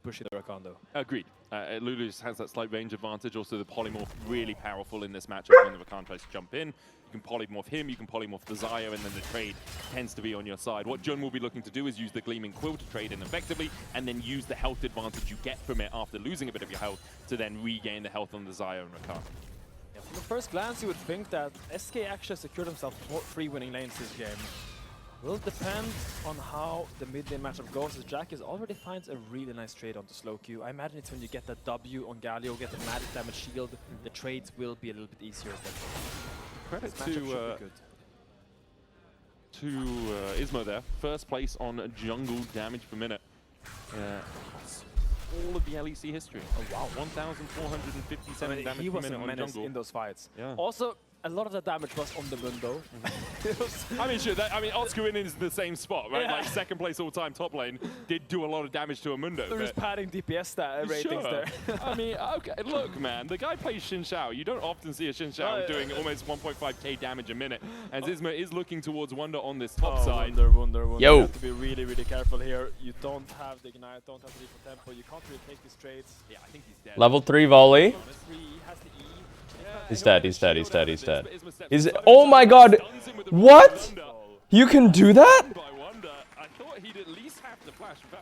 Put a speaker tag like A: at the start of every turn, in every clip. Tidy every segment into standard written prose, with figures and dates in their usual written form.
A: pushing the Rakan though.
B: Agreed. Lulu just has that slight range advantage. Also, the polymorph really powerful in this matchup when the Rakan tries to jump in. You can polymorph him, you can polymorph the Xayah, and then the trade tends to be on your side. What Jun will be looking to do is use the Gleaming Quill to trade in effectively, and then use the health advantage you get from it after losing a bit of your health to then regain the health on the Xayah and Rakan.
A: Yeah, from the first glance, you would think that SK actually secured themselves 3 winning lanes this game. Will depend on how the mid-lane matchup goes, as Jackie already finds a really nice trade onto slow Q. I imagine it's when you get that W on Galio, get the magic damage shield, the trades will be a little bit easier. But
B: Credit to Ismo there. First place on jungle damage per minute. All of the LEC history. Oh wow, 1,457 damage
A: he
B: per
A: was
B: minute
A: a
B: on
A: menace
B: jungle.
A: in those fights.
B: Yeah.
A: Also, a lot of the damage was on the Mundo.
B: I mean, sure. Oscar in is the same spot, right?
A: Yeah.
B: Like second place all-time top lane did do a lot of damage to a Mundo.
A: They're just padding DPS ratings there.
B: I mean, okay, look, man, the guy plays Xin Shao. You don't often see a Xin Shao doing almost 1.5k damage a minute. And Zizma is looking towards Wonder on this top side.
A: Wonder.
C: Yo.
A: You have to be really, really careful here. You don't have the ignite, don't have the default tempo. You can't really take these trades.
B: Yeah, I think he's dead.
C: Level 3 volley.
A: Honestly, he has the E.
C: He's dead, he's dead, he's dead, he's dead. Oh my god! What? You can do that?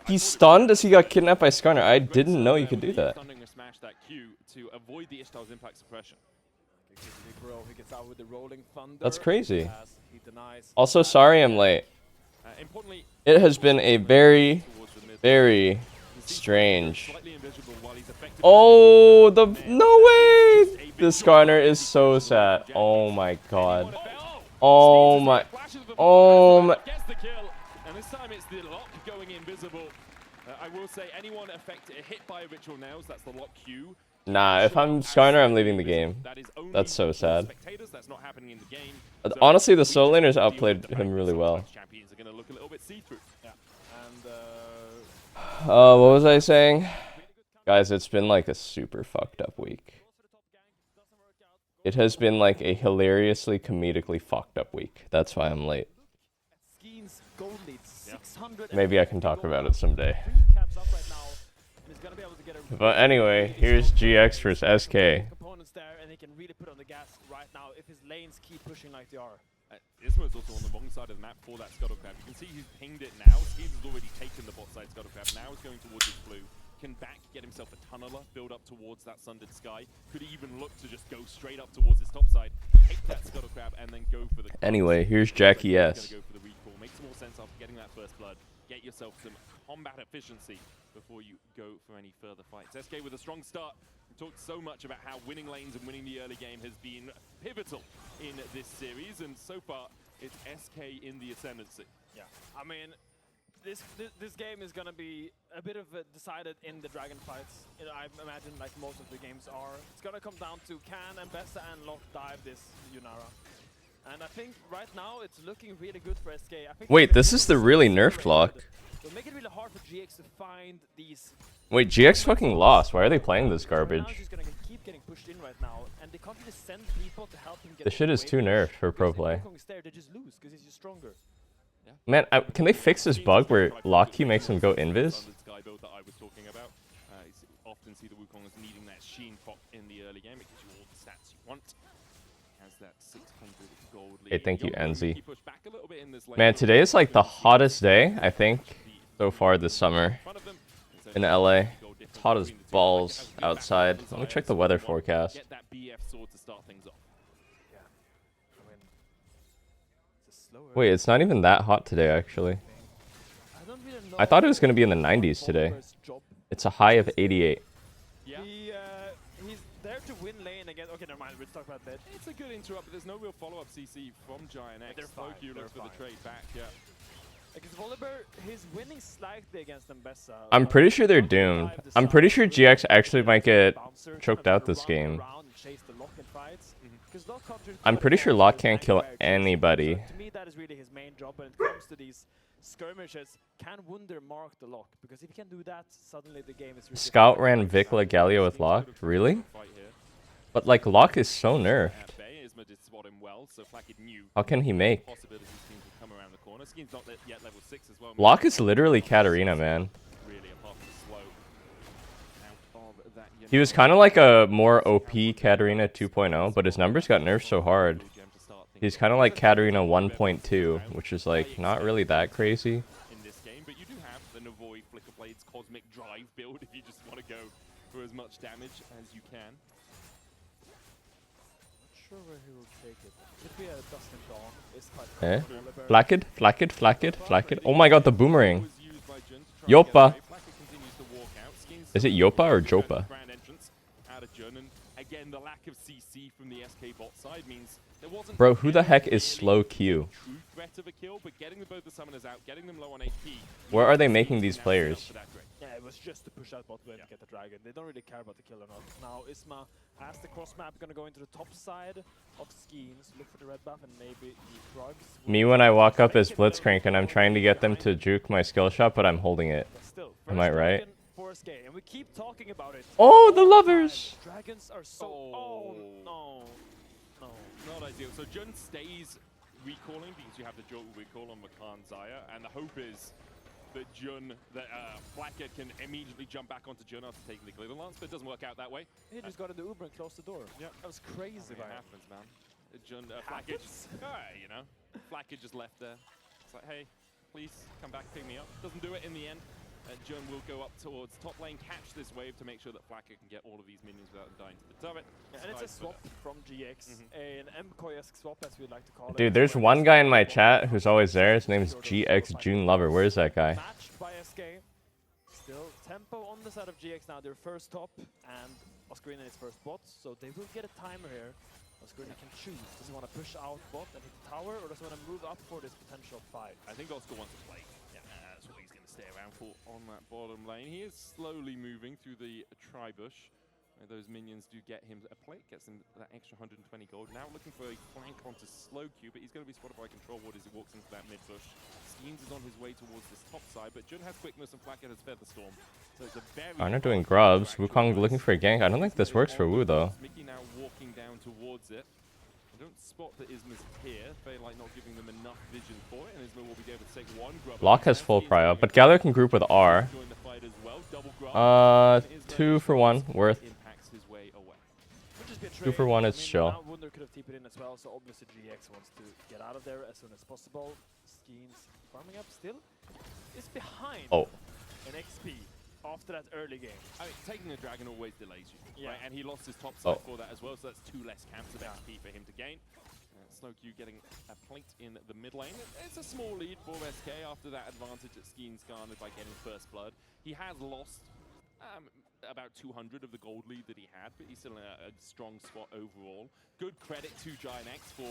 C: He's stunned as he got kidnapped by Skarner. I didn't know you could do that. That's crazy. Also, sorry I'm late. It has been a very, very strange. Oh, no way! This Skarner is so sad. Oh my god. Oh my.
B: Gets the kill, and this time it's the lock going invisible. I will say anyone hit by ritual nails, that's the lock Q.
C: Nah, if I'm Skarner, I'm leaving the game. That's so sad. Honestly, the solo laners outplayed him really well. What was I saying? Guys, it's been like a super fucked up week. It has been like a hilariously, comedically fucked up week. That's why I'm late. Maybe I can talk about it someday. But anyway, here's GX versus SK.
B: Ismo is also on the wrong side of the map for that Scuttle Crab. You can see he's pinged it now. Schemes has already taken the bot side Scuttle Crab. Now he's going towards his blue. Can back, get himself a tunneler, build up towards that Sundered Sky. Could even look to just go straight up towards his top side, take that Scuttle Crab, and then go for the...
C: Anyway, here's Jackie S.
B: Go for the recall. Makes more sense after getting that first blood. Get yourself some combat efficiency before you go for any further fights. SK with a strong start. We talked so much about how winning lanes and winning the early game has been pivotal in this series, and so far it's SK in the ascendancy.
A: Yeah, I mean, this game is gonna be a bit of a decided in the dragon fights. You know, I imagine like most of the games are. It's gonna come down to can Mbessa and Lock dive this Yunara. And I think right now it's looking really good for SK. I think
C: wait, this is the really nerfed Lock.
A: It'll make it really hard for GX to find these.
C: Wait, GX fucking lost. Why are they playing this garbage?
A: He's gonna keep getting pushed in right now, and they can't really send people to help him get.
C: This shit is too nerfed for pro play.
A: They just lose because he's just stronger.
C: Man, can they fix this bug where lock key makes him go invis?
B: Often see the Wukong as needing that sheen pop in the early game. It gives you all the stats you want. Has that 600 gold lead.
C: Hey, thank you, Enzi. Man, today is like the hottest day, I think, so far this summer in LA. It's hot as balls outside. Let me check the weather forecast. Wait, it's not even that hot today, actually. I thought it was going to be in the 90s today. It's a high of 88.
A: Yeah. He's there to win lane again. Okay, never mind. We'll talk about that.
B: It's a good interrupt, but there's no real follow-up CC from Giant X. Q looks for the trade back, yeah.
A: Because Volibear, he's winning slightly against Mbessa.
C: I'm pretty sure they're doomed. I'm pretty sure GX actually might get choked out this game. I'm pretty sure Lock can't kill anybody.
A: To me, that is really his main job when it comes to these skirmishes. Can Wunder mark the Lock? Because if he can do that, suddenly the game is really
C: Scout ran Vikla Galio with Lock? Really? But like, Lock is so nerfed. How can he make? Lock is literally Katarina, man.
B: that you
C: He was kind of like a more OP Katarina 2.0, but his numbers got nerfed so hard. He's kind of like Katarina 1.2, which is like not really that crazy.
B: in this game, but you do have the NAVI Flicker Blades Cosmic Drive build if you just want to go for as much damage as you can.
A: Not sure where he will take it. Could be a Dusk and Dawn. It's quite
C: Eh?
A: Volibear.
C: Flacked, flacked, flacked, flacked. Oh my god, the boomerang.
B: Was used by Jun to try and get
C: Yopa.
B: away. Flacker continues to walk out. Skins
C: Is it
B: still
C: Yopa or
B: looking for
C: Jopa?
B: the grand entrance out of Jun, and again, the lack of CC from the SK bot side means there wasn't
C: Bro, who the heck is
B: really
C: slow Q?
B: true threat of a kill, but getting both the summoners out, getting them low on HP.
C: Where are they making these players?
A: Yeah, it was just to push out bot lane to get the dragon. They don't really care about the kill or not. Now Isma has the cross map, gonna go into the top side of Skeens, look for the red buff and maybe the drugs.
C: Me when I walk up as Blitzcrank and I'm trying to get them to juke my skill shot, but I'm holding it.
A: But still,
C: Am I right?
A: For SK, and we keep talking about it.
C: Oh, the lovers!
A: Dragons are so. Oh no, no.
B: Not ideal. So Jun stays recalling because you have the dual recall on Makan Zaya, and the hope is that Flacker can immediately jump back onto Jun after taking the Glitter Lance, but it doesn't work out that way.
A: He just got into Uber and closed the door.
B: Yeah,
A: that was crazy.
B: It happens, man. Flacker just, you know, Flacker just left there. It's like, hey, please come back, pick me up. Doesn't do it in the end. Jun will go up towards top lane, catch this wave to make sure that Flacker can get all of these minions without dying to the turret.
A: Yeah, and it's a swap from GX, an MKOI-esque swap as we like to call it.
C: Dude, there's one guy in my chat who's always there. His name is GX June Lover. Where is that guy?
A: Matched by SK. Still tempo on the side of GX now. Their first top and Oscarina is first bot, so they will get a timer here. Oscarina can choose. Does he want to push out bot and hit the tower, or does he want to move up for this potential fight?
B: I think Oscar wants to play. Yeah, that's what he's going to stay around for on that bottom lane. He is slowly moving through the tri-bush. Those minions do get him a plate, gets him that extra 120 gold. Now looking for a flank onto slow Q, but he's going to be spotted by Control Ward as he walks into that mid bush. Skeens is on his way towards this top side, but Jun has quickness and Flacker has Featherstorm. So it's a very
C: Arna doing grubs. Wukong looking for a gank. I don't think this works for Wu though.
B: Mickey now walking down towards it. I don't spot that Isma's here. They're like not giving them enough vision for it, and Isma will be able to take one grub.
C: Locke has full prio, but Gather can group with R. 2 for 1 worth. 2 for 1 is chill.
A: Now Wunder could have TP'd in as well, so obviously GX wants to get out of there as soon as possible. Skeens farming up still is behind an XP after that early game.
B: I mean, taking a dragon always delays you,
A: Yeah.
B: right? And he lost his top side for that as well, so that's 2 less camps of XP for him to gain. Slowq getting a plate in the mid lane. It's a small lead for SK after that advantage that Skeens garnered by getting first blood. He has lost about 200 of the gold lead that he had, but he's still in a strong spot overall. Good credit to Giant X for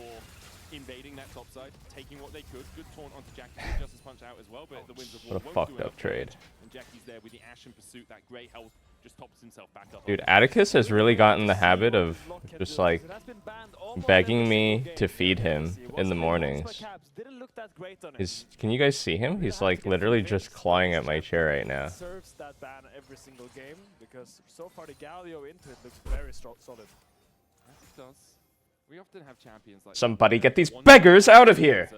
B: invading that top side, taking what they could. Good taunt onto Jackie, Justice Punch out as well, but the Winds of War
C: What a fucked up trade.
B: And Jackie's there with the Ashen Pursuit, that great health, just tops himself back up.
C: Dude, Atticus has really gotten the habit of just like begging me to feed him in the mornings. Can you guys see him? He's like literally just clawing at my chair right now.
A: Serves that ban every single game because so far the Galio into it looks very solid.
B: As it does. We often have champions like
C: Somebody get these beggars out of here!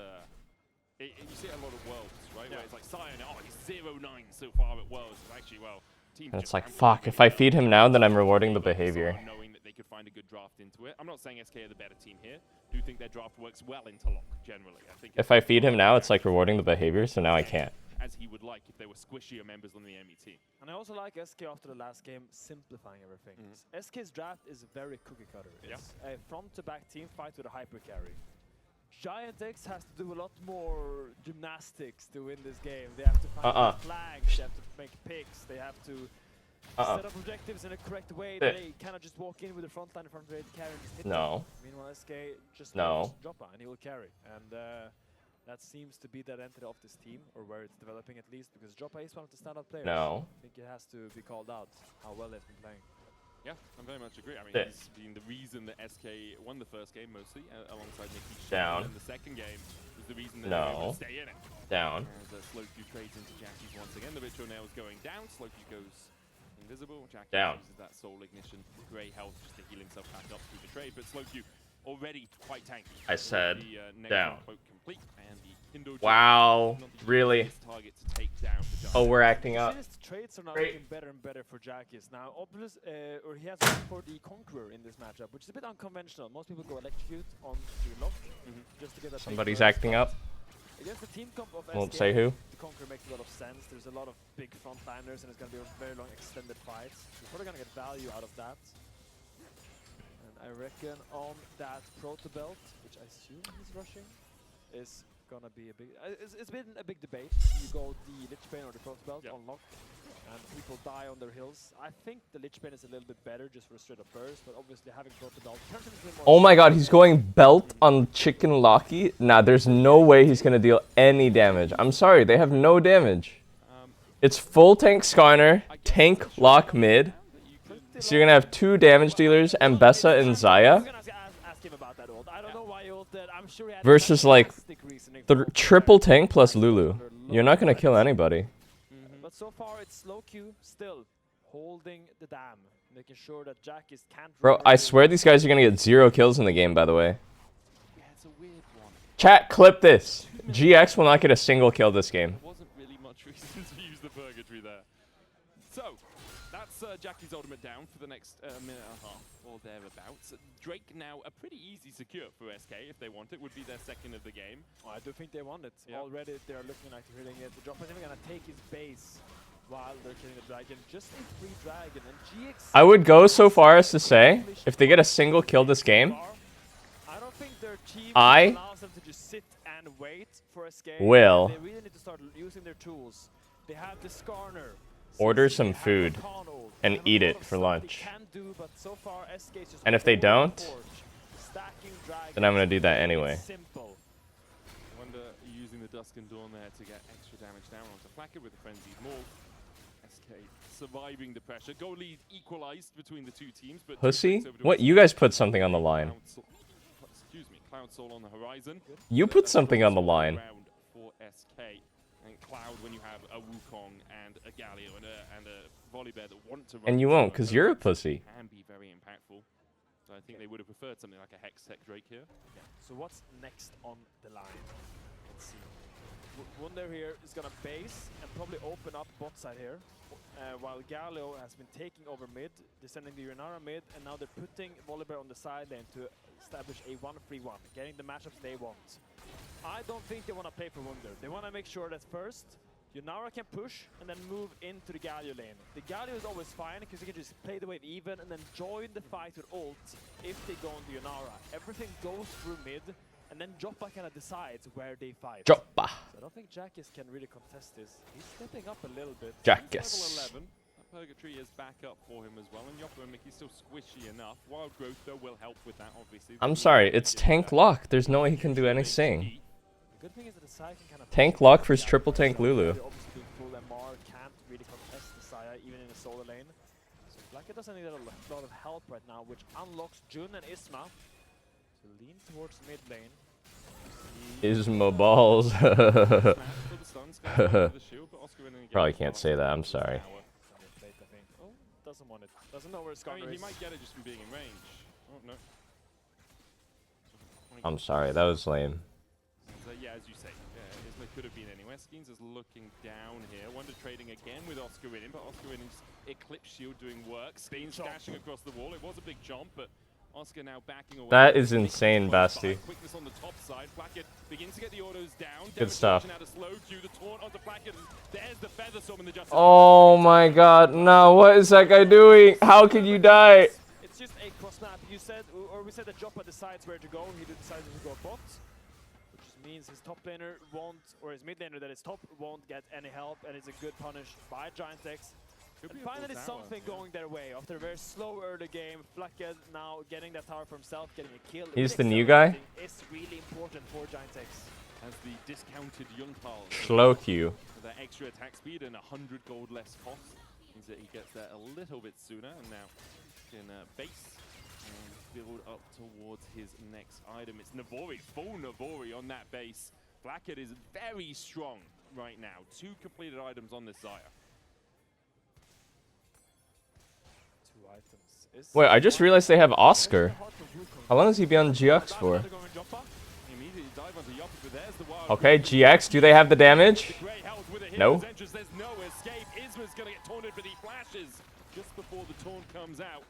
B: You see it a lot of Worlds, right? Where it's like Sion, oh, he's 0-9 so far at Worlds. It's actually, well, teams
C: And it's
B: just
C: like,
B: ramp
C: fuck,
B: up
C: if I feed him now, then I'm rewarding the
B: so
C: behavior.
B: knowing that they could find a good draft into it. I'm not saying SK are the better team here. Do think their draft works well into Lock, generally. I think
C: If I feed him now, it's like rewarding the behavior, so now I can't.
B: as he would like if they were squishier members on the ME team.
A: And I also like SK after the last game simplifying everything. SK's draft is very cookie cutter. It's a front to back team fight with a hyper carry. Giant X has to do a lot more gymnastics to win this game. They have to find flags, they have to make picks, they have to set up objectives in a correct way. They cannot just walk in with the front line in front of the carry and just hit them. Meanwhile, SK just drop and he will carry. And that seems to be the identity of this team, or where it's developing at least, because Joppa is one of the standout players. I think it has to be called out how well they've been playing.
B: Yeah, I very much agree. I mean, he's been the reason that SK won the first game mostly, alongside Mickey. And the second game was the reason that they would stay in it. As Slowq trades into Jackie's once again. The Ritual Nail is going down. Slowq goes invisible. Jackie uses that Soul Ignition, grey health, just to heal himself back up through the trade. But Slowq already quite tanky.
C: I said
B: the
C: down.
B: Complete, and the
C: Wow, really? Oh, we're acting up.
A: His traits are now
C: Great.
A: looking better and better for Jackis. Now, or he has gone for the Conqueror in this matchup, which is a bit unconventional. Most people go Electrocute on the lock just to get that.
C: Somebody's acting up.
A: Against the team comp of
C: Won't
A: SK,
C: say who.
A: the Conqueror makes a lot of sense. There's a lot of big frontliners, and it's going to be a very long extended fight. You're probably going to get value out of that. And I reckon on that Proto Belt, which I assume he's rushing, is gonna be a big. It's been a big debate. You go the Lich Bane or the Proto Belt on lock, and people die on their hills. I think the Lich Bane is a little bit better just for a straight up burst, but obviously having Proto Belt turns into a bit more.
C: Oh my god, he's going belt on Chicken Locky? Nah, there's no way he's gonna deal any damage. I'm sorry, they have no damage. It's full tank Skarner, tank lock mid. So you're gonna have 2 damage dealers, Ambessa and Zaya. Versus like the triple tank plus Lulu. You're not gonna kill anybody.
A: But so far it's slow Q still holding the dam, making sure that Jackis can't.
C: Bro, I swear these guys are gonna get 0 kills in the game, by the way. Chat, clip this. GX will not get a single kill this game.
B: There wasn't really much reason to use the Purgatory there. So, that's Jackie's ultimate down for the next minute and a half or thereabouts. Drake now a pretty easy secure for SK if they want it. Would be their second of the game.
A: Oh, I do think they want it. Already they're looking like hitting it. The Drop is even going to take his base while they're killing the dragon. Just a free dragon. And GX...
C: I would go so far as to say, if they get a single kill this game,
A: I don't think their team
C: I
A: allows them to just sit and wait for SK.
C: will
A: They really need to start using their tools. They have the Skarner.
C: order some food and eat it for lunch. And if they don't, then I'm gonna do that anyway.
B: Wonder using the Dusk and Dawn there to get extra damage down onto Flacker with the Frenzied Maul. SK surviving the pressure. Goal lead equalized between the two teams, but
C: Pussy? What? You guys put something on the line.
B: Excuse me, Cloud Soul on the horizon.
C: You put something on the line.
B: For SK. And Cloud, when you have a Wukong and a Galio and a Volibear that want to run,
C: And you won't, because you're a pussy.
B: can be very impactful. So I think they would have preferred something like a Hextech Drake here.
A: Yeah. So what's next on the line? Let's see. Wunder here is gonna base and probably open up bot side here, while Galio has been taking over mid, descending the Urinara mid, and now they're putting Volibear on the side lane to establish a 1-3-1, getting the matchups they want. I don't think they want to play for Wunder. They want to make sure that first, Yunara can push and then move into the Galio lane. The Galio is always fine because you can just play the wave even and then join the fight with ult if they go on the Yunara. Everything goes through mid and then Joppa kind of decides where they fight.
C: Joppa.
A: So I don't think Jackis can really contest this. He's stepping up a little bit.
C: Jackis.
B: Level 11. Purgatory is back up for him as well, and Yoppa and Mickey's still squishy enough. Wild Growth, though, will help with that, obviously.
C: I'm sorry, it's tank lock. There's no way he can do anything.
A: Good thing is that the Sai can kind of
C: Tank lock versus triple tank Lulu.
A: Obviously being full MR can't really contest the Saya even in a solo lane. So Blackhead doesn't need a lot of help right now, which unlocks Jun and Isma to lean towards mid lane.
C: Isma balls. Probably can't say that, I'm sorry.
A: Oh, doesn't want it. Doesn't know where Skarner is.
B: He might get it just from being in range. Oh, no.
C: I'm sorry, that was lame.
B: So, yeah, as you say, Isma could have been anywhere. Skeens is looking down here. Wonder trading again with Oscar in him, but Oscar in his Eclipse Shield doing work. Skeens dashing across the wall. It was a big jump, but Oscar now backing away.
C: That is insane, Basti.
B: Quickness on the top side. Blackhead begins to get the autos down.
C: Good stuff.
B: Now to slow Q, the taunt onto Blackhead. There's the feather storm in the justice.
C: Oh my god, no, what is that guy doing? How can you die?
A: It's just a cross map. You said, or we said that Joppa decides where to go. He decided to go bot, which just means his top laner won't, or his mid laner that is top won't get any help, and it's a good punish by Giantex. And finally something going their way. After a very slow early game, Flackhead now getting that tower for himself, getting a kill.
C: He's the new guy?
A: It's really important for Giantex.
B: As the discounted Yunpal.
C: Slow Q.
B: With that extra attack speed and 100 gold less cost, means that he gets there a little bit sooner, and now can base and build up towards his next item. It's Navori, full Navori on that base. Blackhead is very strong right now. 2 completed items on this Zaya.
C: Wait, I just realized they have Oscar. How long has he been on GX for?
B: onto Yoppa, but there's the wild
C: Okay, GX, do they have the damage? No.
B: There's no escape. Isma's gonna get taunted, but he flashes just before the taunt comes out.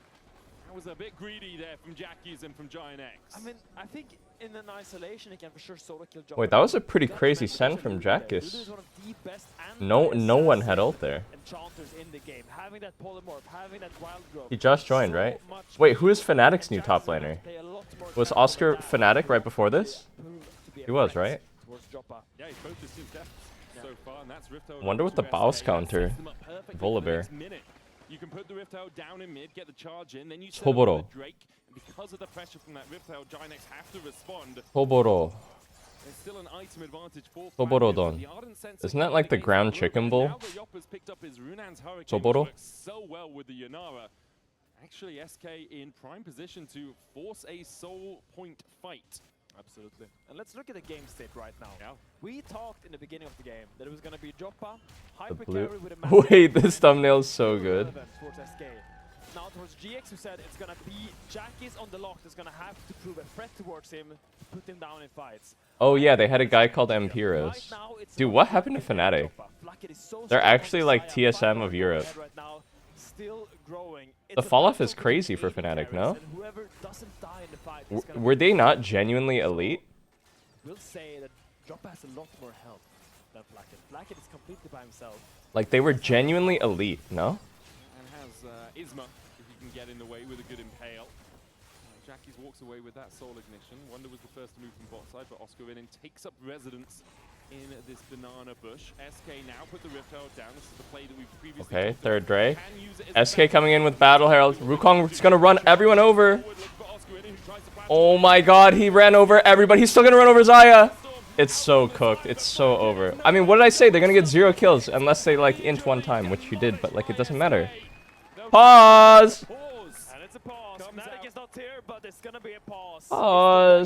B: That was a bit greedy there from Jackie's and from Giant X.
A: I mean, I think in an isolation, he can for sure solo kill Joppa.
C: Wait, that was a pretty crazy send from Jackus. No one had ult there.
A: Enchanters in the game, having that polymorph, having that wild growth.
C: He just joined, right? Wait, who is Fnatic's new top laner? Was Oscar Fnatic right before this? He was, right?
B: Yeah, he's both his team's deaths so far, and that's Rifto.
C: Wonder what the Baus counter. Volibear.
B: You can put the Rifto down in mid, get the charge in, then you set
C: Toboro.
B: up the Drake. And because of the pressure from that Rifto, Giant X have to respond.
C: Toboro.
B: There's still an item advantage for
C: Toborodon. Isn't that like the ground chicken bowl? Toboro?
B: So well with the Yanara. Actually, SK in prime position to force a soul point fight.
A: Absolutely. And let's look at the game state right now.
B: Yeah.
A: We talked in the beginning of the game that it was going to be Joppa,
C: The
A: hyper
C: blue.
A: carry with a massive
C: Wait, this thumbnail's so good.
A: towards SK. Now towards GX, who said it's going to be Jackie's on the lock that's going to have to prove a threat towards him, to put him down in fights.
C: Oh yeah, they had a guy called Empiros.
A: Right now, it's
C: Dude, what happened to Fnatic?
A: Flacket is so
C: They're
A: strong on
C: actually like
A: Desire,
C: TSM of
A: fighting
C: Europe.
A: ahead right now, still growing.
C: The
A: It's a
C: fall-off
A: battle
C: is crazy
A: between
C: for
A: 80
C: Fnatic,
A: carries,
C: no?
A: and whoever doesn't die in the fight is gonna
C: Were
A: be
C: they not
A: the
C: genuinely elite?
A: We'll say that Joppa has a lot more health than Flacket. Flacket is completely by himself.
C: Like they were genuinely elite, no?
B: And has Isma, if he can get in the way with a good impale. Jackie's walks away with that soul ignition. Wonder was the first to move from bot side, but Oscar in takes up residence in this banana bush. SK now put the Rift Herald down. This is the play that we've previously
C: Okay,
B: talked
C: third
B: about.
C: Drake.
B: Can use it as a
C: SK coming in with Battle Herald. Wukong is gonna run everyone over.
B: forward look for Oscar in, who tries to flash
C: Oh my god, he ran over everybody. He's still gonna run over Zaya. It's so cooked. It's so over. I mean, what did I say? They're gonna get 0 kills unless they like int one time, which he did, but like it doesn't matter. Pause!
A: And it's a pause. Fnatic is not here, but it's gonna be a pause.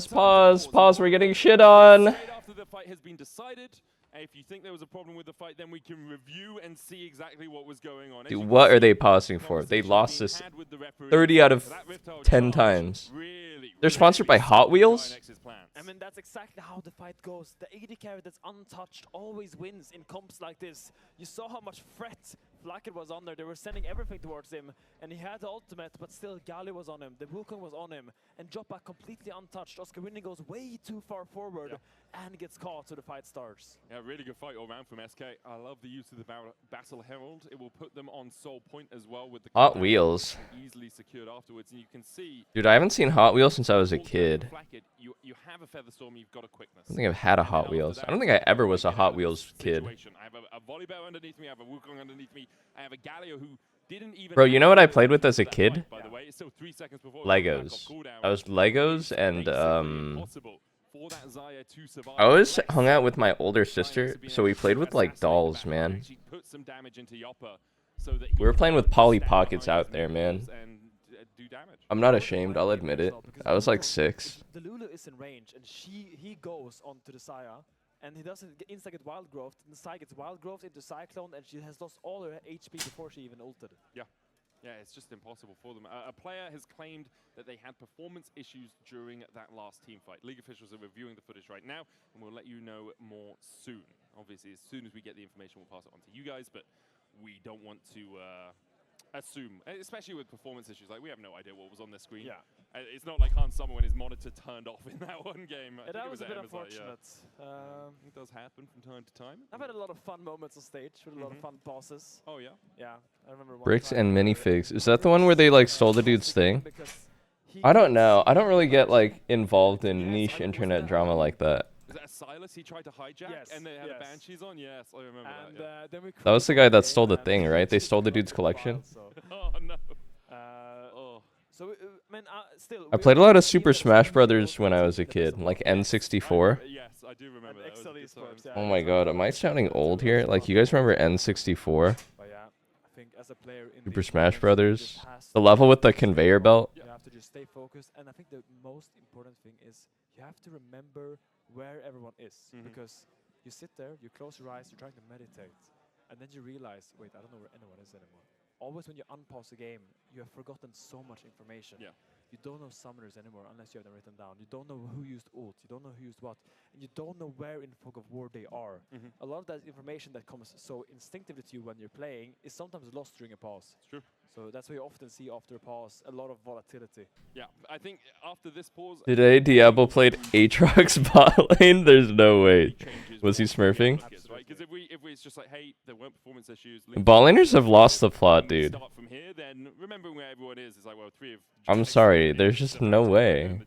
C: Pause. We're getting shit on.
B: Straight after the fight has been decided. If you think there was a problem with the fight, then we can review and see exactly what was going on. As you
C: Dude,
B: can
C: what are
B: see,
C: they pausing for? They
B: conversation
C: lost
B: being
C: this
B: had with the referee.
C: 30 out of
B: That Rift Herald
C: 10
B: charge
C: times.
B: really,
C: They're sponsored by Hot Wheels?
B: Giant X's plans.
A: I mean, that's exactly how the fight goes. The AD carry that's untouched always wins in comps like this. You saw how much threat Flacket was on there. They were sending everything towards him, and he had the ultimate, but still Gali was on him. The Wukong was on him, and Joppa completely untouched. Oscar Winning goes way too far forward and gets caught, so the fight starts.
B: Yeah, really good fight all round from SK. I love the use of the Battle Herald. It will put them on soul point as well with the
C: Hot
B: cooldown
C: Wheels.
B: easily secured afterwards, and you can see.
C: Dude, I haven't seen Hot Wheels since I was a kid.
B: Flacket, you have a Featherstorm, you've got a quickness.
C: I don't think I've had a Hot Wheels. I don't think I ever was a Hot Wheels kid.
B: I have a Volibear underneath me, I have a Wukong underneath me, I have a Galio who didn't even.
C: Bro, you know what I played with as a kid?
B: Fight, by the way. It's still 3 seconds before
C: Legos. I was Legos and
B: for that Zaya to survive.
C: I always hung out with my older sister, so we played with like dolls, man.
B: Actually put some damage into Yoppa so that
C: We were
B: he
C: playing with
B: can
C: Polly
B: stand
C: Pockets
B: behind
C: out
B: his
C: there, man.
B: minerals and, do damage.
C: I'm not ashamed, I'll admit it. I was like 6.
A: The Lulu is in range, and he goes onto the Saya, and he doesn't insta get wild growth. And the Saya gets wild growth into Cyclone, and she has lost all her HP before she even ulted.
B: Yeah, it's just impossible for them. A player has claimed that they had performance issues during that last team fight. League officials are reviewing the footage right now, and we'll let you know more soon. Obviously, as soon as we get the information, we'll pass it on to you guys, but we don't want to assume, especially with performance issues. Like, we have no idea what was on the screen.
A: Yeah.
B: It's not like Hans Sommer when his monitor turned off in that one game. I think
A: That
B: it
A: was a
B: at
A: bit
B: MSI,
A: unfortunate.
B: It does happen from time to time.
A: I've had a lot of fun moments on stage with a lot of fun pauses.
B: Oh, yeah?
A: Yeah, I remember one
C: Bricks
A: time
C: and
A: where
C: minifigs. Is that the one where they like stole the dude's thing?
A: because he
C: I don't
A: gets-
C: know. I don't really get like involved in niche internet drama like that.
B: Was that Silas he tried to hijack?
A: Yes,
B: And they had
A: yes.
B: a Banshees on? Yes, I remember
A: And
B: that. Yeah.
A: then we
C: That was the guy that stole the thing, right? They stole the dude's collection.
B: Oh, no.
A: Oh. So, I mean, still.
C: I played a lot of Super Smash Brothers when I was a kid, like N64.
B: Yes, I do remember that.
A: Excel
B: That was a good
A: esports,
B: time.
A: yeah.
C: Oh my god, am I sounding old here? Like, you guys remember N64?
A: But yeah, I think as a player in
C: Super
A: these
C: Smash
A: moments, you
C: Brothers?
A: just has
C: The
A: to
C: level with the
A: focus.
C: conveyor belt?
A: You have to just stay focused, and I think the most important thing is you have to remember where everyone is, because you sit there, you close your eyes, you're trying to meditate, and then you realize, wait, I don't know where anyone is anymore. Always when you unpause a game, you have forgotten so much information.
B: Yeah.
A: you don't know summoners anymore unless you have them written down. You don't know who used ult, you don't know who used what, and you don't know where in Fog of War they are. A lot of that information that comes so instinctively to you when you're playing is sometimes lost during a pause.
B: It's true.
A: So that's why you often see after a pause a lot of volatility.
B: Yeah, I think after this pause...
C: Today, Diablo played Aatrox bot lane? There's no way. Was he smurfing?
B: Because if it's just like, hey, there weren't performance issues...
C: Bot laners have lost the plot, dude.
B: Start from here, then remembering where everyone is like, well,
C: I'm sorry, there's just no way.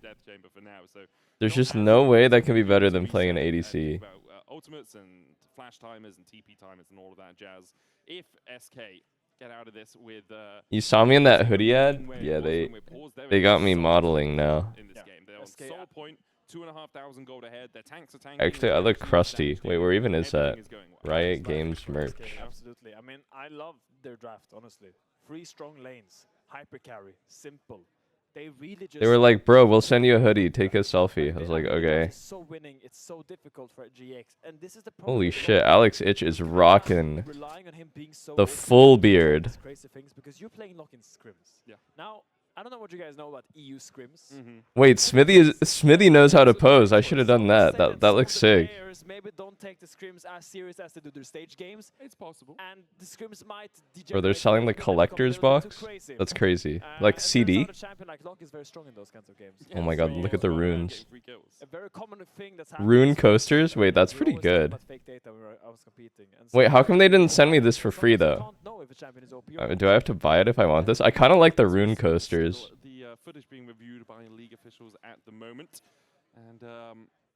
C: There's just no way that can be better than playing an ADC.
B: Ultimates and flash timers and TP timers and all of that jazz. If SK get out of this with...
C: You saw me in that hoodie ad? Yeah, they got me modeling now.
B: In this game. They're on sole point, 2,500 gold ahead. Their tanks are tanking.
C: Actually, I look crusty. Wait, where even is that? Riot Games merch.
A: Absolutely. I mean, I love their draft, honestly. 3 strong lanes, hyper carry, simple. They really just...
C: They were like, bro, we'll send you a hoodie. Take a selfie. I was like, okay.
A: It's so winning. It's so difficult for GX. And this is the problem.
C: Holy shit, Alex Itch is rocking
A: relying on him being so
C: the full beard.
A: Crazy things because you're playing lock-in scrims. Yeah. Now, I don't know what you guys know about EU scrims.
C: Wait, Smithy knows how to pose. I should have done that. That looks sick.
A: Maybe don't take the scrims as serious as they do their stage games.
B: It's possible.
A: And the scrims might degenerate.
C: Bro, they're selling the collector's box? That's crazy. Like CD?
A: A champion like Locke is very strong in those kinds of games.
C: Oh my god, look at the runes.
A: A very common thing that's
C: Rune coasters? Wait, that's pretty good. Wait, how come they didn't send me this for free though? Do I have to buy it if I want this? I kind of like the rune coasters.
B: The footage being reviewed by league officials at the moment. And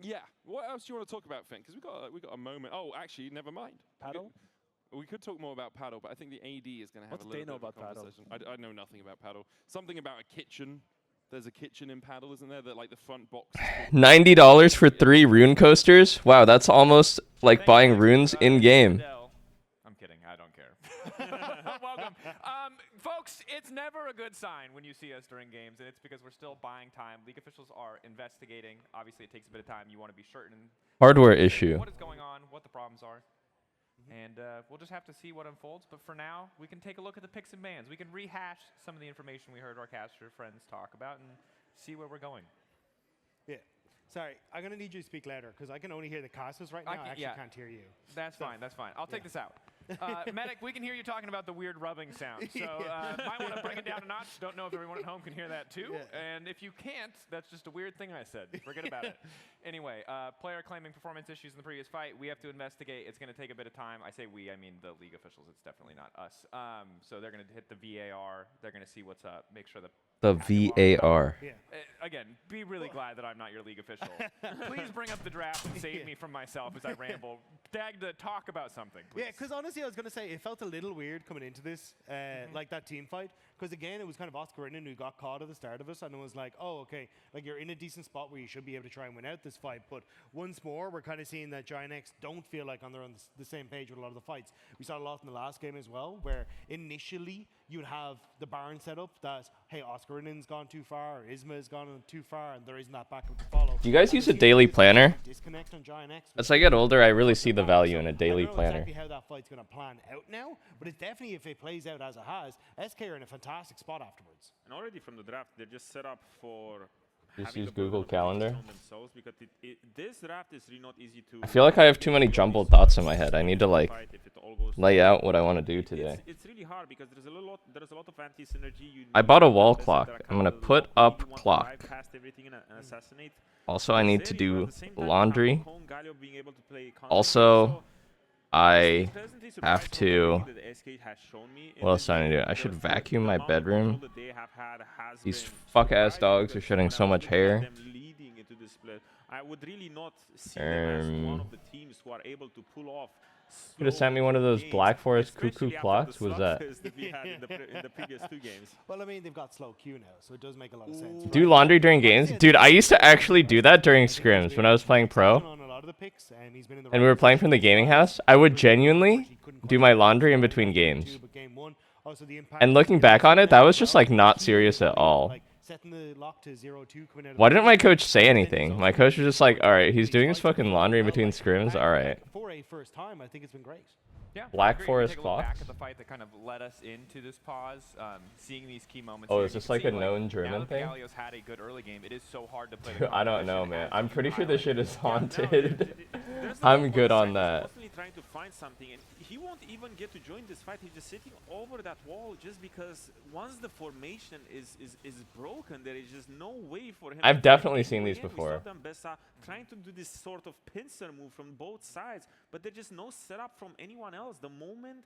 B: yeah, what else do you want to talk about, Finn? Because we got a moment. Oh, actually, never mind.
A: Paddle?
B: We could talk more about paddle, but I think the AD is going to have a little bit of a conversation. I know nothing about paddle. Something about a kitchen. There's a kitchen in paddle, isn't there? That like the front box.
C: $90 for 3 rune coasters? Wow, that's almost like buying runes in game.
D: I'm kidding. I don't care. Welcome. Folks, it's never a good sign when you see us during games, and it's because we're still buying time. League officials are investigating. Obviously, it takes a bit of time. You want to be certain.
C: Hardware issue.
D: What is going on, what the problems are. And we'll just have to see what unfolds. But for now, we can take a look at the picks and bans. We can rehash some of the information we heard our caster friends talk about and see where we're going.
E: Yeah. Sorry, I'm going to need you to speak louder because I can only hear the casters right now. I actually can't hear you.
D: That's fine. That's fine. I'll take this out. Medic, we can hear you talking about the weird rubbing sound. So might want to bring it down a notch. Don't know if everyone at home can hear that too. Yeah. And if you can't, that's just a weird thing I said. Forget about it. Anyway, player claiming performance issues in the previous fight. We have to investigate. It's going to take a bit of time. I say we, I mean the league officials. It's definitely not us. So they're going to hit the VAR. They're going to see what's up. Make sure
C: the VAR.
D: Yeah. Again, be really glad that I'm not your league official. Please bring up the draft and save me from myself as I ramble. Dag to talk about something, please.
E: Yeah, because honestly, I was going to say, it felt a little weird coming into this, like that team fight. Because again, it was kind of Oscarinin who got caught at the start of us, and it was like, oh, okay, like you're in a decent spot where you should be able to try and win out this fight. But once more, we're kind of seeing that Giant X don't feel like they're on the same page with a lot of the fights. We saw a lot in the last game as well, where initially you'd have the Baron set up that, hey, Oscarinin's gone too far, or Isma's gone too far, and there isn't that backup to follow.
C: Do you guys use a daily planner?
E: Disconnect on Giant X.
C: As I get older, I really see the value in a daily planner.
E: I don't know exactly how that fight's going to plan out now, but it's definitely, if it plays out as it has, SK are in a fantastic spot afterwards.
F: And already from the draft, they're just set up for
C: just use Google Calendar.
F: Because this draft is really not easy to...
C: I feel like I have too many jumbled thoughts in my head. I need to like lay out what I want to do today.
F: It's really hard because there's a lot of anti-synergy.
C: I bought a wall clock. I'm going to put up clock. Also, I need to do laundry. Also, I have to... What else do I need to do? I should vacuum my bedroom. These fuck-ass dogs are shedding so much hair.
F: I would really not see them as one of the teams who are able to pull off.
C: Could have sent me one of those Black Forest cuckoo clocks. What was that?
F: We had in the previous 2 games.
E: Well, I mean, they've got slow queue now, so it does make a lot of sense.
C: Do laundry during games? Dude, I used to actually do that during scrims when I was playing pro. And we were playing from the gaming house. I would genuinely do my laundry in between games. And looking back on it, that was just like not serious at all. Why didn't my coach say anything? My coach was just like, alright, he's doing his fucking laundry in between scrims, alright.
E: For a first time, I think it's been great.
D: Yeah,
C: Black
D: I agree.
C: Forest
D: Take a look
C: Fox?
D: back at the fight that kind of led us into this pause, seeing these key moments.
C: Oh,
D: here.
C: is
D: You
C: this
D: can
C: like
D: see,
C: a known
D: now
C: German
D: that
C: thing?
D: Galio's had a good early game, it is so hard to play
C: Dude,
D: the
C: I don't know,
D: competition
C: man.
D: as
C: I'm
D: you
C: pretty sure this
D: highlighted.
C: shit is
F: Yeah, no,
C: haunted.
F: there's no
C: I'm
F: doubt
C: good
F: Both
C: on
F: sides
C: that.
F: is constantly trying to find something, and he won't even get to join this fight. He's just sitting over that wall just because once the formation is broken, there is just no way for him.
C: I've
F: to
C: definitely
F: fight
C: seen
F: anywhere
C: these
F: in.
C: before.
F: We saw Dambessa trying to do this sort of pincer move from both sides, but there's just no setup from anyone else. The moment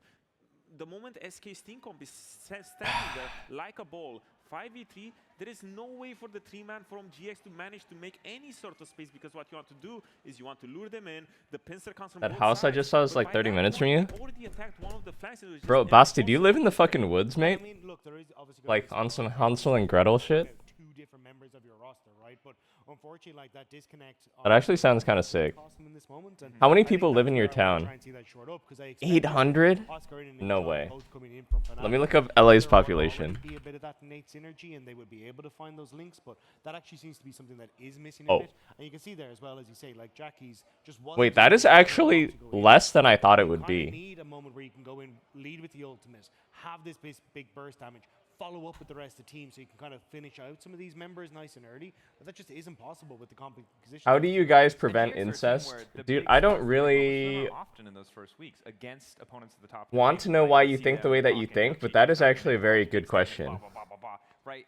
F: SK Steam Comp is standing there like a ball, 5v3, there is no way for the 3-man from GX to manage to make any sort of space, because what you want to do is you want to lure them in. The pincer comes from
C: That
F: both
C: house I
F: sides,
C: just saw is
F: but
C: like
F: by
C: 30
F: that
C: minutes from
F: point,
C: you.
F: they already attacked one of the flanks, and it was just
C: Bro, Basti, do you
F: impossible
C: live in the
F: to
C: fucking
F: defend.
C: woods,
E: I
C: mate?
E: mean, look, there is obviously
C: Like Hansel and Gretel shit?
E: two different members of your roster, right? But unfortunately, like that disconnect.
C: That actually sounds kind of sick.
E: cost them in this moment, and
C: How many
E: I think
C: people live
E: that's
C: in your
E: where I wanna
C: town?
E: try and see that short up, 'cause I expect
C: 800?
E: Oscar and
C: No
E: Ninja
C: way.
E: both coming in from
C: Let me
E: Fnatic.
C: look up LA's
E: There would
C: population.
E: already be a bit of that innate synergy, and they would be able to find those links, but that actually seems to be something that is missing
C: Oh.
E: a bit. And you can see there as well, as you say, like Jackie's just wasn't
C: Wait, that is
E: able to
C: actually
E: go in.
C: less than I thought it
E: You
C: would
E: kinda
C: be.
E: need a moment where you can go in, lead with the ultimate, have this big burst damage, follow up with the rest of the team, so you can kind of finish out some of these members nice and early. But that just isn't possible with the composition.
C: How do you guys prevent
D: GX are a team
C: incest?
D: where the
C: Dude,
D: big
C: I don't
D: stars
C: really
D: often in those first weeks against opponents at the top of the
C: want
D: game.
C: to know
D: Like,
C: why
D: you
C: you
D: see
C: think the
D: them
C: way that you
D: talking
C: think,
D: about
C: but that is
D: cheating,
C: actually a very good question.
D: blah, blah, blah, blah, blah, right?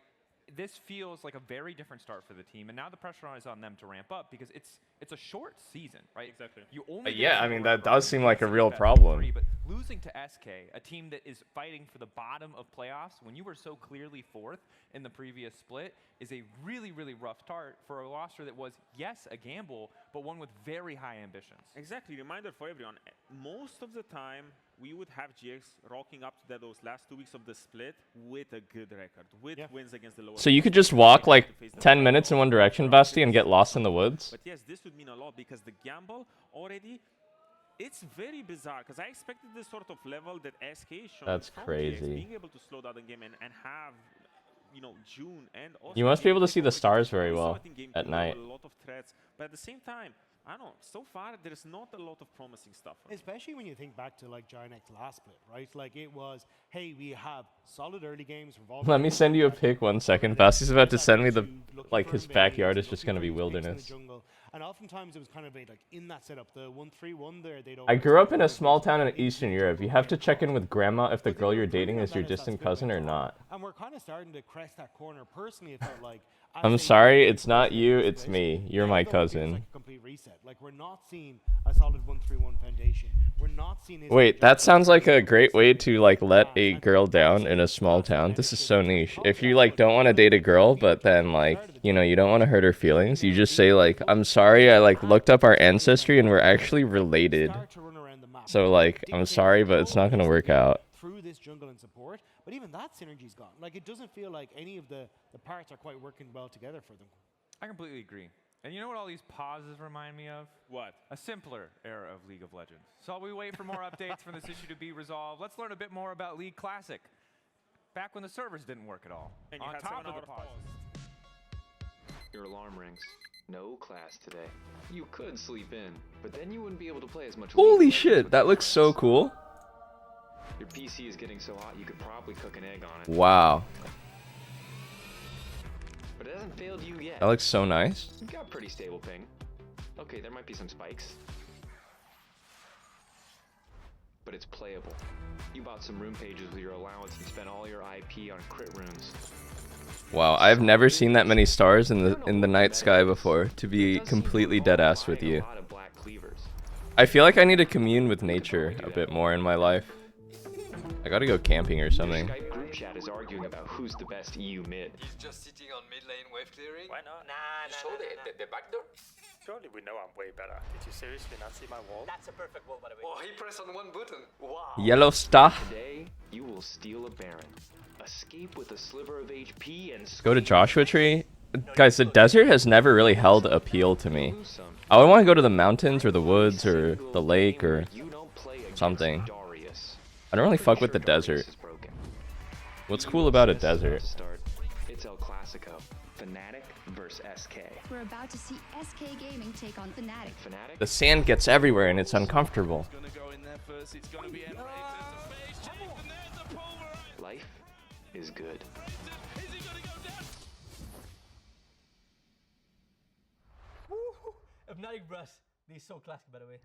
D: This feels like a very different start for the team, and now the pressure is on them to ramp up because it's a short season, right?
F: Exactly.
D: You only get
C: Yeah,
D: to
C: I
D: see
C: mean,
D: the
C: that
D: run
C: does
D: in
C: seem like a
D: GX's
C: real
D: best of
C: problem.
D: three, but losing to SK, a team that is fighting for the bottom of playoffs when you were so clearly fourth in the previous split, is a really, really rough start for a roster that was, yes, a gamble, but one with very high ambitions.
F: Exactly. Reminder for everyone. Most of the time, we would have GX rocking up to those last 2 weeks of the split with a good record, with wins against the lower.
C: So you could just walk like 10 minutes in one direction, Basti, and get lost in the woods?
F: But yes, this would mean a lot because the gamble already, it's very bizarre because I expected this sort of level that SK showed.
C: That's
F: from GX,
C: crazy.
F: being able to slow down the game and have, you know, June and also
C: You must be able to see the
F: because
C: stars very
F: also, I
C: well
F: think game
C: at
F: two,
C: night.
F: there were a lot of threats, but at the same time, I don't know. So far, there's not a lot of promising stuff. For me.
E: Especially when you think back to like Giant's last split, right? Like it was, hey, we have solid early games.
C: Let me send you a pic 1 second. Basti's about to send me the, like, his backyard is just gonna be wilderness.
E: And oftentimes it was kind of like in that setup, the 1-3-1 there.
C: I grew up in a small town in Eastern Europe. You have to check in with grandma if the girl you're dating is your distant cousin or not.
E: And we're kind of starting to crest that corner. Personally, it felt like.
C: I'm sorry, it's not you, it's me. You're my cousin.
E: Like a complete reset. Like we're not seeing a solid 1-3-1 foundation. We're not seeing. his
C: Wait,
E: agent
C: that sounds like a great way
E: consistent.
C: to like let a girl down in a small town. This is so niche. If you like don't want to date a girl, but then like, you know, you don't want to hurt her feelings, you just say like, I'm sorry, I like looked up our ancestry and we're actually related.
E: Start to run around the map.
C: So like, I'm sorry, but it's not gonna work out.
E: Through this jungle and support, but even that synergy's gone. Like it doesn't feel like any of the parts are quite working well together for them.
D: I completely agree. And you know what all these pauses remind me of?
F: What?
D: A simpler era of League of Legends. So while we wait for more updates from this issue to be resolved, let's learn a bit more about League Classic. Back when the servers didn't work at all.
F: And you
D: On
F: had
D: top
F: 7
D: of the
F: hour
D: pauses.
G: Your alarm rings. No class today. You could sleep in, but then you wouldn't be able to play as much. League of
C: Holy
G: Legends
C: shit,
G: with
C: that
G: your
C: looks so
G: friends.
C: cool.
G: Your PC is getting so hot you could probably cook an egg on it.
C: Wow,
G: But it hasn't failed you yet.
C: that looks so nice.
G: You've got pretty stable ping. Okay, there might be some spikes. But it's playable. You bought some rune pages with your allowance and spent all your IP on crit runes.
C: Wow, I've never seen that many stars in the night sky before, to be completely dead ass with you.
G: A lot of black cleavers.
C: I feel like I need to commune with nature a bit more in my life. I gotta go camping or something.
G: Skype group chat is arguing about who's the best EU mid.
H: He's just sitting on mid lane wave clearing.
I: Why not?
H: Show the back door.
I: Surely we know I'm way better. Did you seriously not see my wall?
H: That's a perfect wall, by the way. Oh, he pressed on one button. Wow.
C: Yellow star.
G: Today, you will steal a Baron. Escape with a sliver of HP and
C: Go to Joshua Tree. Guys, the desert has never really held appeal to me.
G: lose some.
C: I would want to go to the mountains or the woods or the lake or
G: You don't play against
C: something.
G: Darius.
C: I don't really fuck with the
G: Pretty sure Darius
C: desert.
G: is broken.
C: What's cool about a desert?
G: It's It's El Clasico. Fnatic versus SK.
J: We're about to see SK Gaming take on Fnatic.
G: Fnatic?
C: The sand gets everywhere and it's uncomfortable.
G: Life is good.
K: Fnatic Brush. These so classic, by the way.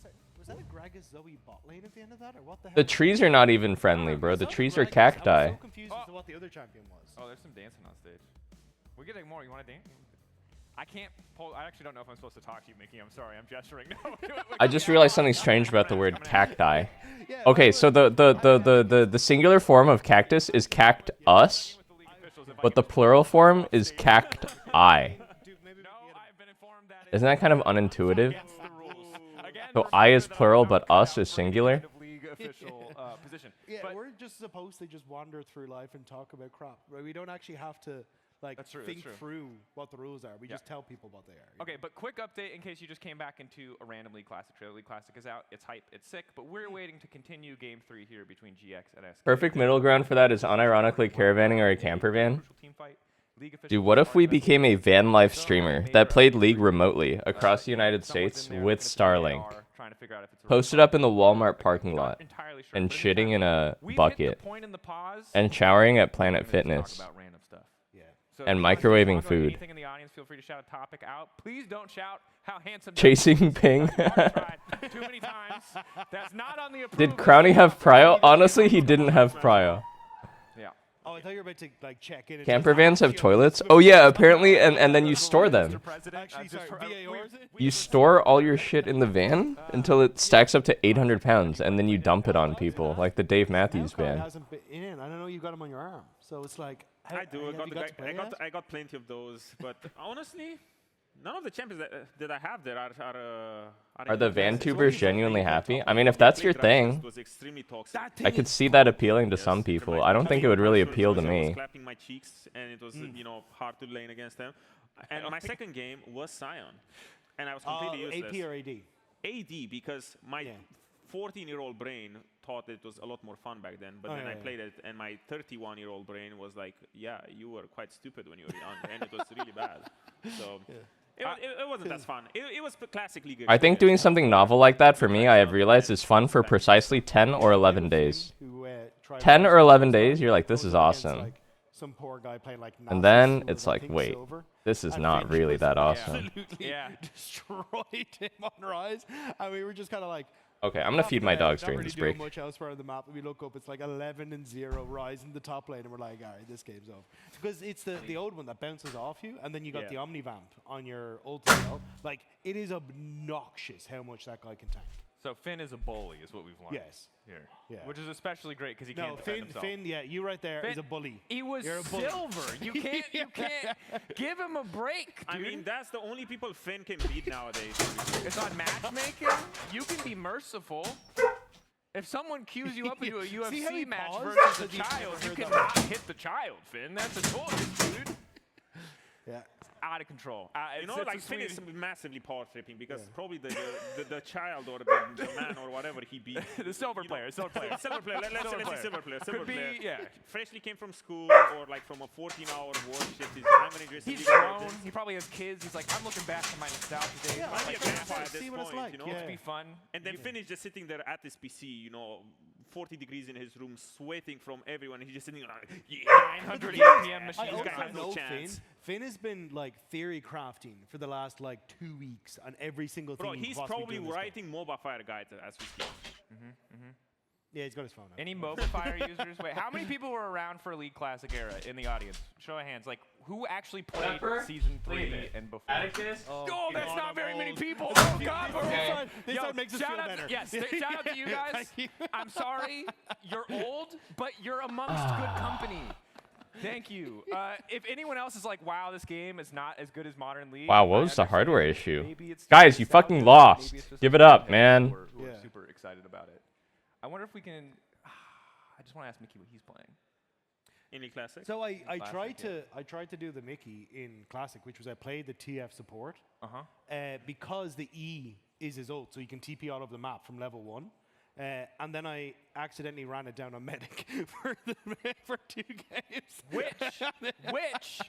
E: Sorry, was that a Gragas Zoe bot lane at the end of that, or what the hell?
C: The trees are not even friendly, bro. The trees are cacti.
E: I was so confused as to what the other champion was.
D: Oh, there's some dancing on stage. We're getting more. You want to dance? I can't pull. I actually don't know if I'm supposed to talk to you, Mickey. I'm sorry. I'm gesturing. No.
C: I just realized something strange about the word cacti. Okay, so the singular form of cactus is cactus, but the plural form is cacti. Isn't that kind of unintuitive? So I is plural, but us is singular.
E: Yeah, we're just supposed to just wander through life and talk about crap. Right? We don't actually have to like think through what the rules are. We just tell people what they are.
D: Okay, but quick update in case you just came back into a random League Classic trailer. League Classic is out. It's hype. It's sick. But we're waiting to continue Game 3 here between GX and SK.
C: Perfect middle ground for that is unironically caravanning or a camper van. Dude, what if we became a van life streamer that played League remotely across the United States with Starlink? Posted up in the Walmart parking lot and shitting in a bucket and showering at Planet Fitness and microwaving food.
D: Anything in the audience, feel free to shout a topic out. Please don't shout how handsome.
C: Chasing ping.
D: Too many times. That's not on the
C: Did Crowny have prio? Honestly, he didn't have prio.
D: Yeah.
E: Oh, I thought you were about to like check in.
C: Camper vans have toilets? Oh yeah, apparently, and then you store them.
E: Actually, sorry,
C: You store all your shit in the van until it stacks up to 800 pounds, and then you dump it on people, like the Dave Matthews Band.
E: Hasn't been in. I don't know. You got him on your arm, so it's like.
F: I do. I got plenty of those, but honestly, none of the champions that I have there
C: are the van tubers genuinely happy? I mean, if that's your thing, I could see that appealing to some people. I don't think it would really appeal to me.
F: I was clapping my cheeks, and it was hard to lane against them. And my second game was Sion, and I was completely useless.
E: AP or AD?
F: AD, because my 14-year-old brain thought it was a lot more fun back then, but then I played it, and my 31-year-old brain was like, yeah, you were quite stupid when you were young, and it was really bad. So it wasn't as fun. It was classically good.
C: I think doing something novel like that, for me, I have realized is fun for precisely 10 or 11 days. 10 or 11 days, you're like, this is awesome.
E: Some poor guy playing like
C: and then it's like, wait, this is not really that awesome.
E: Yeah, destroyed him on Rise, and we were just kind of like.
C: Okay, I'm gonna feed my dogs during this break.
E: Much elsewhere on the map, and we look up, it's like 11-0 Rise in the top lane, and we're like, all right, this game's over. Because it's the old one that bounces off you, and then you got the Omnivamp on your ult as well. Like, it is obnoxious how much that guy can tank.
D: So Finn is a bully, is what we've learned.
E: Yes.
D: Here.
E: Yeah.
D: Which is especially great because he can't defend himself.
E: Finn, yeah, you right there is a bully.
D: He was silver. You can't give him a break, dude.
F: I mean, that's the only people Finn can beat nowadays.
D: It's on matchmaking. You can be merciful. If someone queues you up into a UFC match versus a child, you cannot hit the child, Finn. That's a choice, dude.
E: Yeah.
D: Out of control.
F: Like Finn is massively power tripping because probably the child or the man or whatever he beat.
D: The silver player.
F: Silver player. Let's say silver player.
D: Could be, yeah.
F: Freshly came from school or like from a 14-hour work shift.
D: He's grown. He probably has kids. He's like, I'm looking back to my nostalgia days.
E: Yeah,
F: might be a grandpa at this
E: see what it's
F: point,
E: like.
F: you know?
D: It could be fun.
F: And then Finn is just sitting there at this PC, 40 degrees in his room, sweating from everyone. He's just sitting like,
D: 900 APM machine.
F: This guy has no chance.
E: Finn has been like theory crafting for the last like 2 weeks on every single thing.
F: Bro, he's probably writing mobile fire guides as we speak.
E: Yeah, he's got his phone out.
D: Any mobile fire users? Wait, how many people were around for League Classic era in the audience? Show of hands. Like, who actually played Season 3 and before? Oh, that's not very many people. Oh, God.
E: This makes us feel better.
D: Yes, shout out to you guys. I'm sorry, you're old, but you're amongst good company. Thank you. If anyone else is like, wow, this game is not as good as Modern League.
C: Wow, what was the hardware issue? Guys, you fucking lost. Give it up, man.
D: We're super excited about it. I wonder if we can. I just want to ask Mickey what he's playing.
F: Any Classic?
E: So I tried to do the Mickey in Classic, which was I played the TF support. Because the E is his ult, so you can TP all over the map from level 1. And then I accidentally ran it down on Medic for 2 games.
D: Which,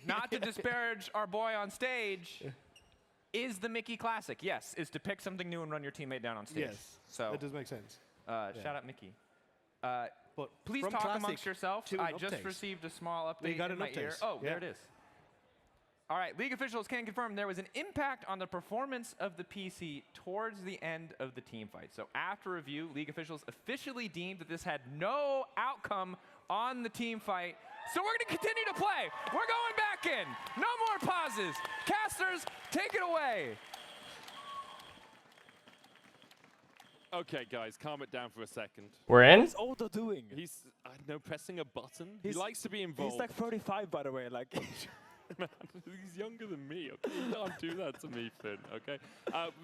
D: not to disparage our boy on stage, is the Mickey Classic. Yes, is to pick something new and run your teammate down on stage.
E: Yes,
D: so
E: that does make sense.
D: Shout out Mickey.
E: But
D: please
E: from
D: talk
E: Classic
D: amongst yourself.
E: to
D: I
E: an
D: just
E: update.
D: received a small update
E: You got
D: in
E: an
D: my
E: update.
D: ear. Oh,
E: Yeah.
D: there it is. All right, League officials can confirm there was an impact on the performance of the PC towards the end of the team fight. So after review, League officials officially deemed that this had no outcome on the team fight. So we're going to continue to play. We're going back in. No more pauses. Casters, take it away.
B: Okay, guys, calm it down for a second.
C: We're in?
A: What's Odo doing?
B: He's, I don't know, pressing a button.
A: He
B: likes to be involved.
A: He's like 35, by the way. Like,
B: Man, he's younger than me. Okay? You can't do that to me, Finn. Okay.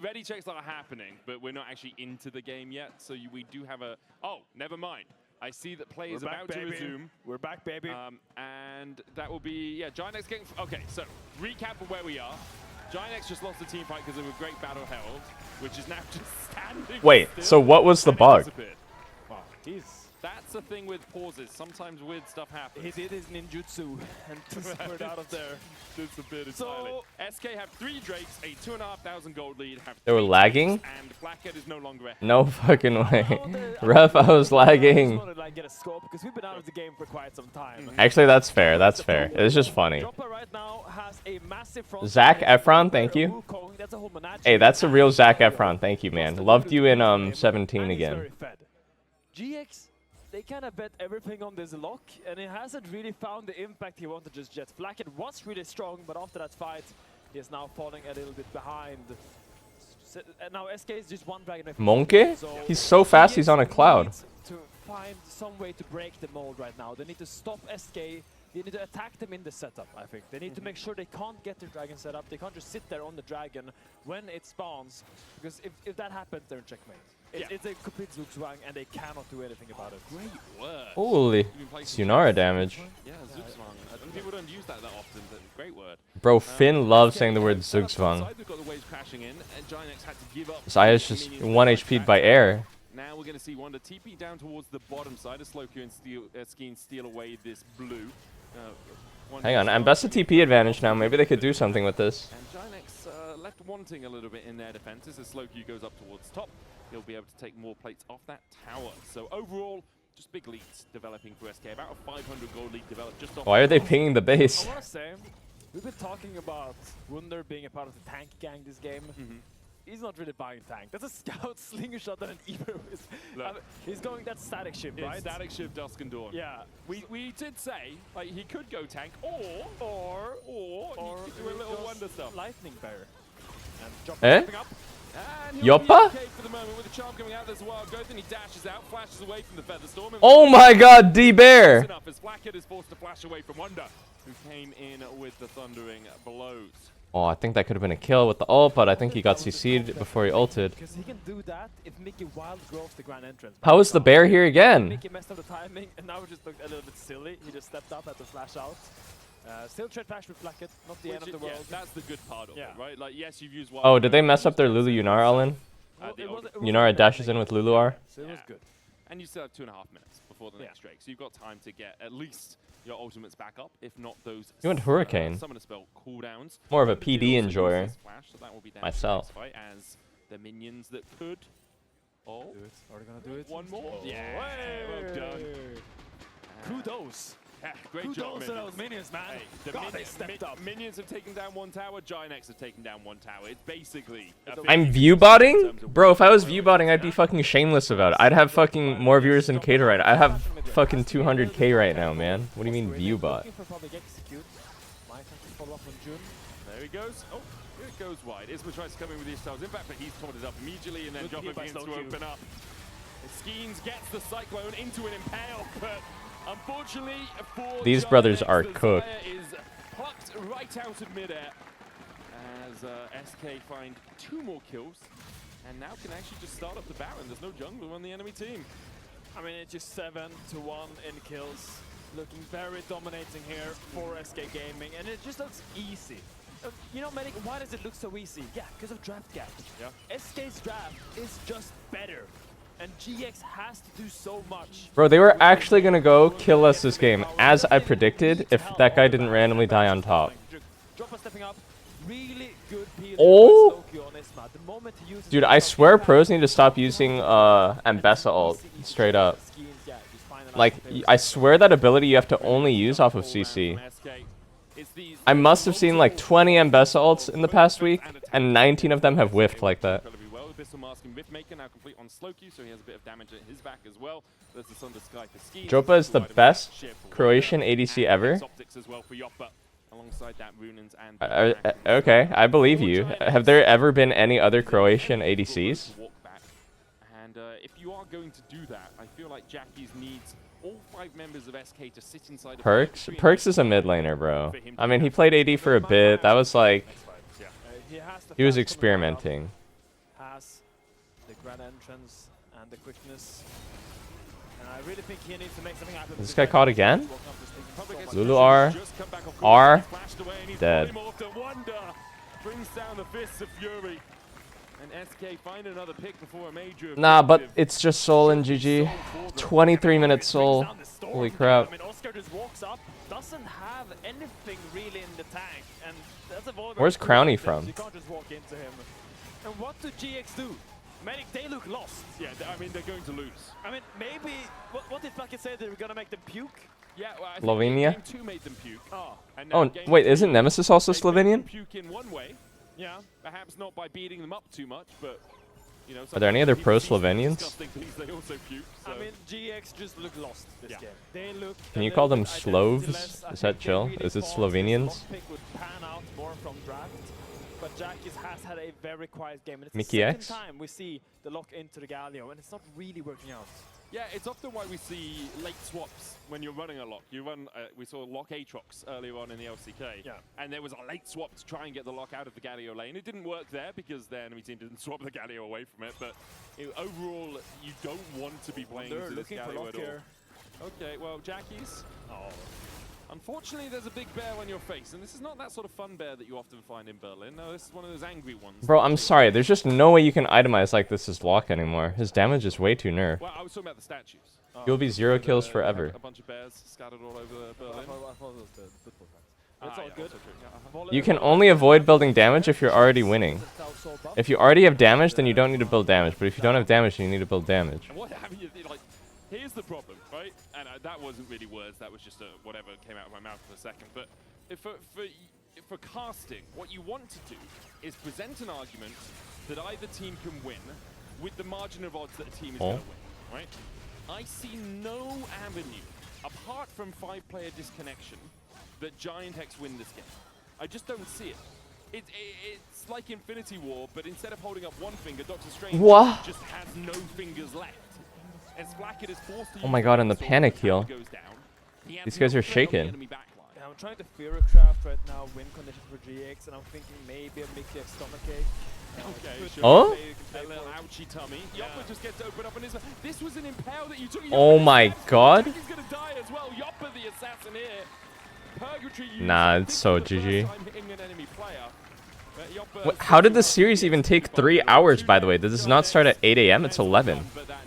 B: Ready checks are happening, but we're not actually into the game yet. So we do have a. Oh, never mind. I see that play is about to resume.
A: We're back, baby.
B: And that will be GX getting. Okay, so recap of where we are. GX just lost the team fight because of a great battle held, which is now just standing.
C: Wait,
B: still.
C: so what was the bug?
A: Wow,
B: That's the thing with pauses. Sometimes weird stuff happens.
A: he did his ninjutsu and disappeared out of there.
B: Disappeared
A: So-
B: entirely. SK have 3 Drakes, a 2,500 gold lead. Have
C: They were
B: 3
C: lagging?
B: Drakes, and Blackhead is no longer ahead.
C: No fucking way.
A: Now the-
C: Ref, I was
A: I
C: lagging.
A: just wanted to like, get a scope because we've been out of the game for quite some time.
C: Actually, that's fair. That's fair. It's just funny.
A: Dropper right now has a massive front
C: Zac
A: line.
C: Efron, thank you.
A: Wukong, that's a whole menagerie.
C: Hey, that's a real Zac Efron. Thank you, man. Loved you in 17
A: And he's
C: again.
A: very fed. GX, they kind of bet everything on this lock, and he hasn't really found the impact he wanted just yet. Blackhead was really strong, but after that fight, he is now falling a little bit behind. Now SK is just one dragon away from
C: Monkey?
A: so
C: He's so fast, he's on a
A: GX
C: cloud.
A: needs to find some way to break the mold right now. They need to stop SK. They need to attack them in the setup, I think. They need to make sure they can't get their dragon set up. They can't just sit there on the dragon when it spawns, because if that happens, they're in checkmate. It's a complete Zugzwang, and they cannot do anything about it.
B: Great word.
C: Holy. it's Yunara damage.
B: Yeah, Zugzwang. People don't use that often, but great word.
C: Bro, Finn loves saying the word Zugzwang.
B: They've got the waves crashing in, and GX had to give up.
C: Zaya's just 1 HP'd by air.
B: Now we're going to see Wonder TP down towards the bottom side as Slowku and Skeen steal away this blue.
C: Hang on, I'm best at TP advantage now. Maybe they could do something with this.
B: And GX left wanting a little bit in their defenses as Slowku goes up towards top. He'll be able to take more plates off that tower. So overall, just big leads developing for SK. About a 500 gold lead developed just off.
C: Why are they pinging the base?
A: I want to say, we've been talking about Wunder being a part of the tank gang this game. He's not really buying tank. That's a scout, slingshot, and an Eber. He's going that static ship, right?
B: Static ship, Dusk and Dawn.
A: Yeah.
B: We did say like he could go tank or he could do a little Wonder stuff.
A: Lightning Bear. And jumping up.
B: And he'll be
C: Yoppa?
B: okay for the moment with the charm coming out. There's a wild growth, and he dashes out, flashes away from the Feather Storm.
C: Oh my god, D-Bear!
B: Enough as Blackhead is forced to flash away from Wonder, who came in with the thundering blows.
C: Oh, I think that could have been a kill with the ult, but I think he got CC'd before he ulted.
A: Because he can do that if Mickey wild growth the grand entrance.
C: How is the bear here again?
A: Mickey messed up the timing, and now it just looked a little bit silly. He just stepped up, had to flash out. Still trade flash with Blackhead, not the end of the world.
B: Yeah, that's the good part of it, right? Like, yes, you've used wild.
C: Oh, did they mess up their Lulu Yunara all in? Yunara dashes in with Lulu R?
A: So it was good.
B: And you still have 2.5 minutes before the next Drake, so you've got time to get at least your ultimates back up, if not those.
C: You went Hurricane.
B: Summoner spell cooldowns.
C: More of a PD enjoyer.
B: Flash, so that will be
C: Myself.
B: fight as the minions that could. Oh,
A: do it. Are they gonna do it?
B: One more.
A: Oh.
B: Yeah, well done.
A: Kudos.
B: Yeah, great job,
A: Kudos to those minions, man.
B: Hey, the
A: they stepped up.
B: Minions have taken down one tower, GX have taken down one tower. It's basically...
C: I'm view-botting? Bro, if I was view-botting, I'd be fucking shameless about it. I'd have fucking more viewers than Caterite. I have fucking 200k right now, man. What do you mean view-bot?
B: There he goes. Oh, here it goes wide. Isma tries to come in with the Ishtar's impact, but he's taught it up immediately, and then Joppa begins to open up. Skeens gets the Cyclone into an impale, but unfortunately for
C: these brothers are cooked.
B: Is plucked right out of midair as SK find 2 more kills, and now can actually just start up the Baron. There's no jungler on the enemy team.
A: I mean, it's just 7-1 in kills. Looking very dominating here for SK Gaming, and it just looks easy. You know, Medic, why does it look so easy? Yeah, because of draft gaps.
B: Yeah.
A: SK's draft is just better. And GX has to do so much.
C: Bro, they were actually gonna go kill us this game, as I predicted, if that guy didn't randomly die on top.
A: Dropper stepping up. Really good peel
C: Oh!
A: by Slowky on Isma. The moment he uses
C: Dude, I swear pros need to stop using Ambessa ult, straight up. Like, I swear that ability you have to only use off of CC. I must have seen like 20 Ambessa ults in the past week, and 19 of them have whiffed like that. Jopa is the best Croatian ADC ever. Okay, I believe you. Have there ever been any other Croatian ADCs?
B: And if you are going to do that, I feel like Jackie's needs all 5 members of SK to sit inside of
C: Perks? Perks is a mid laner, bro. I mean, he played AD for a bit. That was like... He was experimenting.
A: Has the grand entrance and the quickness. And I really think he needs to make something happen.
C: Is this guy caught again? Lulu R. Dead.
B: Brings down the fists of Fury. And SK find another pick before a major.
C: Nah, but it's just Soul and GG. 23 minutes Soul. Holy crap.
A: I mean, Oscar just walks up, doesn't have anything really in the tank, and that's a Volver.
C: Where's Crowny from?
A: You can't just walk into him. And what do GX do? Medic, they look lost.
B: Yeah, I mean, they're going to lose.
A: I mean, maybe, what did Bucket say? They were going to make them puke?
B: Yeah, well, I
C: Slovenia?
B: think game 2 made them puke.
C: Oh, wait, isn't Nemesis also
B: They made them
C: Slovenian?
B: puke in one way. Yeah, perhaps not by beating them up too much, but you know.
C: Are there any other pro
B: Slovenians?
C: Slovenians?
B: They also puke. So.
A: I mean, GX just look lost this game. They look.
C: Can you call them Slovs? Is that chill? Is it Slovenians?
A: Pick would pan out more from draft, but Jackie's has had a very quiet game, and it's
C: Mickey
A: the
C: X?
A: second time we see the lock into the Galio, and it's not really working out.
B: Yeah, it's often why we see late swaps when you're running a lock. You run, we saw lock Aatrox earlier on in the LCK, and there was a late swap to try and get the lock out of the Galio lane. It didn't work there because the enemy team didn't swap the Galio away from it, but overall, you don't want to be playing into this Galio at all. Okay, well, Jackie's. Oh. Unfortunately, there's a big bear on your face, and this is not that sort of fun bear that you often find in Berlin. No, this is one of those angry ones.
C: Bro, I'm sorry. There's just no way you can itemize like this as Lock anymore. His damage is way too nerfed.
B: Well, I was talking about the statues.
C: You'll be 0 kills forever.
B: A bunch of bears scattered all over Berlin.
A: I thought it was the football fans. It's all good.
C: You can only avoid building damage if you're already winning. If you already have damage, then you don't need to build damage. But if you don't have damage, you need to build damage.
B: What have you, like, here's the problem, right? And that wasn't really words, that was just whatever came out of my mouth for a second. But for casting, what you want to do is present an argument that either team can win with the margin of odds that a team is going to win, right? I see no avenue, apart from 5-player disconnection, that Giant Hex win this game. I just don't see it. It's like Infinity War, but instead of holding up one finger, Doctor Strange just has no fingers left. And Splacket is forced to
C: Oh my god, and the panic heal. These guys are shaking.
A: Yeah, I'm trying to Fearcraft right now, win condition for GX, and I'm thinking maybe a Mickey X stomachache.
B: Okay, sure.
C: Oh?
B: A little ouchie tummy. Yoppa just gets opened up, and this was an impale that you took.
C: Oh my god.
B: He's gonna die as well. Yoppa the assassin here. Purgatory
C: Nah, it's so GG.
B: Hitting an enemy player.
C: What, how did this series even take 3 hours, by the way? Did this not start at 8 AM? It's 11.
A: I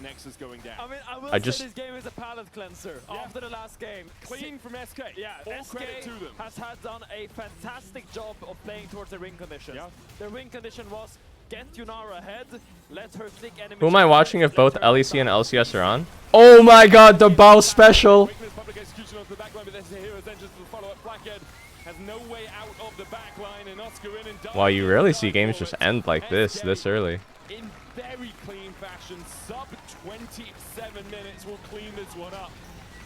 A: mean, I will say this game is a palate cleanser after the last game.
B: Clean from SK.
A: Yeah,
B: all
A: SK
B: credit to them.
A: has done a fantastic job of playing towards the win condition. Their win condition was get Yunara ahead, let her flick enemy.
C: Who am I watching if both LEC and LCS are on? Oh my god, the bow special! Wow, you rarely see games just end like this early.
B: In very clean fashion, sub 27 minutes will clean this one up.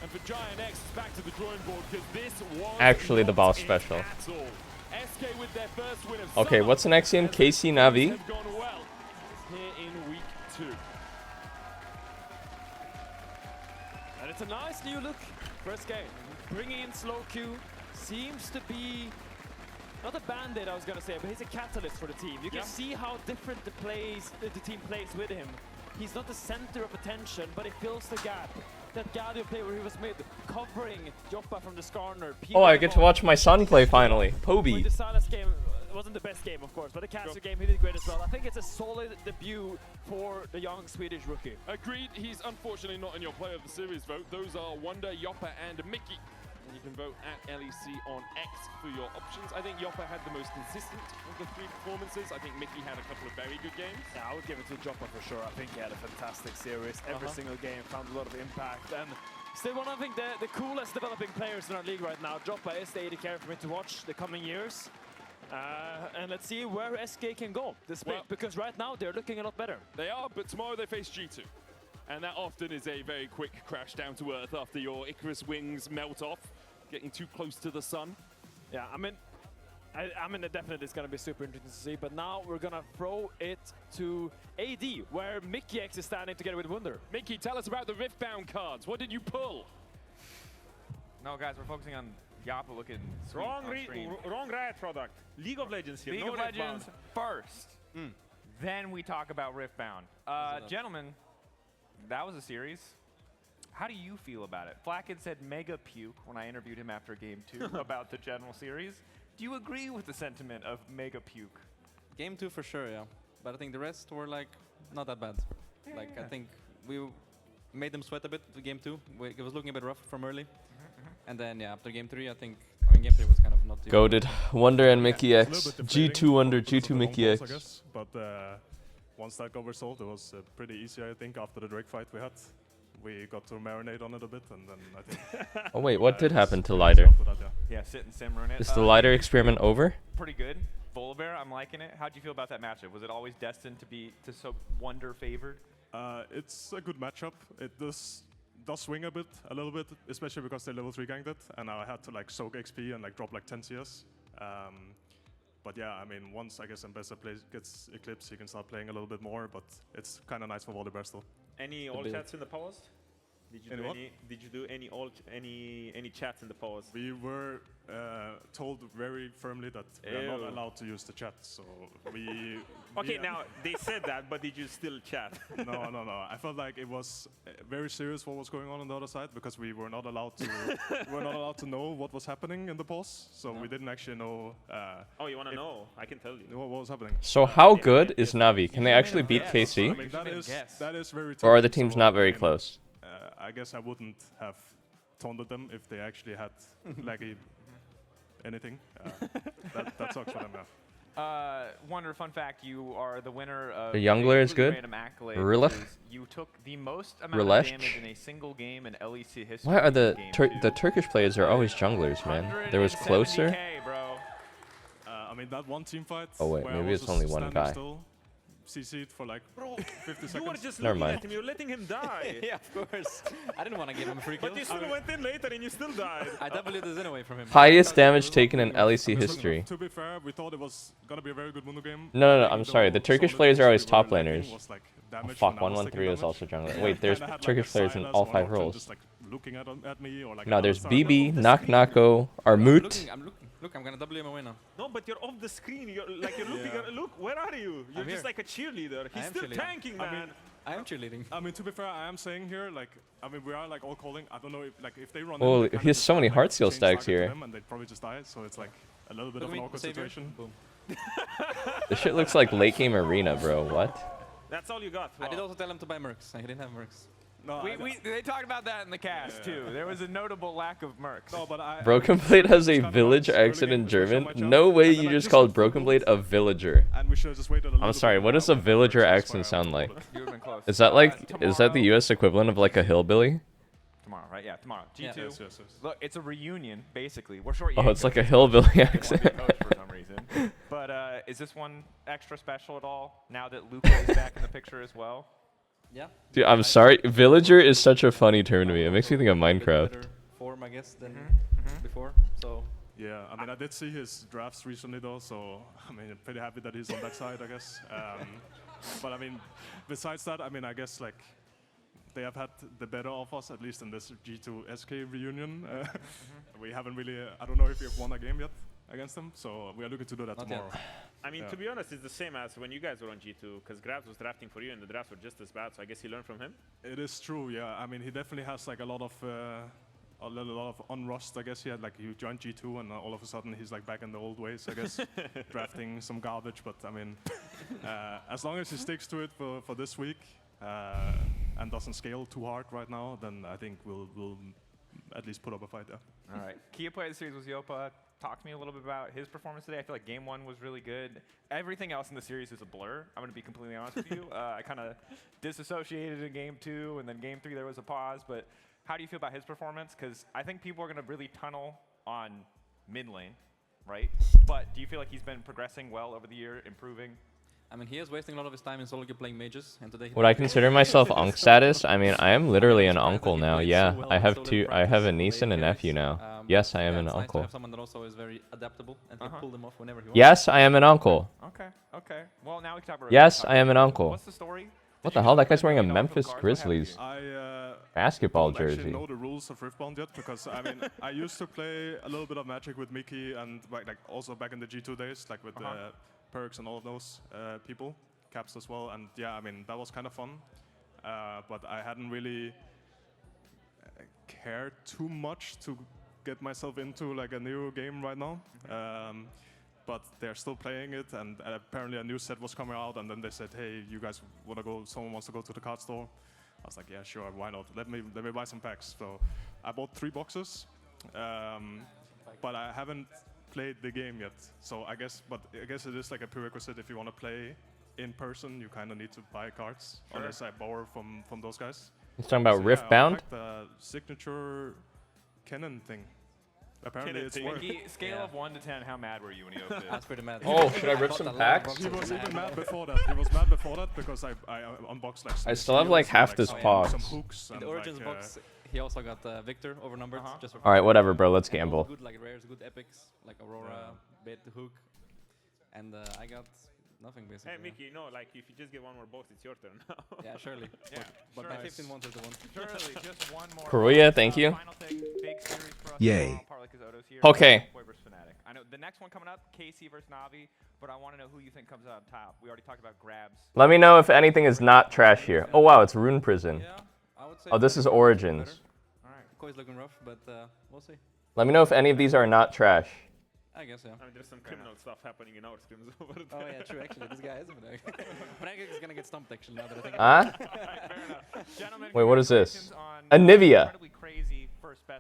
B: And for Giant X, it's back to the drawing board because this was
C: actually the boss special.
B: SK with their first win of
C: okay, what's the next game? KC NAVI.
B: have gone well here in week 2.
A: And it's a nice new look. First game, bringing in slow Q seems to be not a band-aid, I was gonna say, but he's a catalyst for the team. You can see how different the team plays with him. He's not the center of attention, but he fills the gap. That Galio play where he was mid, covering Joppa from the Skarner.
C: Oh, I get to watch my son play finally. Poby.
A: The Silas game, wasn't the best game, of course, but the caster game, he did great as well. I think it's a solid debut for the young Swedish rookie.
B: Agreed. He's unfortunately not in your player of the series vote. Those are Wonder, Yoppa, and Mickey. And you can vote at LEC on X for your options. I think Yoppa had the most consistent of the 3 performances. I think Mickey had a couple of very good games.
A: Yeah, I would give it to Joppa for sure. I think he had a fantastic series. Every single game found a lot of impact. And still one of, I think, the coolest developing players in our league right now. Joppa is the AD carry for me to watch the coming years. And let's see where SK can go this week, because right now they're looking a lot better.
B: They are, but tomorrow they face G2. And that often is a very quick crash down to earth after your Icarus wings melt off, getting too close to the sun.
A: Yeah, I mean, definitely it's going to be super interesting to see. But now we're going to throw it to AD, where Mickey X is standing together with Wunder.
B: Mickey, tell us about the Riftbound cards. What did you pull?
D: No, guys, we're focusing on Yoppa looking sweet
F: Wrong
D: on screen.
F: Riot product. League of Legends here.
D: League
F: no
D: of Legends first. Then we talk about Riftbound. Gentlemen, that was a series. How do you feel about it? Flacken said mega puke when I interviewed him after Game 2 about the general series. Do you agree with the sentiment of mega puke?
L: Game 2 for sure, yeah. But I think the rest were like not that bad. I think we made them sweat a bit for Game 2. It was looking a bit rough from early. And then, yeah, after Game 3, I think, Game 3 was kind of not too
C: Goated. Wonder and Mickey X. G2 Wonder, G2 Mickey X.
M: I guess. But once that got resolved, it was pretty easy, I think, after the Drake fight we had. We got to marinate on it a bit, and then I think...
C: Oh wait, what did happen to Lighter?
D: Yeah, sit and sim run it.
C: Is the Lighter experiment over?
D: Pretty good. Volibear, I'm liking it. How'd you feel about that matchup? Was it always destined to be so Wonder favored?
M: It's a good matchup. It does swing a little bit, especially because they level 3 ganked it, and I had to like soak XP and like drop like 10 CS. But yeah, I mean, once I guess Ambessa gets Eclipse, he can start playing a little bit more, but it's kind of nice for Volibear still.
F: Any all chats in the pause? Did you do any chats in the pause?
M: We were told very firmly that we are not allowed to use the chat, so we...
F: Okay, now, they said that, but did you still chat?
M: No. I felt like it was very serious what was going on the other side, because we were not allowed to know what was happening in the pause, so we didn't actually know...
F: oh, you want to know? I can tell you.
M: What was happening.
C: So how good is NAVI? Can they actually beat KC?
M: I mean, that is very tough.
C: Or are the teams not very close?
M: I guess I wouldn't have taunted them if they actually had laggy anything. That sucks for them, yeah.
D: Wonder, fun fact, you are the winner of
C: The Youngler is good.
D: Rilech. You took the most amount of damage in a single game in LEC history.
C: Why are the Turkish players are always junglers, man? There was Closer.
D: Bro.
M: I mean, that one team fight.
C: Oh wait, maybe it's only one guy.
M: CC'd for like 50 seconds.
F: You were just
C: Never
F: looking
C: mind.
F: at him, you're letting him die.
L: Yeah, of course. I didn't want to give him a free kill.
F: But you still went in later and you still died.
L: I doubled this anyway from him.
C: Highest damage taken in LEC history.
M: To be fair, we thought it was gonna be a very good Mundo game.
C: No, I'm sorry. The Turkish players are always top laners. Oh, fuck, 113 is also jungler. Wait, there's Turkish players in all 5 roles. No, there's BB, Nako, Armut.
L: Look, I'm gonna double him away now.
F: No, but you're off the screen. You're like you're looking at. Look, where are you? You're just like a cheerleader. He's still tanking, man.
L: I am cheerleading.
M: I mean, to be fair, I am saying here, like, I mean, we are like all calling. I don't know if they run.
C: Oh, he has so many heart seal stacks here.
M: And they probably just die, so it's like a little bit of an awkward situation.
L: Boom.
C: This shit looks like late game arena, bro. What?
F: That's all you got.
L: I did also tell him to buy mercs. I didn't have mercs.
E: No,
D: they talked about that in the cast too. There was a notable lack of mercs.
E: No, but
C: Broken Blade has a village accent in German. No way you just called Broken Blade a villager. I'm sorry, what does a villager accent sound like? Is that the US equivalent of like a hillbilly?
D: Tomorrow, right? Yeah, tomorrow. G2.
E: Yes.
D: Look, it's a reunion, basically. We're short.
C: Oh, it's like a hillbilly accent.
D: For some reason. But is this one extra special at all now that Luca is back in the picture as well?
L: Yeah.
C: Dude, I'm sorry. Villager is such a funny term to me. It makes me think of Minecraft.
L: Form, I guess, than before. So.
M: Yeah, I mean, I did see his drafts recently though, so I mean, I'm pretty happy that he's on that side, I guess. But I mean, besides that, I mean, I guess like they have had the better of us, at least in this G2 SK reunion. We haven't really. I don't know if we have won a game yet against them, so we are looking to do that tomorrow.
F: I mean, to be honest, it's the same as when you guys were on G2, because Grabs was drafting for you and the drafts were just as bad, so I guess you learned from him?
M: It is true, yeah. I mean, he definitely has like a lot of a lot of unrust. I guess he had like he joined G2 and all of a sudden he's like back in the old ways. I guess drafting some garbage. But I mean, as long as he sticks to it for this week and doesn't scale too hard right now, then I think we'll at least put up a fight there.
D: All right. Key player of the series was Yopa. Talk to me a little bit about his performance today. I feel like game 1 was really good. Everything else in the series is a blur. I'm going to be completely honest with you. I kind of disassociated in game 2, and then game 3 there was a pause. But how do you feel about his performance? Because I think people are going to really tunnel on mid lane, right? But do you feel like he's been progressing well over the year, improving?
L: I mean, he is wasting a lot of his time in solo queue playing mages, and today.
C: Would I consider myself Unc status? I mean, I am literally an uncle now. Yeah, I have a niece and a nephew now. Yes, I am an uncle.
L: Nice to have someone that also is very adaptable and can pull them off whenever he wants.
C: Yes, I am an uncle.
D: Okay. Well, now we can talk about.
C: Yes, I am an uncle.
D: What's the story?
C: What the hell? That guy's wearing a Memphis Grizzlies basketball
M: jersey. I don't actually
C: jersey.
M: know the rules of Riftbound yet because I mean I used to play a little bit of Magic with Mickey and like also back in the G2 days, like with Perks and all of those people. Caps as well, and yeah, I mean that was kind of fun, but I hadn't really cared too much to get myself into like a new game right now. But they're still playing it, and apparently a new set was coming out, and then they said, "Hey, you guys want to go? Someone wants to go to the card store." I was like, "Yeah, sure, why not? Let me buy some packs." So I bought 3 boxes, but I haven't played the game yet. So I guess it is like a prerequisite if you want to play in person, you kind of need to buy cards, unless I borrow from those guys.
C: He's talking about Riftbound?
M: The signature cannon thing. Apparently it's worth.
D: Scale of 1 to 10, how mad were you when he opened it?
L: I was pretty mad.
C: Oh, should I rip some packs?
M: He was even mad before that. He was mad before that because I unboxed like.
C: I still have like half this box.
M: Some hooks.
L: In the Origins box, he also got Victor overnumbered. Just for
C: Alright, whatever, bro. Let's gamble.
L: Good like rares, good epics like Aurora, Bait the Hook, and I got. Nothing basically.
F: Hey Mickey, you know, like if you just get one more box, it's your turn now.
L: Yeah, surely. But my 15 wants is the one.
D: Surely, just one more.
C: Karuya, thank you.
D: Final thing, big series for us.
C: Yay.
D: Here.
C: Okay.
D: I know the next one coming up, KC versus Navi, but I want to know who you think comes out on top. We already talked about grabs.
C: Let me know if anything is not trash here. Oh wow, it's Rune Prison.
L: Yeah, I would say.
C: Oh, this is Origins.
L: All right, Koi's looking rough, but we'll see.
C: Let me know if any of these are not trash.
L: I guess, yeah.
F: I mean, there's some criminal stuff happening in our scrims over there.
L: Oh, yeah, true, actually. This guy is Frank is going to get stumped, actually, now that I think
C: about it. Wait, what is this? A Nivea.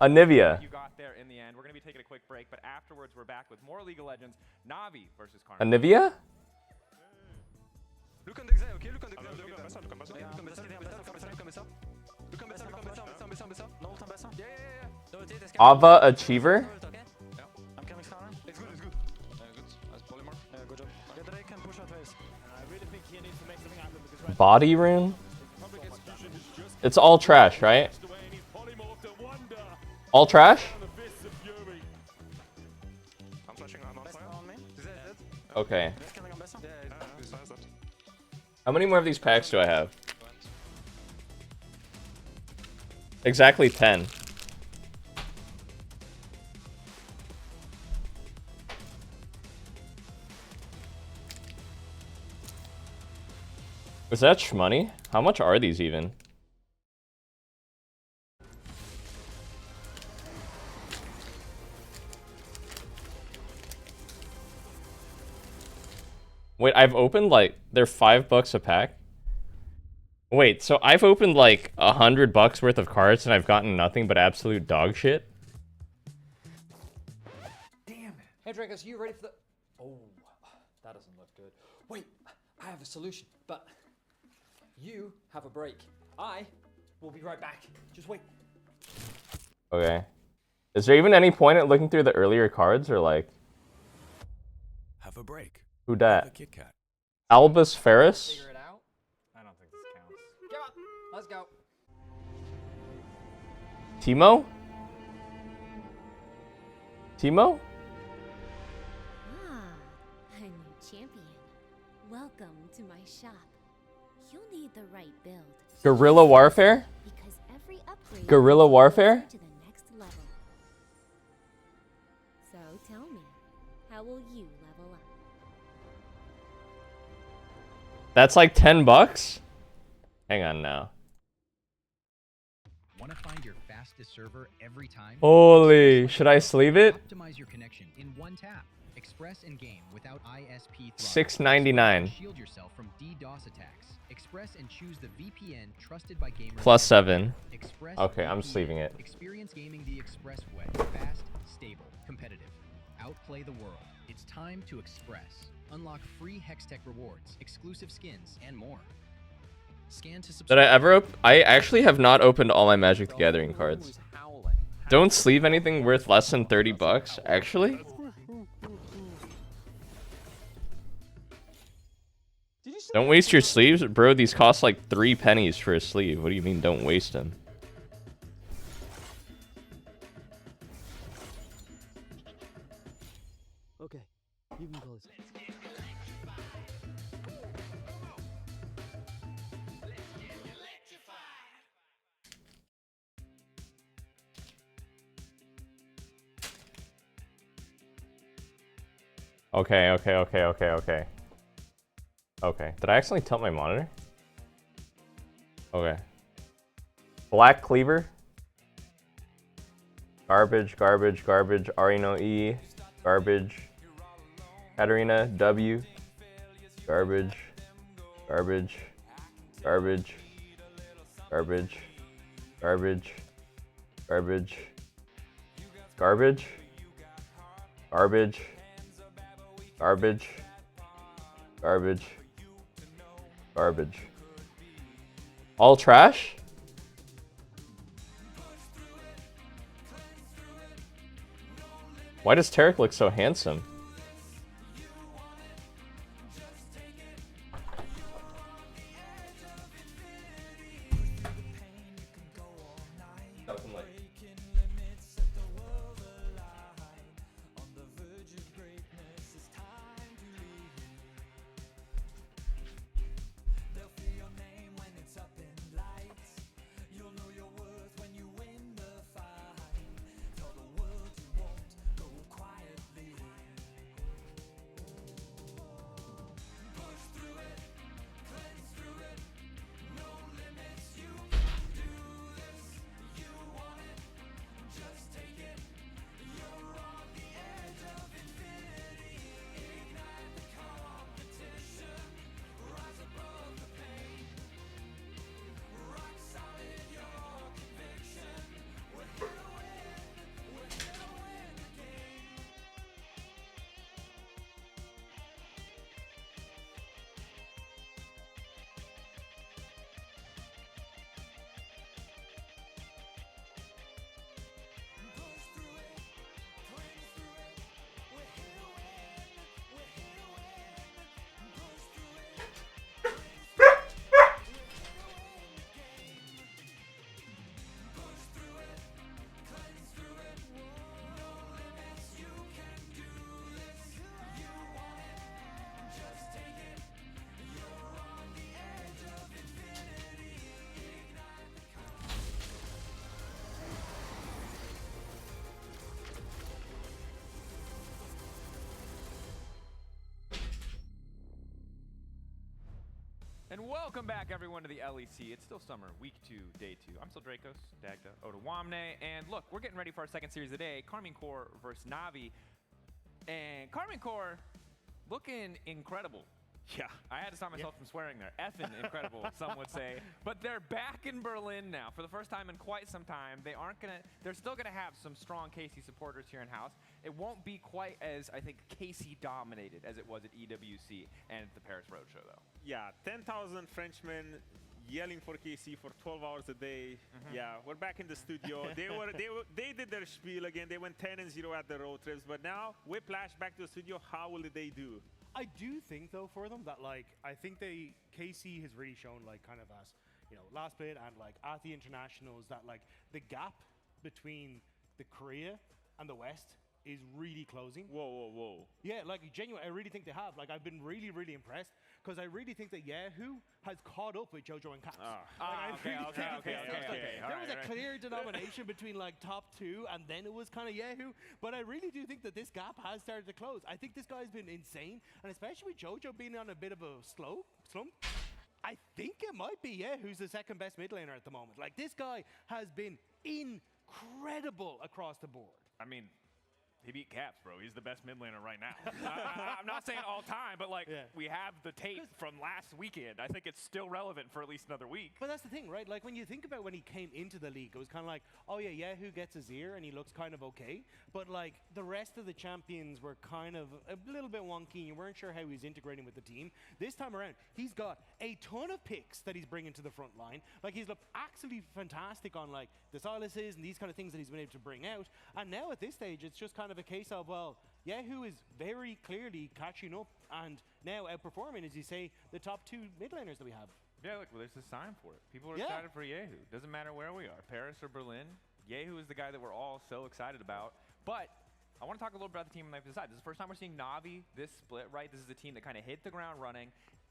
C: A Nivea.
D: You got there in the end. We're going to be taking a quick break, but afterwards we're back with more League of Legends, Navi versus
C: A Nivea? Ava Achiever? Body rune? It's all trash, right? All trash? Okay. How many more of these packs do I have? Exactly 10. Is that shmoney? How much are these even? Wait, I've opened like, they're $5 a pack? Wait, so I've opened like $100 worth of cards and I've gotten nothing but absolute dog shit?
N: Damn it. Hey Dragos, you ready for the... Oh, that doesn't look good. Wait, I have a solution, but... You have a break. I will be right back. Just wait.
C: Okay. Is there even any point at looking through the earlier cards or like...
O: Have a break.
C: Who dat? Albus Ferris?
N: Figure it out? I don't think this counts. Come on, let's go.
C: Timo? Timo?
P: Ah, a new champion. Welcome to my shop. You'll need the right build.
C: Guerrilla Warfare?
P: Because every upgrade
C: Guerrilla Warfare?
P: to the next level. So tell me, how will you level up?
C: That's like $10? Hang on now.
Q: Want to find your fastest fastest server every time?
C: Holy, should I sleeve it?
Q: Optimize your connection in one tap. Express in game without ISP
C: $6.99.
Q: Shield yourself from DDoS attacks. Express and choose the VPN trusted by gamers.
C: +7.
Q: Express
C: Okay, I'm
Q: VPN.
C: sleeving it.
Q: Experience gaming the Express way. Fast, stable, competitive. Outplay the world. It's time to Express. Unlock free Hextech rewards, exclusive skins, and more. Scan to
C: Did
Q: subscribe.
C: I ever I actually have not opened all my Magic the Gathering cards. Don't sleeve anything worth less than 30 bucks, actually? Don't waste your sleeves? Bro, these cost like 3 pennies for a sleeve. What do you mean don't waste them?
K: Okay, you can close it.
C: Okay. Okay, did I accidentally tilt my monitor? Okay. Black Cleaver. Garbage. Arino E. Garbage. Katarina W. Garbage. Garbage. Garbage. Garbage. Garbage. Garbage. Garbage. Garbage. Garbage. Garbage. Garbage. All trash? Why does Tarek look so handsome?
D: And welcome back, everyone, to the LEC. It's still summer, week 2, day 2. I'm still Dracos, Dagda, Otawamne, and look, we're getting ready for our second series of the day, Karmine Corps versus Navi. And Karmine Corps looking incredible.
F: Yeah.
D: I had to stop myself from swearing there. Effing incredible, some would say. But they're back in Berlin now for the first time in quite some time. They're still gonna have some strong KC supporters here in house. It won't be quite as, I think, KC dominated as it was at EWC and at the Paris Roadshow, though.
F: Yeah, 10,000 Frenchmen yelling for KC for 12 hours a day. Yeah, we're back in the studio. They did their spiel again. They went 10-0 at the road trips, but now Whiplash back to the studio. How will they do?
E: I do think though for them that like I think KC has really shown like kind of as last bit and like at the internationals that like the gap between the Korea and the West is really closing.
F: Whoa.
E: Yeah, like genuine. I really think they have. Like I've been really impressed because I really think that Yahoo has caught up with JoJo and Caps.
D: Okay.
E: There was a clear denomination between like top 2 and then it was kind of Yahoo. But I really do think that this gap has started to close. I think this guy's been insane, and especially with JoJo being on a bit of a slump. I think it might be, yeah, who's the second best mid laner at the moment. Like, this guy has been incredible across the board.
D: I mean, he beat Caps, bro. He's the best mid laner right now. I'm not saying all time, but like we have the tape from last weekend. I think it's still relevant for at least another week.
E: But that's the thing, right? Like when you think about when he came into the league, it was kind of like, oh yeah, Yahoo gets his ear and he looks kind of okay. But like the rest of the champions were kind of a little bit wonky. You weren't sure how he was integrating with the team. This time around, he's got a ton of picks that he's bringing to the front line. Like he's looked absolutely fantastic on like the silences and these kind of things that he's been able to bring out. And now at this stage, it's just kind of a case of, well, Yahoo is very clearly catching up and now outperforming, as you say, the top 2 mid laners that we have.
D: Yeah, look, well, there's a sign for it. People are excited for Yahoo. Doesn't matter where we are, Paris or Berlin. Yahoo is the guy that we're all so excited about. But I want to talk a little bit about the team on the other side. This is the first time we're seeing NAVI this split, right? This is a team that kind of hit the ground running.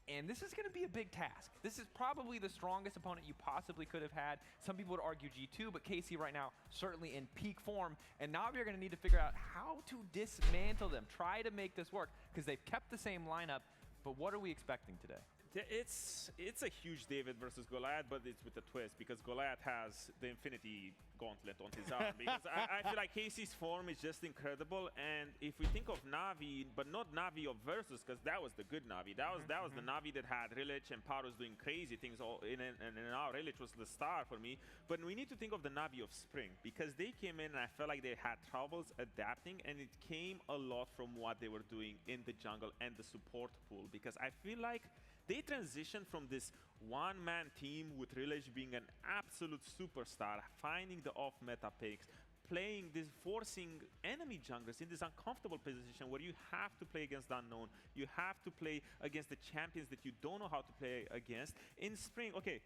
D: And this is going to be a big task. This is probably the strongest opponent you possibly could have had. Some people would argue G2, but KC right now certainly in peak form. And now we're going to need to figure out how to dismantle them, try to make this work, because they've kept the same lineup. But what are we expecting today?
F: It's a huge David versus Goliath, but it's with a twist because Goliath has the Infinity Gauntlet on his arm. Because I feel like KC's form is just incredible. And if we think of Navi, but not Navi of Versus, because that was the good Navi. That was the Navi that had Rilich and Paros doing crazy things. And now Rilich was the star for me. But we need to think of the Navi of Spring because they came in and I felt like they had troubles adapting, and it came a lot from what they were doing in the jungle and the support pool. Because I feel like they transitioned from this one-man team with Rilich being an absolute superstar, finding the off-meta picks, playing this, forcing enemy junglers in this uncomfortable position where you have to play against the unknown, you have to play against the champions that you don't know how to play against. In Spring, okay,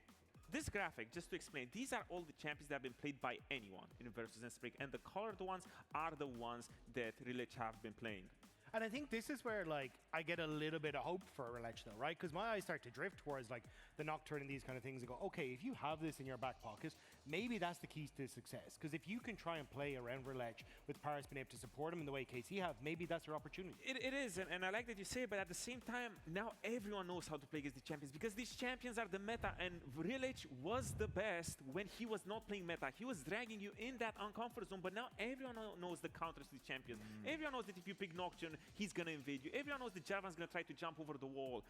F: this graphic, just to explain, these are all the champions that have been played by anyone in Versus and Spring, and the colored ones are the ones that Rilich have been playing.
E: And I think this is where, like, I get a little bit of hope for Rilich, though, right? Because my eyes start to drift towards, like, the Nocturne and these kind of things and go, okay, if you have this in your back pocket, maybe that's the key to success. Because if you can try and play around Rilich with Paris being able to support him in the way KC have, maybe that's your opportunity.
F: It is, and I like that you say it, but at the same time, now everyone knows how to play against the champions because these champions are the meta, and Rilich was the best when he was not playing meta. He was dragging you in that uncomfort zone, but now everyone knows the counters to these champions. Everyone knows that if you pick Nocturne, he's going to invade you. Everyone knows that Jarvan's going to try to jump over the wall.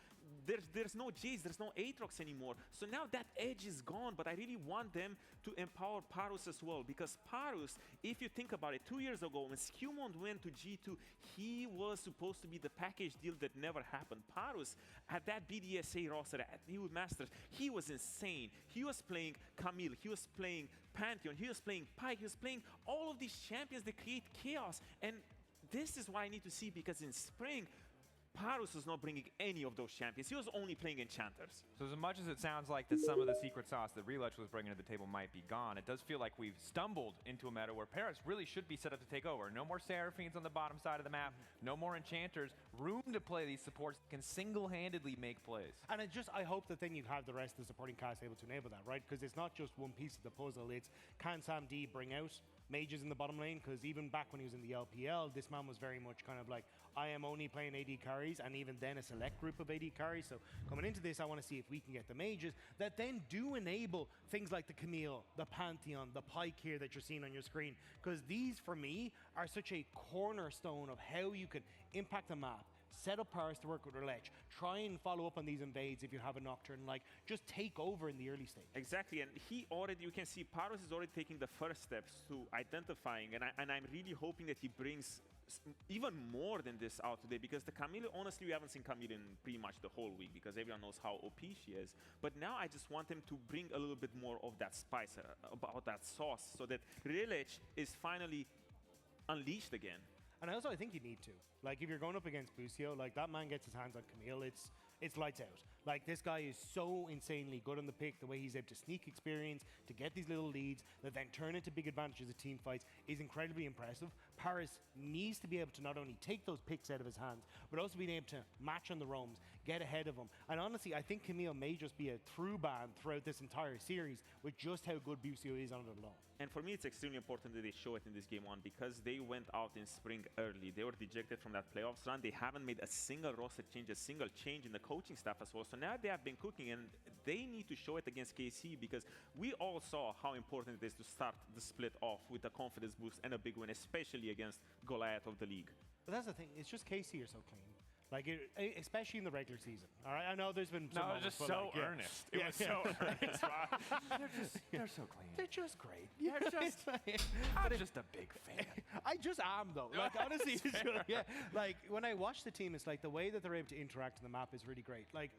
F: There's no Jace, there's no Aatrox anymore. So now that edge is gone, but I really want them to empower Paros as well, because Paros, if you think about it, 2 years ago when Skewmond went to G2, he was supposed to be the package deal that never happened. Paros, at that BDSA roster, at New Masters, he was insane. He was playing Camille, he was playing Pantheon, he was playing Pyke, he was playing all of these champions that create chaos. And this is what I need to see, because in Spring, Paros was not bringing any of those champions. He was only playing enchanters.
D: So as much as it sounds like that some of the secret sauce that Rilich was bringing to the table might be gone, it does feel like we've stumbled into a meta where Paris really should be set up to take over. No more Seraphines on the bottom side of the map, no more enchanters, room to play these supports that can single-handedly make plays.
E: And I hope that then you have the rest of the supporting cast able to enable that, right? Because it's not just one piece of the puzzle. It's, can Sam D bring out mages in the bottom lane? Because even back when he was in the LPL, this man was very much kind of like, I am only playing AD carries, and even then a select group of AD carries. So coming into this, I want to see if we can get the mages that then do enable things like the Camille, the Pantheon, the Pyke here that you're seeing on your screen. Because these, for me, are such a cornerstone of how you can impact the map, set up Paris to work with Rilich, try and follow up on these invades if you have a Nocturne, like, just take over in the early stage.
F: Exactly, and you can see Paros is already taking the first steps to identifying, and I'm really hoping that he brings even more than this out today, because the Camille, honestly, we haven't seen Camille in pretty much the whole week, because everyone knows how OP she is. But now I just want them to bring a little bit more of that spice, about that sauce, so that Rilich is finally unleashed again.
E: And also, I think you need to. Like, if you're going up against Busio, like, that man gets his hands on Camille, it's lights out. Like, this guy is so insanely good on the pick. The way he's able to sneak experience, to get these little leads, that then turn into big advantages of team fights is incredibly impressive. Paris needs to be able to not only take those picks out of his hands, but also being able to match on the roams, get ahead of him. And honestly, I think Camille may just be a through band throughout this entire series with just how good Busio is on it alone.
F: And for me, it's extremely important that they show it in this game one, because they went out in Spring early. They were dejected from that playoffs run. They haven't made a single roster change, a single change in the coaching staff as well. So So now they have been cooking, and they need to show it against KC, because we all saw how important it is to start the split off with a confidence boost and a big win, especially against Goliath of the league.
E: But that's the thing. It's just KC are so clean. Like, especially in the regular season. All right, I know there's been some moments,
D: just
E: but
D: so
E: like, yeah.
D: earnest. It was so earnest. They're so clean.
E: They're just great.
D: They're just, I'm just a big fan.
E: I just am, though. Like, honestly, it's just, yeah. Like, when I watch the team, it's like the way that they're able to interact on the map is really great. Like,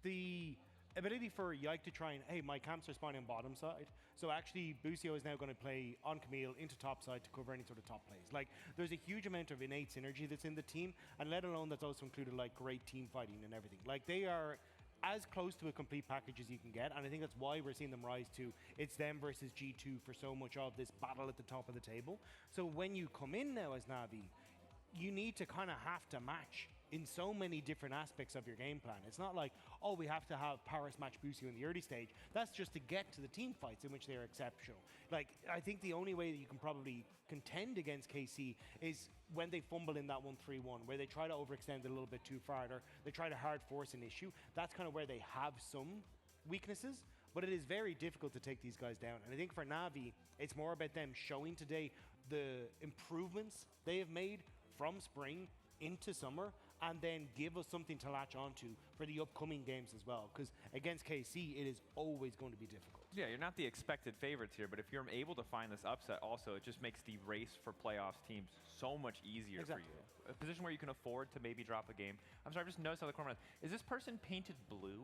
E: the ability for Yike to try and, hey, my camps are spawning on bottom side. So actually, Busio is now going to play on Camille into top side to cover any sort of top plays. Like, there's a huge amount of innate synergy that's in the team, and let alone that's also included, like, great team fighting and everything. Like, they are as close to a complete package as you can get, and I think that's why we're seeing them rise to it's them versus G2 for so much of this battle at the top of the table. So when you come in now as Navi, you need to kind of have to match in so many different aspects of your game plan. It's not like, oh, we have to have Paris match Busio in the early stage. That's just to get to the team fights in which they're exceptional. Like, I think the only way that you can probably contend against KC is when they fumble in that 1-3-1, where they try to overextend it a little bit too far, or they try to hard force an issue. That's kind of where they have some weaknesses, but it is very difficult to take these guys down. And I think for Navi, it's more about them showing today the improvements they have made from spring into summer, and then give us something to latch onto for the upcoming games as well. Because against KC, it is always going to be difficult.
D: Yeah, you're not the expected favorites here, but if you're able to find this upset also, it just makes the race for playoffs teams so much easier for you. A position where you can afford to maybe drop a game. I'm sorry, I just noticed on the corner. Is this person painted blue?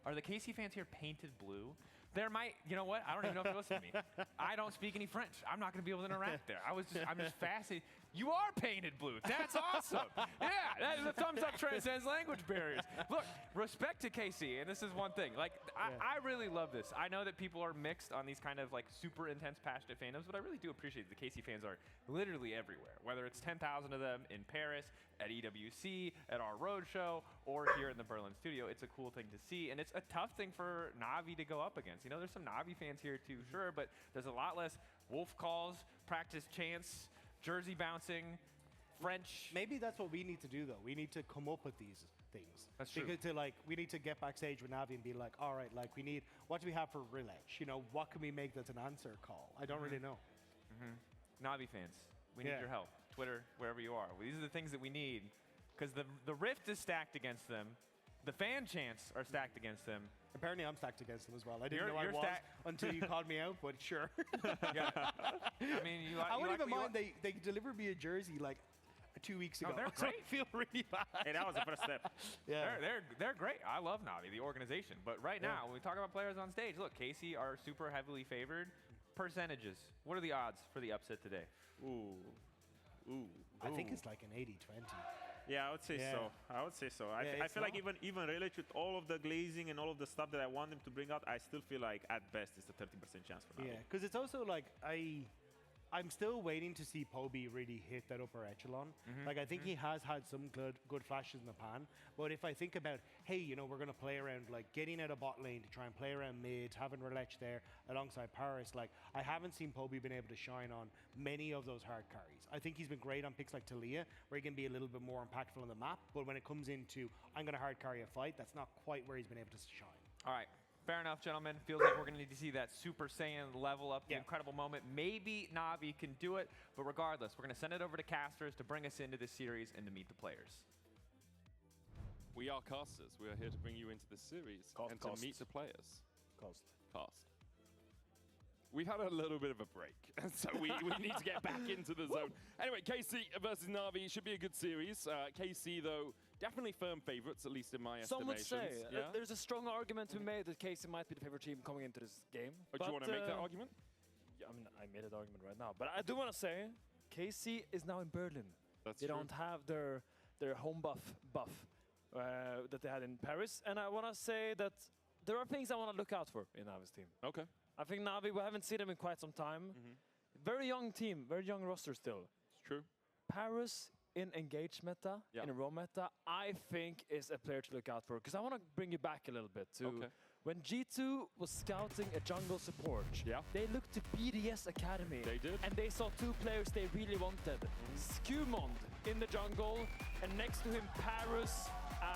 D: Are the KC fans here painted blue? There might, you know what? I don't even know if you listen to me. I don't speak any French. I'm not going to be able to interact there. I'm just fascinated. You are painted blue. That's awesome. Yeah, the thumbs up transcends language barriers. Look, respect to KC, and this is one thing. Like, I really love this. I know that people are mixed on these kind of like super intense, passionate fandoms, but I really do appreciate that the KC fans are literally everywhere. Whether it's 10,000 of them in Paris, at EWC, at our roadshow, or here in the Berlin studio, it's a cool thing to see, and it's a tough thing for Navi to go up against. You know, there's some Navi fans here too, sure, but there's a lot less wolf calls, practice chants, jersey bouncing, French.
E: Maybe that's what we need to do, though. We need to come up with these things.
D: That's true.
E: Because we need to get backstage with Navi and be like, all right, like, what do we have for Rilech? You know, what can we make that's an answer call? I don't really know.
D: Navi fans, we need your help. Twitter, wherever you are. These are the things that we need, because the rift is stacked against them. The fan chants are stacked against them.
E: Apparently, I'm stacked against them as well. I didn't know I was until you called me out, but sure.
D: Yeah. I mean,
E: I wouldn't even mind. They delivered me a jersey like 2 weeks ago.
D: Oh, they're
E: So
D: great.
E: I feel really bad.
F: Hey, that was the first step.
E: Yeah.
D: They're great. I love Navi, the organization. But right now, when we talk about players on stage, look, KC are super heavily favored. Percentages. What are the odds for the upset today?
E: I think it's like an 80-20.
F: Yeah, I would say so. I would say so. I feel like even related with all of the glazing and all of the stuff that I want them to bring out, I still feel like at best it's a 30% chance for Navi.
E: Yeah, because it's also like I'm still waiting to see Poby really hit that upper echelon. Like, I think he has had some good flashes in the pan. But if I think about, hey, you know, we're going to play around, like, getting out of bot lane to try and play around mid, having Rilech there alongside Paris, like, I haven't seen Poby been able to shine on many of those hard carries. I think he's been great on picks like Talia, where he can be a little bit more impactful on the map. But when it comes into, I'm going to hard carry a fight, that's not quite where he's been able to shine.
D: All right. Fair enough, gentlemen. Feels like we're going to need to see that Super Saiyan level up, the incredible moment. Maybe Navi can do it, but regardless, we're going to send it over to casters to bring us into this series and to meet the players.
B: We are casters. We are here to bring you into this series and to meet the players. Cast. We've had a little bit of a break, and so we need to get back into the zone. Anyway, KC versus Navi should be a good series. KC, though, definitely firm favorites, at least in my
A: Some would
B: estimations.
A: say. There's a strong argument to be made that KC might be the favorite team coming into this game.
B: Oh, do you want to make that argument?
A: Yeah, I mean, I made that argument right now. But I do want to say, KC is now in Berlin. They don't have their home buff that they had in Paris. And I want to say that there are things I want to look out for in Navi's team.
B: Okay.
A: I think Navi, we haven't seen them in quite some time. Very young team, very young roster still.
B: It's true.
A: Paris in engage meta, in a raw meta, I think is a player to look out for. Because I want to bring you back a little bit to when G2 was scouting a jungle support. They looked to BDS Academy.
B: They did.
A: And they saw two players they really wanted. Skumond in the jungle, and next to him Paris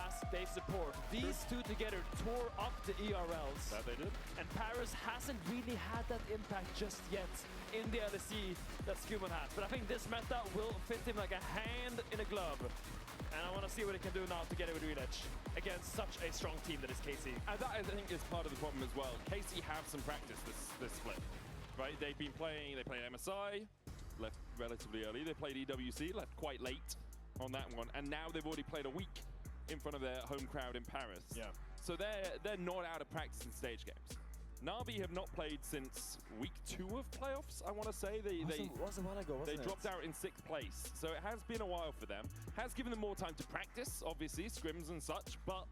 A: as they support. These two together tore up the ERLs.
B: That they did.
A: And Paris hasn't really had that impact just yet in the LEC that Scuman has. But I think this meta will fit him like a hand in a glove. And I want to see what he can do now together with Reledge against such a strong team that is KC.
B: And that, I think, is part of the problem as well. KC have some practice this split, right? They've been playing, they played MSI, left relatively early. They played EWC, left quite late on that one. And now they've already played a week in front of their home crowd in Paris.
A: Yeah.
B: So they're not out of practice in stage games. NAVI have not played since week 2 of playoffs, I want to say. They
A: was a while ago, wasn't it?
B: dropped out in 6th place. So it has been a while for them. Has given them more time to practice, obviously, scrims and such, but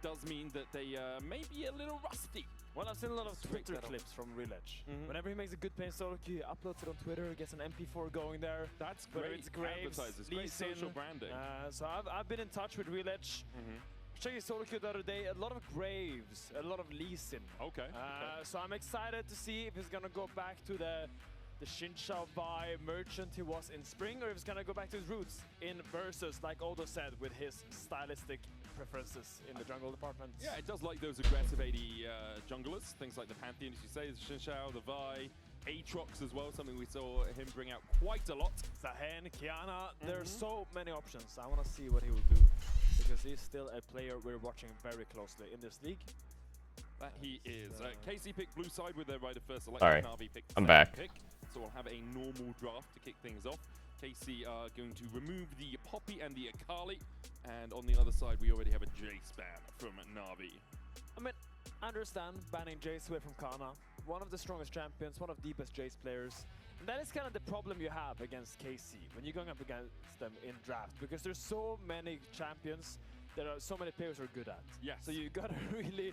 B: does mean that they may be a little rusty.
A: Well, I've seen a lot of Twitter clips from Reledge. Whenever he makes a good pain solo queue, he uploads it on Twitter, gets an MP4 going there.
B: That's
A: Whether
B: great.
A: It's Graves,
B: Advertisers, great social
A: Lee Sin.
B: branding.
A: So I've been in touch with Reledge. Checking his solo queue the other day, a lot of Graves, a lot of Lee Sin.
B: Okay.
A: So I'm excited to see if he's gonna go back to the Shinshao Vi merchant he was in spring, or if he's gonna go back to his roots in Versus, like Odo said, with his stylistic preferences in the jungle department.
B: Yeah, it does like those aggressive AD junglers, things like the Pantheon, as you say, the Shinshao, the Vi, Aatrox as well, something we saw him bring out quite a lot.
A: Zahen, Kiana, there are so many options. I want to see what he will do, because he's still a player we're watching very closely in this league.
B: That he is. KC picked blue side with their right of first selection.
C: Sorry,
B: NAVI picked
C: I'm
B: second
C: back.
B: pick, so we'll have a normal draft to kick things off. KC are going to remove the Poppy and the Akali, and on the other side we already have a Jace ban from NAVI.
A: I mean, I understand banning Jace away from Kana, one of the strongest champions, one of the best Jace players. And that is kind of the problem you have against KC when you're going up against them in draft, because there's so many champions that are so many players are good at.
B: Yes.
A: So you gotta really,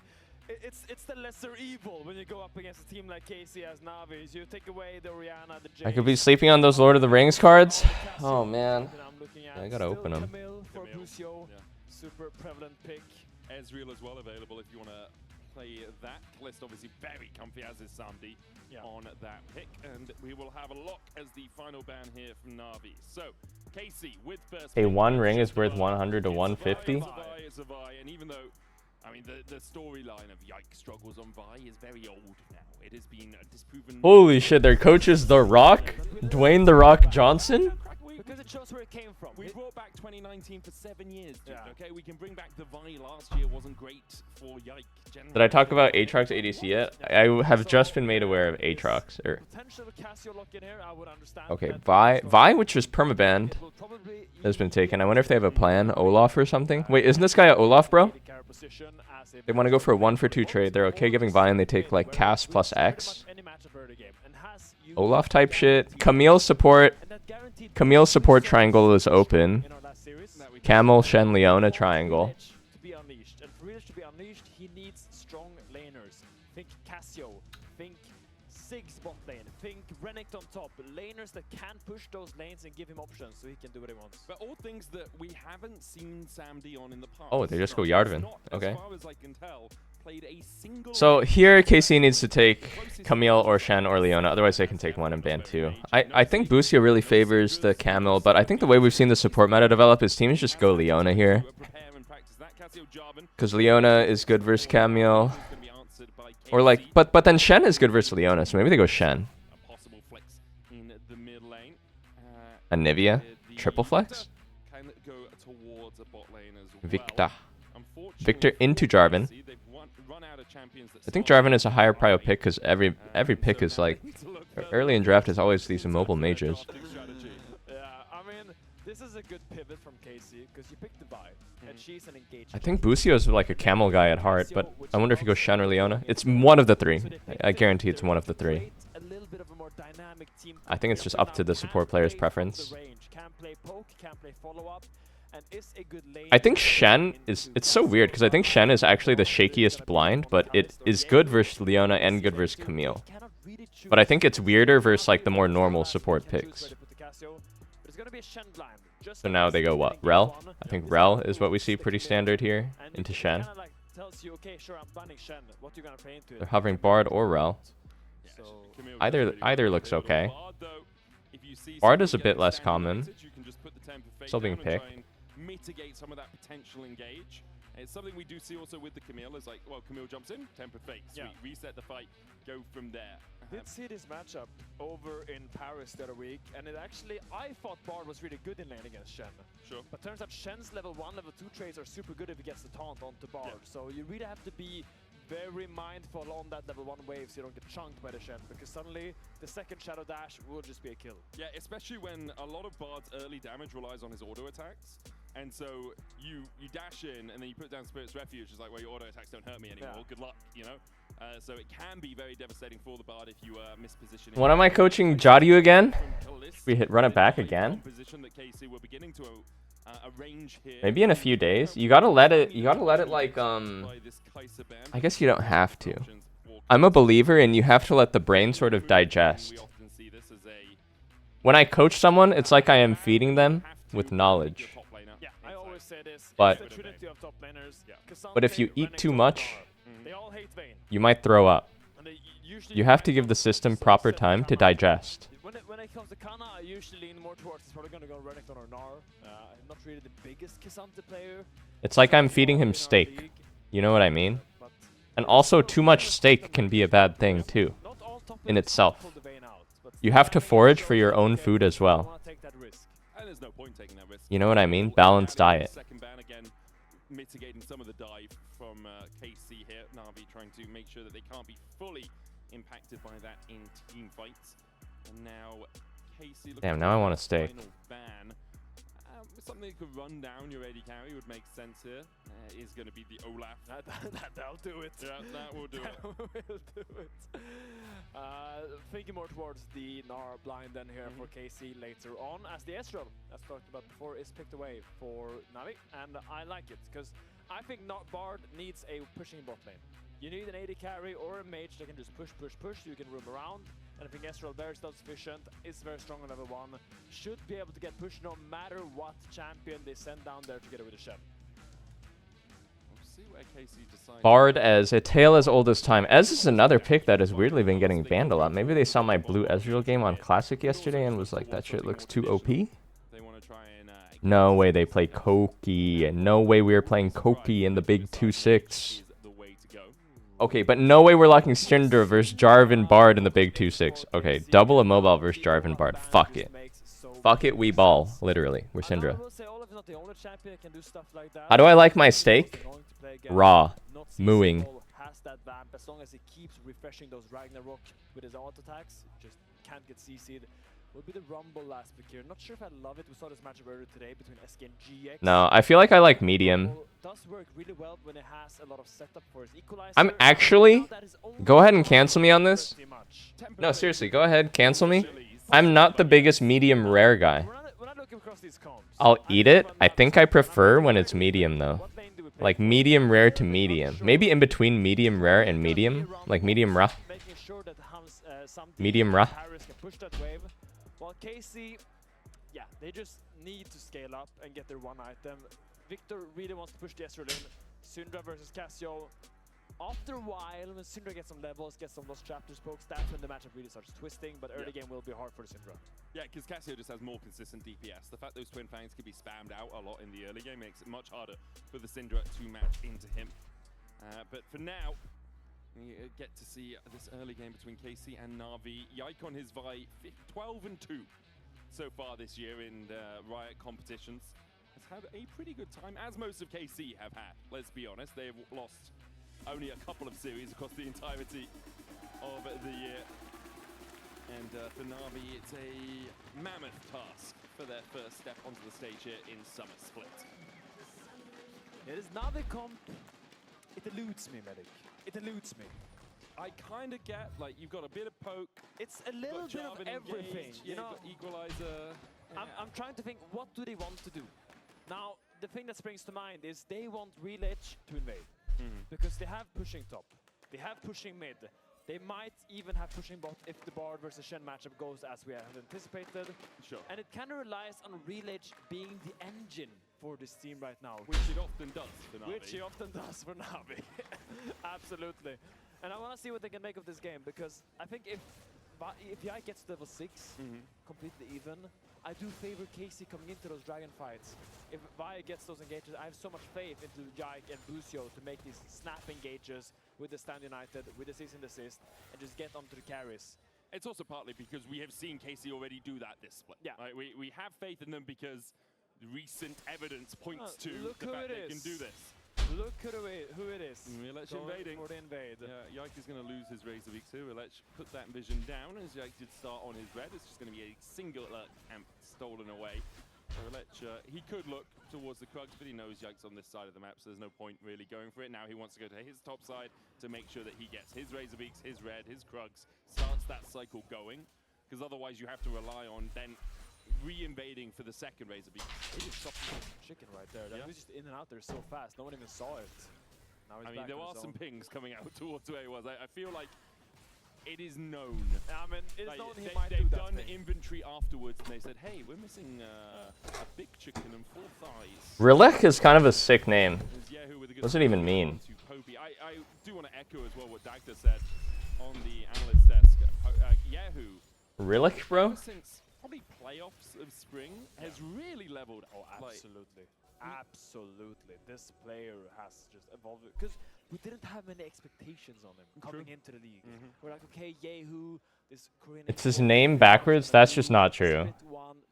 A: it's the lesser evil when you go up against a team like KC as Navi. You take away the Orianna, the Jace.
C: I could be sleeping on those Lord of the Rings cards. Oh man, I gotta open them.
A: Camille for Busio, super prevalent pick.
B: Ezreal as well available if you want to play that. List obviously very comfy, as is Samdi on that pick. And we will have a lock as the final ban here from Navi. So, KC with first
C: A
B: pick.
C: one ring is worth 100 to 150.
B: It's a Vi, and even though, I mean, the storyline of Yike struggles on Vi is very old now. It has been disproven.
C: Holy shit, their coach is The Rock? Dwayne The Rock Johnson?
A: Because it shows where it came from.
B: We brought back 2019 for 7 years, dude, okay? We can bring back the Vi last year, wasn't great for Yike.
C: Did I talk about Aatrox ADC yet? I have just been made aware of Aatrox. Okay, Vi, which was permabanned, has been taken. I wonder if they have a plan. Olaf or something? Wait, isn't this guy a Olaf, bro? They want to go for a 1-for-2 trade. They're okay giving Vi and they take like Cass plus X. Olaf type shit. Camille support triangle is open. Camel, Shen, Leona triangle.
A: To be unleashed. And for Reledge to be unleashed, he needs strong laners. Think Cassio, think Sig's bot lane, think Renekton on top. Laners that can push those lanes and give him options so he can do what he wants.
B: But all things that we haven't seen Samdi on in the past.
C: Oh, they just go Yardvin. Okay.
B: As far as I can tell, played a single
C: So here, KC needs to take Camille or Shen or Leona. Otherwise, they can take one and ban two. I think Busio really favors the Camel, but I think the way we've seen the support meta develop is teams just go Leona here. Because Leona is good versus Camille. Or like, but then Shen is good versus Leona, so maybe they go Shen. And Nivea? Triple flex? Victor into Jarvan. I think Jarvan is a higher prio pick because every pick is like early in draft is always these immobile mages.
A: Yeah, I mean, this is a good pivot from KC because you picked the Vi and she's an engagement.
C: I think Busio is like a camel guy at heart, but I wonder if he goes Shen or Leona. It's one of the three. I guarantee it's one of the three. I think it's just up to the support player's preference. I think Shen is, it's so weird because I think Shen is actually the shakiest blind, but it is good versus Leona and good versus Camille. But I think it's weirder versus like the more normal support picks. So now they go what? Rel? I think Rel is what we see pretty standard here into Shen. They're hovering Bard or Rel. Either looks okay. Bard is a bit less common. Still being picked.
B: mitigate some of that potential engage. It's something we do see also with the Camille, is like, well, Camille jumps in, tempered fate, sweet, reset the fight, go from there.
A: Did see this matchup over in Paris the other week, and it actually, I thought Bard was really good in lane against Shen.
B: Sure.
A: But turns out Shen's level 1, level 2 trades are super good if he gets the taunt onto Bard. So you really have to be very mindful on that level 1 wave so you don't get chunked by the Shen, because suddenly the second Shadow Dash will just be a kill.
B: Yeah, especially when a lot of Bard's early damage relies on his auto attacks. And so you dash in and then you put down Spirit's Refuge. It's like, well, your auto attacks don't hurt me anymore. Good luck, you know? So it can be very devastating for the Bard if you misposition.
C: When am I coaching Jadu again? Should we run it back again? Maybe in a few days. You gotta let it like I guess you don't have to. I'm a believer in you have to let the brain sort of digest. When I coach someone, it's like I am feeding them with knowledge.
A: Yeah, I always say this.
C: But
A: it's the trinity of top laners.
C: if you eat too much,
A: they all hate Vayne.
C: you might throw up. You have to give the system proper time to digest.
A: When it comes to Kana, I usually lean more towards it's probably going to go Renekton or Gnar. I'm not really the biggest K'Sante player.
C: It's like I'm feeding him steak. You know what I mean? And also, too much steak can be a bad thing too, in itself. You have to forage for your own food as well. You know what I mean? Balanced diet.
B: Second ban again, mitigating some of the dive from KC here. Navi trying to make sure that they can't be fully impacted by that in team fights. And now KC.
C: Damn, now I want a steak.
B: Ban. Something that could run down your AD carry would make sense here. Is going to be the Olaf.
A: That'll do it.
B: Yeah, that will do it.
A: That will do it. Thinking more towards the Gnar blind then here for KC later on, as the Ezreal, as talked about before, is picked away for Navi, and I like it because I think Bard needs a pushing bot lane. You need an AD carry or a mage that can just push, so you can roam around. And I think Ezreal very self-sufficient, is very strong on level 1, should be able to get pushed no matter what champion they send down there together with the Shen.
B: We'll see where KC decides.
C: Bard as a tale as old as time. Ez is another pick that has weirdly been getting banned a lot. Maybe they saw my blue Ezreal game on Classic yesterday and was like, that shit looks too OP. No way they play Koki, and no way we were playing Koki in the big 2-6. Okay, but no way we're locking Syndra versus Jarvan Bard in the big 2-6. Okay, double a mobile versus Jarvan Bard. Fuck it. Fuck it, we ball. Literally, we're Syndra. How do I like my steak? Raw. Mooing.
A: Has that vamp, as long as he keeps refreshing those Ragnarok with his auto attacks, just can't get CC'd. Will be the Rumble last pick here. Not sure if I love it. We saw this matchup earlier today between SK and GX.
C: No, I feel like I like medium.
A: Does work really well when it has a lot of setup for his equalizer.
C: I'm actually... Go ahead and cancel me on this. No, seriously, go ahead, cancel me. I'm not the biggest medium rare guy. I'll eat it. I think I prefer when it's medium though. Like medium rare to medium. Maybe in between medium rare and medium. Like medium rough. Medium rough.
A: Well, KC, yeah, they just need to scale up and get their one item. Victor really wants to push the Ezreal in. Syndra versus Cassio. After a while, when Syndra gets some levels, gets some Lost Chapter spokes, that's when the matchup really starts twisting, but early game will be hard for Syndra.
B: Yeah, because Cassio just has more consistent DPS. The fact those Twin Fangs can be spammed out a lot in the early game makes it much harder for the Syndra to match into him. But for now, we get to see this early game between KC and Navi. Yike on his Vi 12-2 so far this year in Riot competitions. Has had a pretty good time, as most of KC have had. Let's be honest, they have lost only a couple of series across the entirety of the year. And for Navi, it's a mammoth task for their first step onto the stage here in Summer Split.
A: It is Navi comp. It eludes me, Medic. It eludes me.
B: I kind of get, like, you've got a bit of poke.
A: It's a little bit of everything, you know.
B: Equalizer.
A: Yeah. I'm trying to think, what do they want to do? Now, the thing that springs to mind is they want Real Edge to invade. Because they have pushing top. They have pushing mid. They might even have pushing bot if the Bard versus Shen matchup goes as we have anticipated.
B: Sure.
A: And it kind of relies on Real Edge being the engine for this team right now.
B: Which it often does for Navi.
A: Which he often does for Navi. Absolutely. And I want to see what they can make of this game, because I think if if Yike gets to level 6, completely even, I do favor Casey coming into those dragon fights. If Vi gets those engages, I have so much faith into Yike and Lucio to make these snap engages with the Stand United, with the cease and desist, and just get onto the carries.
B: It's also partly because we have seen Casey already do that this split. Yeah. Right? We have faith in them because recent evidence points to the fact they can do this.
A: Look who it is.
B: Relech invading.
A: For the invade.
B: Yeah, Yike is going to lose his Razor Beaks here. Relech put that vision down as Yike did start on his red. It's just going to be a single camp stolen away. Relech, he could look towards the Krugs, but he knows Yike's on this side of the map, so there's no point really going for it. Now he wants to go to his top side to make sure that he gets his Razor Beaks, his red, his Krugs, starts that cycle going, because otherwise you have to rely on then re-invading for the second Razor Beak.
A: He just stopped the chicken right there. That was just in and out there so fast. No one even saw it. Now he's back
B: there
A: on
B: are
A: his
B: some
A: own.
B: pings coming out towards where he was. I feel like it is known.
A: I mean, it is
B: like,
A: known he might do
B: they've
A: that
B: done
A: thing.
B: inventory afterwards, and they said, hey, we're missing a big chicken and 4 thighs.
C: Rilek is kind of a sick name. What does it even mean?
B: I do want to echo as well what Dagda said on the analyst desk. Yahoo!
C: Rilek, bro?
B: Since probably playoffs of spring has really leveled.
A: Oh, absolutely. Absolutely. This player has just evolved. Because we didn't have many expectations on him coming into the league. We're like, okay, Yahoo, this Korean.
C: It's his name backwards? That's just not true.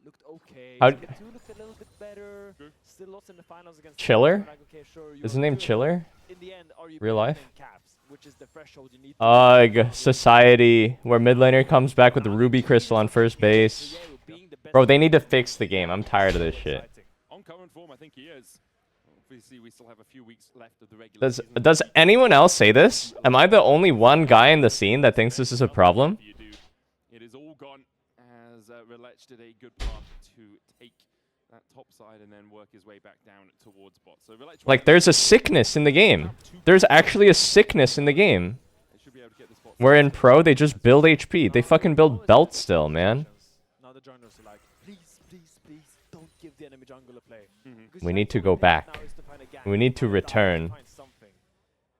A: Looked okay.
C: How
A: Split 2 looked a little bit better. Still lost in the finals against
C: Chiller?
A: like, okay, sure,
C: Is his name Chiller?
A: In the end, are you
C: Real life?
A: caps, which is the threshold you need to
C: Ugh, Society, where mid laner comes back with the Ruby Crystal on first base. Bro, they need to fix the game. I'm tired of this shit.
B: On current form, I think he is. Obviously, we still have a few weeks left of the regular season.
C: Does anyone else say this? Am I the only one guy in the scene that thinks this is a problem?
B: It is all gone as Relech did a good part to take that top side and then work his way back down towards bot. So Relech,
C: Like, there's a sickness in the game. There's actually a sickness in the game. Where in pro, they just build HP. They fucking build belts still, man.
A: Now the junglers are like, please, don't give the enemy jungle a play.
C: We need to go back. We need to return.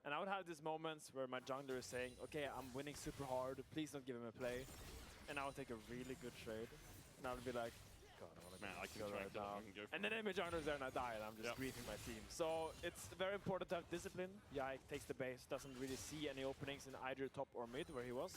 A: And I would have these moments where my jungler is saying, okay, I'm winning super hard, please don't give him a play. And I would take a really good trade. And I would be like, God, I want to go right now. And then enemy jungler is there and I die and I'm just griefing my team. So it's very important to have discipline. Yike takes the base, doesn't really see any openings in either top or mid where he was.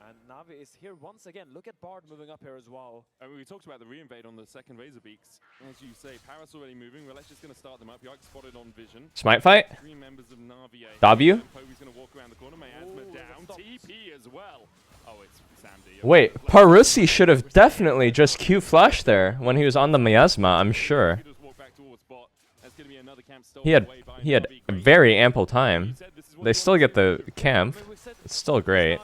A: And Navi is here once again. Look at Bard moving up here as well.
B: We talked about the re-invade on the second Razor Beaks. As you say, Paris already moving. Relech is going to start them up. Yike spotted on vision.
C: Smite fight?
B: 3 members of NAVI.
C: W?
B: Poby's going to walk around the corner. Miasma down. TP as well. Oh, it's Sandy.
C: Wait, Parusi should have definitely just Q flashed there when he was on the Miasma, I'm sure. He had a very ample time. They still get the camp. It's still great.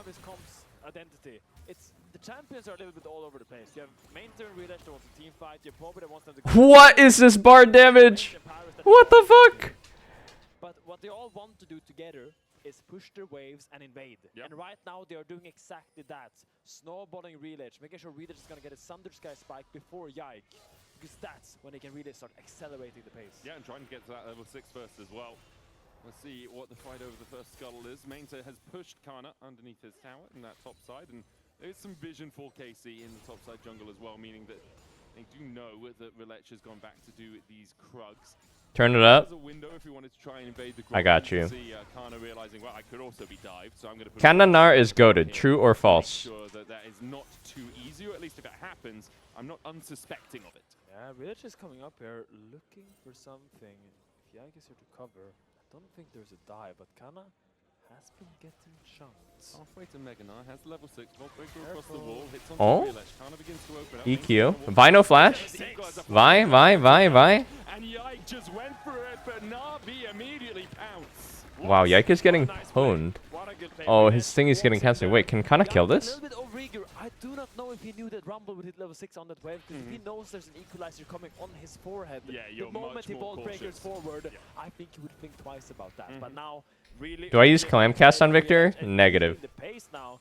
A: The champions are a little bit all over the place. You have main turn Relech that wants a team fight. You have Poby that wants them to.
C: What is this Bard damage? What the fuck?
A: But what they all want to do together is push their waves and invade. And right now they are doing exactly that. Snowballing Relech, making sure Relech is going to get a Thunder Sky spike before Yike. Because that's when they can really start accelerating the pace.
B: Yeah, and trying to get to that level 6 first as well. Let's see what the fight over the first scuttle is. Mainzer has pushed Kana underneath his tower in that top side, and there's some vision for KC in the top side jungle as well, meaning that they do know that Relech has gone back to do these Krugs.
C: Turn it up.
B: There's a window if we wanted to try and invade the
C: I got you.
B: See, Kana realizing, well, I could also be dived, so I'm going to put
C: Kananar is goated. True or false?
B: Make sure that is not too easy, or at least if it happens, I'm not unsuspecting of it.
A: Yeah, Relech is coming up here looking for something. If Yike is here to cover, I don't think there's a dive, but Kana has been getting chunks.
B: Halfway to Meganar, has level 6, Vault Breaker across the wall, hits on Relech. Kana begins to open up.
C: EQ. Vino flash? Vi.
B: And Yike just went for it, but Navi immediately pounced.
C: Wow, Yike is getting pwned. Oh, his thing is getting cancelled. Wait, can Kana kill this?
A: I do not know if he knew that Rumble would hit level 6 on that wave, because if he knows there's an equalizer coming on his forehead, the moment he ball breakers forward, I think he would think twice about that. But now, really...
C: Do I use Clamcast on Victor? Negative.
A: The pace now.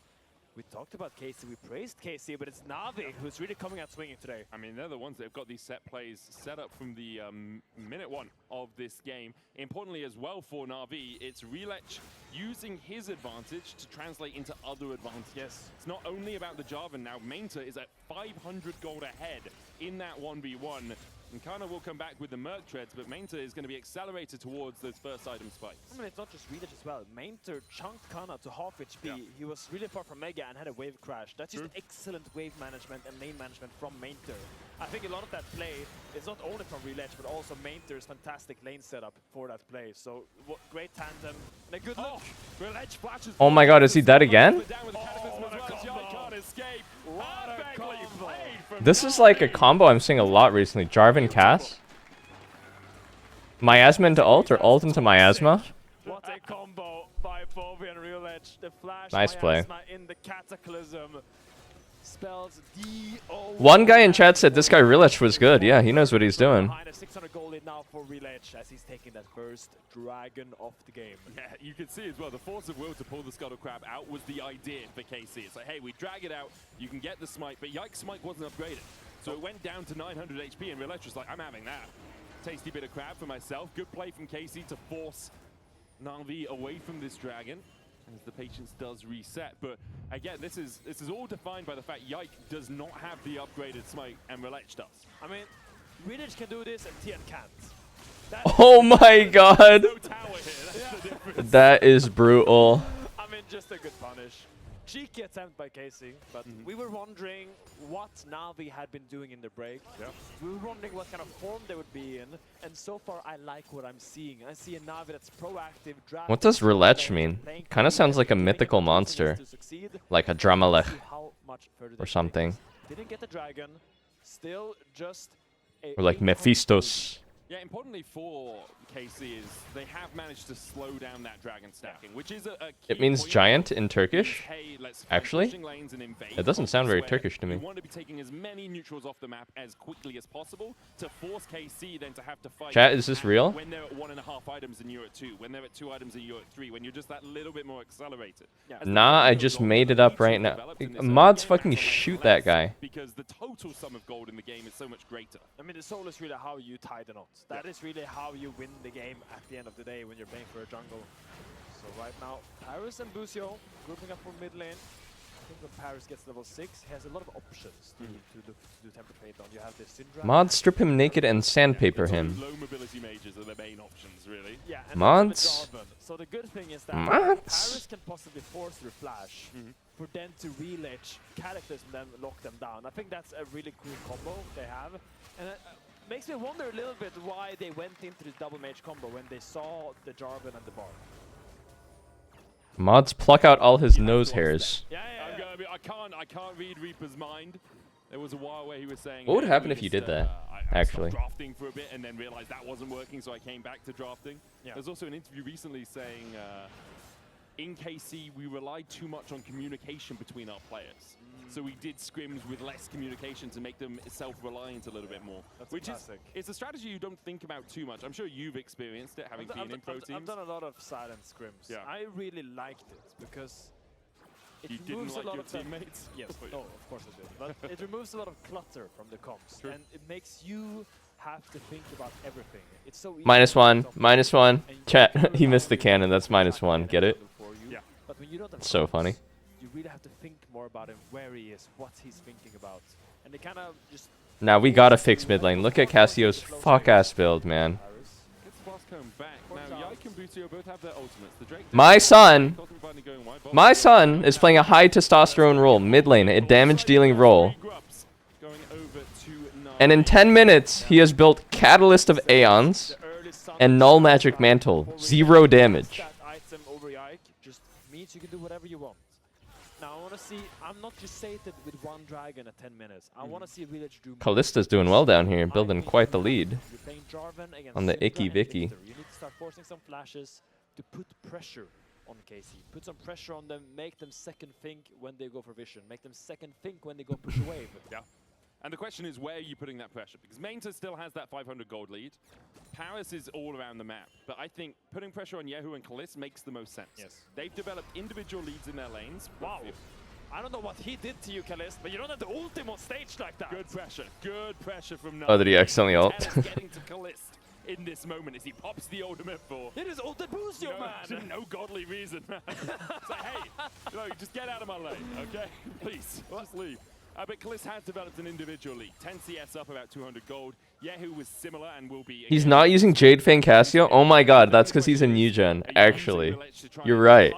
A: We talked about KC, we praised KC, but it's Navi who's really coming out swinging today.
B: I mean, they're the ones that have got these set plays set up from the minute one of this game. Importantly as well for Navi, it's LEC using his advantage to translate into other advantages.
A: Yes.
B: It's not only about the Jarvan now. Mainta is at 500 gold ahead in that 1v1. And Kana will come back with the Merc Treads, but Mainta is going to be accelerated towards those first item spikes.
A: I mean, it's not just LEC as well. Mainter chunked Kana to half HP. Yeah. He was really far from Mega and had a wave crash. That's just excellent wave management and lane management from Mainter. I think a lot of that play is not only from LEC, but also Mainter's fantastic lane setup for that play. So, great tandem and a good look.
B: LEC flashes.
C: Oh my god, is he dead again? This is like a combo I'm seeing a lot recently. Jarvan Cass. Miasma into ult or ult into Miasma.
A: What a combo by Bobby and LEC. The flash
C: nice play.
A: In the Cataclysm. Spells D-O.
C: One guy in chat said this guy LEC was good. Yeah, he knows what he's doing.
A: 600 gold lead now for LEC as he's taking that first dragon off the game.
B: Yeah, you can see as well, the force of will to pull the Scuttle Crab out was the idea for KC. It's like, hey, we drag it out, you can get the smite, but Yike's smite wasn't upgraded. So it went down to 900 HP and LEC was like, I'm having that. Tasty bit of crab for myself. Good play from KC to force Navi away from this dragon as the patience does reset. But again, this is all defined by the fact Yike does not have the upgraded smite and LEC does.
A: I mean, LEC can do this and Tian can't.
C: Oh my god! That is brutal.
A: I mean, just a good punish. Cheeky attempt by KC, but we were wondering what Navi had been doing in the break.
B: Yeah.
A: We were wondering what kind of form they would be in, and so far I like what I'm seeing. I see a Navi that's proactive.
C: What does LEC mean? Kind of sounds like a mythical monster, like a Dramalech or something.
A: Didn't get the dragon, still just
C: or like Mephistos.
B: Yeah, importantly for KC is they have managed to slow down that dragon stacking, which is a key
C: It means giant in Turkish?
B: Hey,
C: Actually? It doesn't sound very Turkish to me.
B: We want to be taking as many neutrals off the map as quickly as possible to force KC then to have to fight.
C: Chat, is this real?
B: When they're at 1.5 items and you're at 2, when they're at 2 items and you're at 3, when you're just that little bit more accelerated. Yeah.
C: Nah, I just made it up right now. Mods fucking shoot that guy.
B: Because the total sum of gold in the game is so much greater.
A: I mean, the soul is really how you tie the knots. That is really how you win the game at the end of the day when you're playing for a jungle. So right now, Paris and Bucio grouping up for mid lane. I think when Paris gets level 6, he has a lot of options to do temper fade on. You have the Syndra.
C: Mods strip him naked and sandpaper him.
B: Low mobility mages are the main options, really.
A: Yeah, and
C: Mods?
A: So the good thing is that
C: Mods?
A: Paris can possibly force their flash for them to LEC characters and then lock them down. I think that's a really cool combo they have. And makes me wonder a little bit why they went into the double mage combo when they saw the Jarvan and the Bar.
C: Mods pluck out all his nose hairs.
B: Yeah. I can't read Reaper's mind. There was a while where he was saying,
C: what would happen if you did that?
B: I
C: Actually,
B: stopped drafting for a bit and then realized that wasn't working, so I came back to drafting. Yeah. There's also an interview recently saying, in KC, we relied too much on communication between our players. So we did scrims with less communication to make them self-reliant a little bit more.
A: That's
B: which
A: classic.
B: It's a strategy you don't think about too much. I'm sure you've experienced it, having been in pro teams.
A: I've done a lot of silent scrims. Yeah. I really liked it because it removes a lot of
B: teammates.
A: Yes, no, of course I did. But it removes a lot of clutter from the comps, and it makes you have to think about everything. It's so easy.
C: -1, -1. Chat, he missed the cannon. That's -1. Get it?
A: Yeah. But when you don't have
C: so funny.
A: You really have to think more about him, where he is, what he's thinking about, and they kind of just.
C: Now we gotta fix mid lane. Look at Cassio's fuck-ass build, man. My son is playing a high testosterone role, mid lane, a damage dealing role. And in 10 minutes, he has built Catalyst of Aeons and Null Magic Mantle. 0 damage.
A: That item over Yike just means you can do whatever you want. Now I want to see, I'm not just sated with 1 dragon at 10 minutes. I want to see LEC do more.
C: Kallista's doing well down here, building quite the lead
A: You're playing Jarvan against
C: on the
A: Syndra
C: Icky
A: and
C: Vicky.
A: Victor. You need to start forcing some flashes to put pressure on KC. Put some pressure on them, make them second think when they go for vision. Make them second think when they go push a wave.
B: Yeah. And the question is, where are you putting that pressure? Because Mainta still has that 500 gold lead. Paris is all around the map. But I think putting pressure on Yehu and Kalist makes the most sense.
A: Yes.
B: They've developed individual leads in their lanes.
A: Wow. I don't know what he did to you, Kalist, but you don't have the ultimate stage like that.
B: Good pressure from Navi.
C: Oh, did he accidentally ult?
B: Getting to Kalist in this moment as he pops the ultimate for.
A: It is ultimate boost, yo, man.
B: No godly reason, man. So hey, just get out of my lane, okay? Please, just leave. But Kalist has developed an individual league. 10 CS up, about 200 gold. Yehu was similar and will be.
C: He's not using Jade Fang Cassio? Oh my god, that's because he's a Eugen, actually. You're right.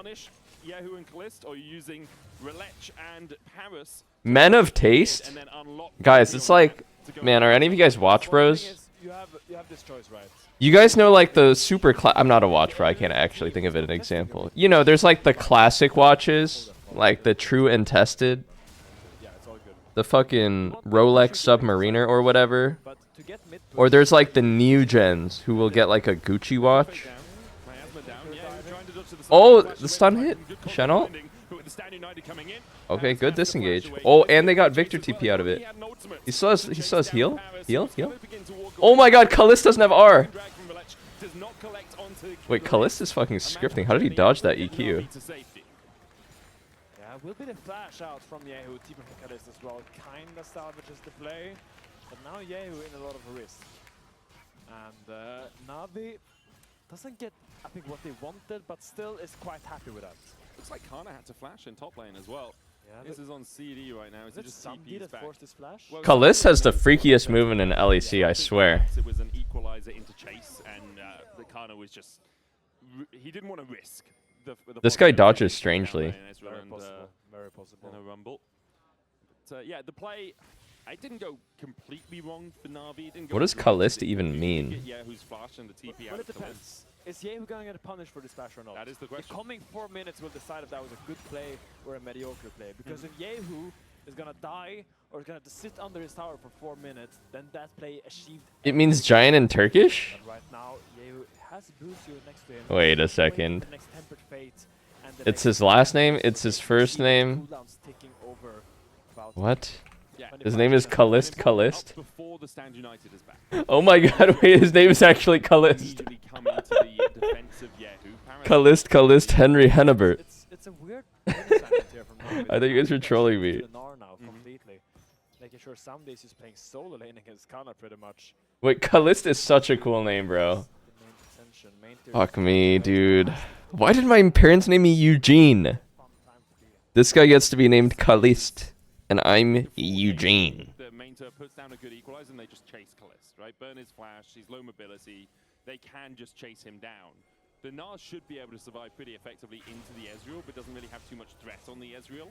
B: Yehu and Kalist, or using Relech and Paris.
C: Men of Taste? Guys, it's like, man, are any of you guys Watch Bros?
A: You have this choice, right?
C: You guys know like the super I'm not a watch bro, I can't actually think of it an example. You know, there's like the classic watches, like the true and tested. The fucking Rolex Submariner or whatever. Or there's like the new gens who will get like a Gucci watch. Oh, the stun hit. Chenault? Okay, good disengage. Oh, and they got Victor TP out of it. He still has heal? Heal? Oh my god, Kalist doesn't have R! Wait, Kalist is fucking scripting. How did he dodge that EQ?
A: Yeah, will be the flash out from Yehu, TP from Kalist as well. Kinda salvages the play, but now Yehu in a lot of risk. And Navi doesn't get, I think, what they wanted, but still is quite happy with that.
B: Looks like Kana had to flash in top lane as well. Yeah, this is on CD right now. Is it just CP's back?
A: This flash?
C: Well, Kalist has the freakiest move in an LEC, I swear.
B: It was an equalizer into chase, and the Kana was just... He didn't want to risk.
C: This guy dodges strangely.
A: Very possible.
B: In a rumble. But, yeah, the play... It didn't go completely wrong for Navi.
C: What does Kalist even mean?
B: Yeah, who's flashed and the TP
A: Well, it depends. Is Yehu going to get punished for this splash or not?
B: That is the question.
A: The coming 4 minutes will decide if that was a good play or a mediocre play. Because if Yehu is going to die or is going to sit under his tower for 4 minutes, then that play achieved.
C: It means giant in Turkish?
A: And right now, Yehu has Busio next to him.
C: Wait a second. It's his last name? It's his first name? What? His name is Kalist? Oh my god, wait, his name is actually Kalist. Kalist Henry Hennebert.
A: It's a weird
C: I thought you guys were trolling me.
A: Making sure some days he's playing solo lane against Kana pretty much.
C: Wait, Kalist is such a cool name, bro. Fuck me, dude. Why did my parents name me Eugene? This guy gets to be named Kalist. And I'm Eugene.
B: The main turret puts down a good equalizer and they just chase Kalist, right? Burn his flash, he's low mobility. They can just chase him down. The Nas should be able to survive pretty effectively into the Ezreal, but doesn't really have too much threat on the Ezreal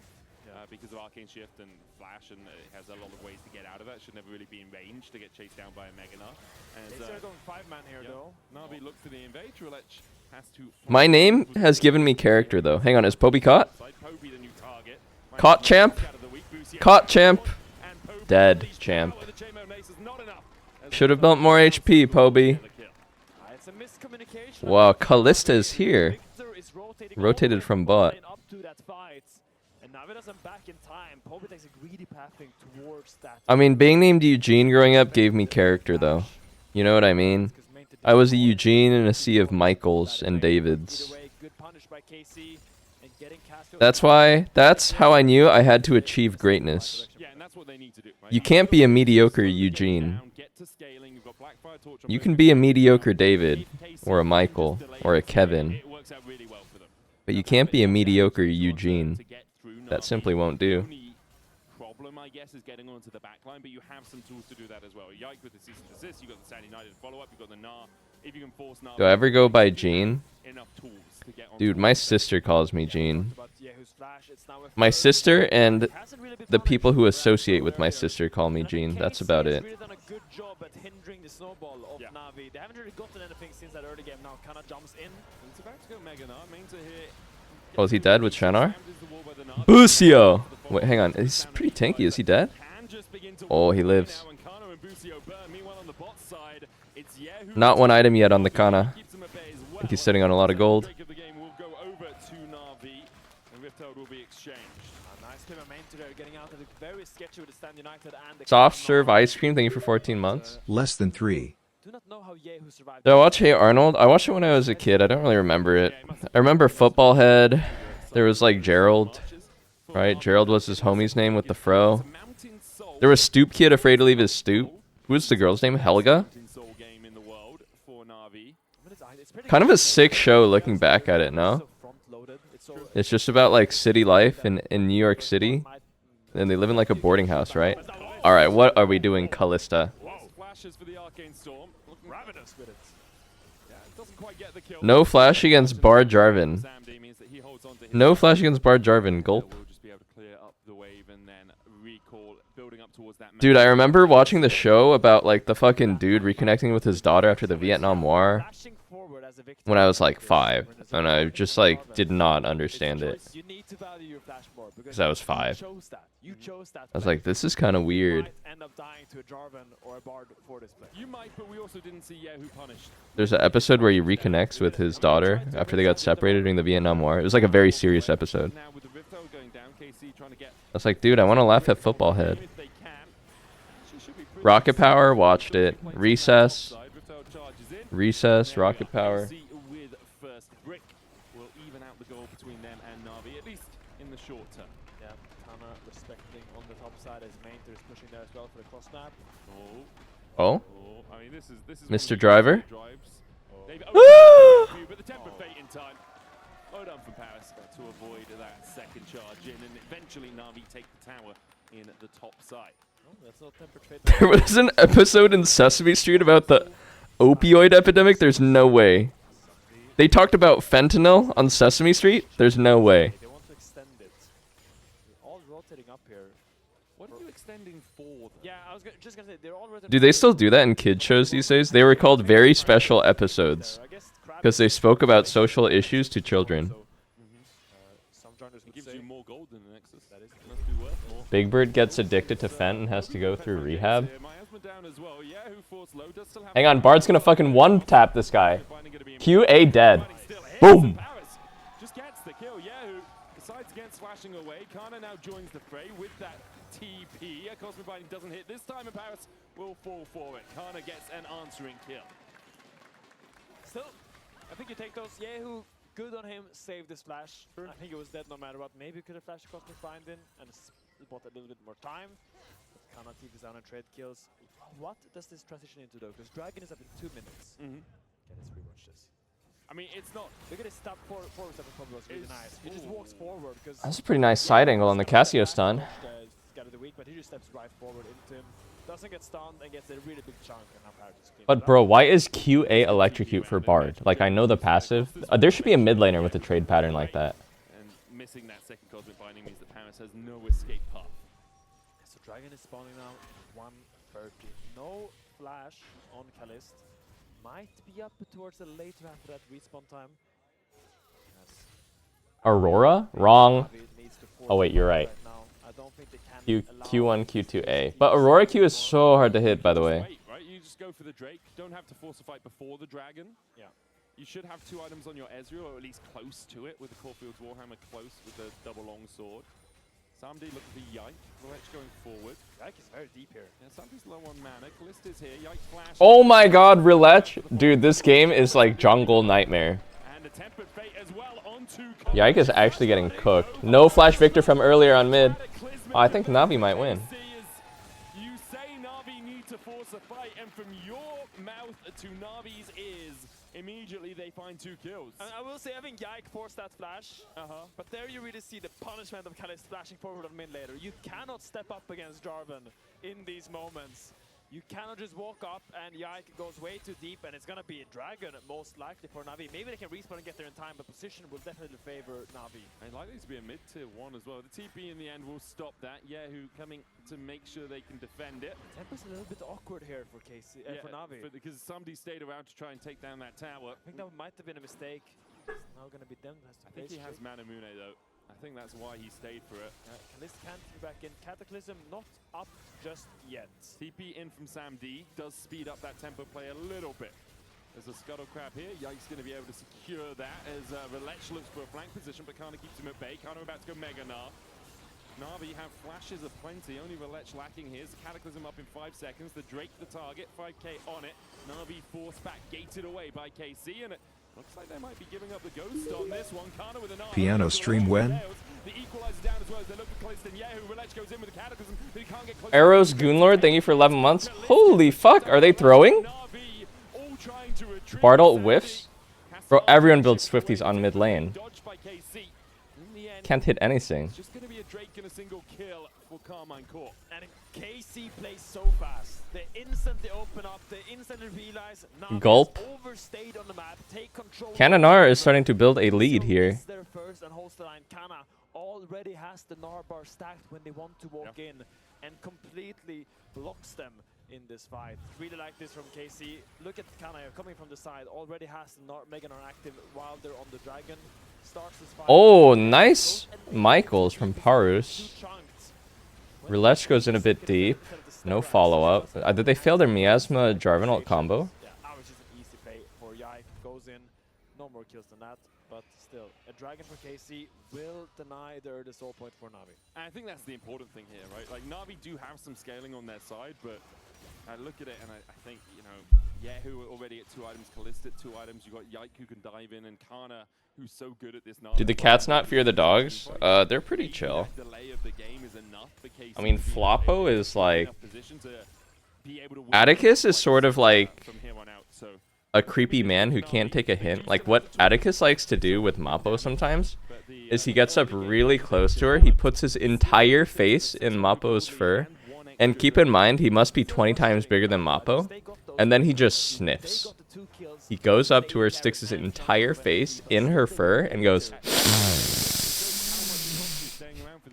B: because of Arcane Shift and Flash, and it has a lot of ways to get out of that. Should never really be in range to get chased down by a Mega Gnar.
A: They're going 5-man here, though.
B: Navi looks to the invade. Relech has to...
C: My name has given me character, though. Hang on, is Poby caught? Caught, champ? Caught, champ. Dead, champ. Should have built more HP, Poby. Wow, Kalista is here. Rotated from bot. I mean, being named Eugene growing up gave me character, though. You know what I mean? I was a Eugene in a sea of Michaels and Davids. That's how I knew I had to achieve greatness. You can't be a mediocre Eugene. You can be a mediocre David, or a Michael, or a Kevin. But you can't be a mediocre Eugene. That simply won't do.
B: Problem, I guess, is getting onto the back line, but you have some tools to do that as well. Yike with the cease and desist, you've got the Stand United follow-up, you've got the Gnar. If you can force Gnar...
C: Do I ever go by Gene? Dude, my sister calls me Gene. My sister and the people who associate with my sister call me Gene. That's about it.
A: They haven't really gotten anything since that early game. Now Kana jumps in. It's about to go Mega Gnar. Main to hit.
C: Oh, is he dead with Shanar? Busio! Wait, hang on. He's pretty tanky. Is he dead? Oh, he lives. Not one item yet on the Kana. I think he's sitting on a lot of gold. Soft serve ice cream. Thank you for 14 months.
O: Less than 3.
C: Did I watch Hey Arnold? I watched it when I was a kid. I don't really remember it. I remember Football Head. There was like Gerald. Right, Gerald was his homie's name with the fro. There was Stoop Kid afraid to leave his stoop. Who was the girl's name? Helga? Kind of a sick show looking back at it, no? It's just about like city life in New York City. And they live in like a boarding house, right? Alright, what are we doing, Callista? No flash against Bar Jarvan. No flash against Bar Jarvan. Gulp. Dude, I remember watching the show about like the fucking dude reconnecting with his daughter after the Vietnam War when I was like 5, and I just like did not understand it because I was 5. I was like, this is kind of weird. There's an episode where he reconnects with his daughter after they got separated during the Vietnam War. It was like a very serious episode. I was like, dude, I want to laugh at Football Head. Rocket Power, watched it. Recess. Recess, Rocket Power. Oh? Mr. Driver?
B: Well done from Paris to avoid that second charge in and eventually NAVI take the tower in the top side.
C: There was an episode in Sesame Street about the opioid epidemic. There's no way. They talked about fentanyl on Sesame Street. There's no way.
A: They want to extend it. They're all rotating up here.
B: What are you extending for?
A: Yeah, I was just gonna say they're all rotating.
C: Do they still do that in kid shows these days? They were called very special episodes because they spoke about social issues to children. Big Bird gets addicted to Fent and has to go through rehab. Hang on, Bard's gonna fucking one-tap this guy. QA dead. Boom!
B: Just gets the kill. Yahoo decides against flashing away. Kana now joins the fray with that TP. Cosmic Binding doesn't hit this time, and Paris will fall for it. Kana gets an answering kill.
A: Still, I think you take those. Yahoo, good on him, saved this flash. I think it was dead no matter what. Maybe you could have flashed Cosmic Binding and bought a little bit more time. Kana TP's down and trade kills. What does this transition into though? Because Dragon is up in 2 minutes. Okay, let's rewatch this.
B: I mean, it's not.
A: Look at his step forward step probably was really nice. He just walks forward because.
C: That's a pretty nice side angle on the Cassio stun.
A: Scattered the weak, but he just steps right forward into him. Doesn't get stunned and gets a really big chunk, and now Parrot just cleans
C: But
A: it
C: bro,
A: up.
C: why is QA electrocute for Bard? Like, I know the passive. There should be a mid laner with a trade pattern like that.
B: And missing that second Cosmic Binding means that Paris has no escape path.
A: So Dragon is spawning now 130. No flash on Kalist. Might be up towards the later half of that respawn time.
C: Aurora? Wrong. Oh wait, you're right. Q1, Q2A. But Aurora Q is so hard to hit, by the way.
B: Right? You just go for the Drake. Don't have to force a fight before the Dragon.
A: Yeah.
B: You should have 2 items on your Ezreal, or at least close to it, with the Caulfield's Warhammer close with the double long sword. Samdi looking for Yike. Ledge going forward.
A: Yike is very deep here.
B: Yeah, Samdi's low on mana. Kalist is here. Yike flash.
C: Oh my god, Rilech. Dude, this game is like jungle nightmare.
B: And a tempered fate as well onto
C: Yike is actually getting cooked. No flash victor from earlier on mid. Oh, I think Navi might win.
B: You say Navi need to force a fight, and from your mouth to Navi's ears, immediately they find 2 kills.
A: And I will say, I think Yike forced that flash, but there you really see the punishment of Kalist flashing forward on mid later. You cannot step up against Jarvan in these moments. You cannot just walk up and Yike goes way too deep, and it's gonna be a Dragon most likely for Navi. Maybe they can respawn and get there in time, but position will definitely favor Navi.
B: And likely to be a mid-tier 1 as well. The TP in the end will stop that. Yahoo coming to make sure they can defend it.
A: Tempo's a little bit awkward here for Casey, for Navi.
B: Because somebody stayed around to try and take down that tower.
A: I think that might have been a mistake. It's now gonna be them who has to
B: I think he has Manamune though. I think that's why he stayed for it.
A: Kalist can't be back in. Cataclysm not up just yet.
B: TP in from Sam D does speed up that tempo play a little bit. There's a Scuttle Crab here. Yike's going to be able to secure that as Rilech looks for a flank position, but Kana keeps him at bay. Kana about to go Mega Gnar. Navi have flashes aplenty, only Rilech lacking his. Cataclysm up in 5 seconds. The Drake the target, 5k on it. Navi forced back, gated away by KC, and Looks like they might be giving up the ghost on this one. Kana with an eye.
O: Piano stream when?
B: The equalizer down as well as they look for Kalista and Yehu. Relech goes in with the cataclysm, but he can't get close.
C: Arrows Goonlord, thank you for 11 months. Holy fuck, are they throwing? Bardolt whiffs? Bro, everyone builds Swifties on mid lane. Can't hit anything.
B: Just going to be a Drake and a single kill for Carmine Court.
A: And KC plays so fast. They instantly open up, they instantly realize now
C: Gulp.
A: overstayed on the map, take control.
C: Cananar is starting to build a lead here.
A: Their first and holds the line. Kana already has the Gnar bar stacked when they want to walk in and completely blocks them in this fight. Really like this from KC. Look at Kana coming from the side, already has the Mega Gnar active while they're on the dragon. Starts this fight.
C: Oh, nice Michaels from Parus. Relech goes in a bit deep. No follow-up. Did they fail their Miasma Jarvan combo?
A: Yeah, that was just an easy play for Yike. Goes in, no more kills than that, but still, a dragon for KC will deny the soul point for Navi.
B: And I think that's the important thing here, right? Like, Navi do have some scaling on their side, but I look at it and I think, you know, Yehu already at 2 items, Kalista at 2 items, you got Yike who can dive in, and Kana who's so good at this.
C: Do the cats not fear the dogs? They're pretty chill. I mean, Floppo is like... Atticus is sort of like a creepy man who can't take a hint. Like, what Atticus likes to do with Mappo sometimes is he gets up really close to her, he puts his entire face in Mappo's fur, and keep in mind, he must be 20 times bigger than Mappo, and then he just sniffs. He goes up to her, sticks his entire face in her fur, and goes...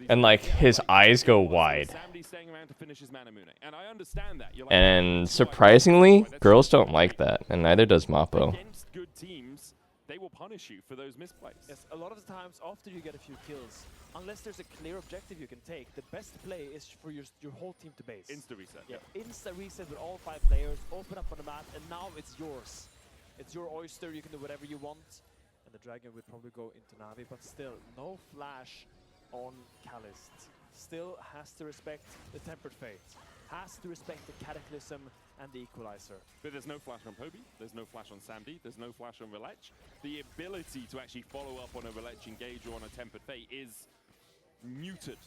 C: and, like, his eyes go wide. And surprisingly, girls don't like that, and neither does Mappo.
B: They will punish you for those misplays.
A: Yes, a lot of the times after you get a few kills, unless there's a clear objective you can take, the best play is for your whole team to base.
B: Insta reset.
A: Yeah, insta reset with all 5 players, open up on the map, and now it's yours. It's your oyster, you can do whatever you want. And the dragon would probably go into Navi, but still, no flash on Calist. Still has to respect the Tempered Fate. Has to respect the Cataclysm and the Equalizer.
B: But there's no flash on Poby, there's no flash on Sandy, there's no flash on Relech. The ability to actually follow up on a Relech engage or on a Tempered Fate is muted.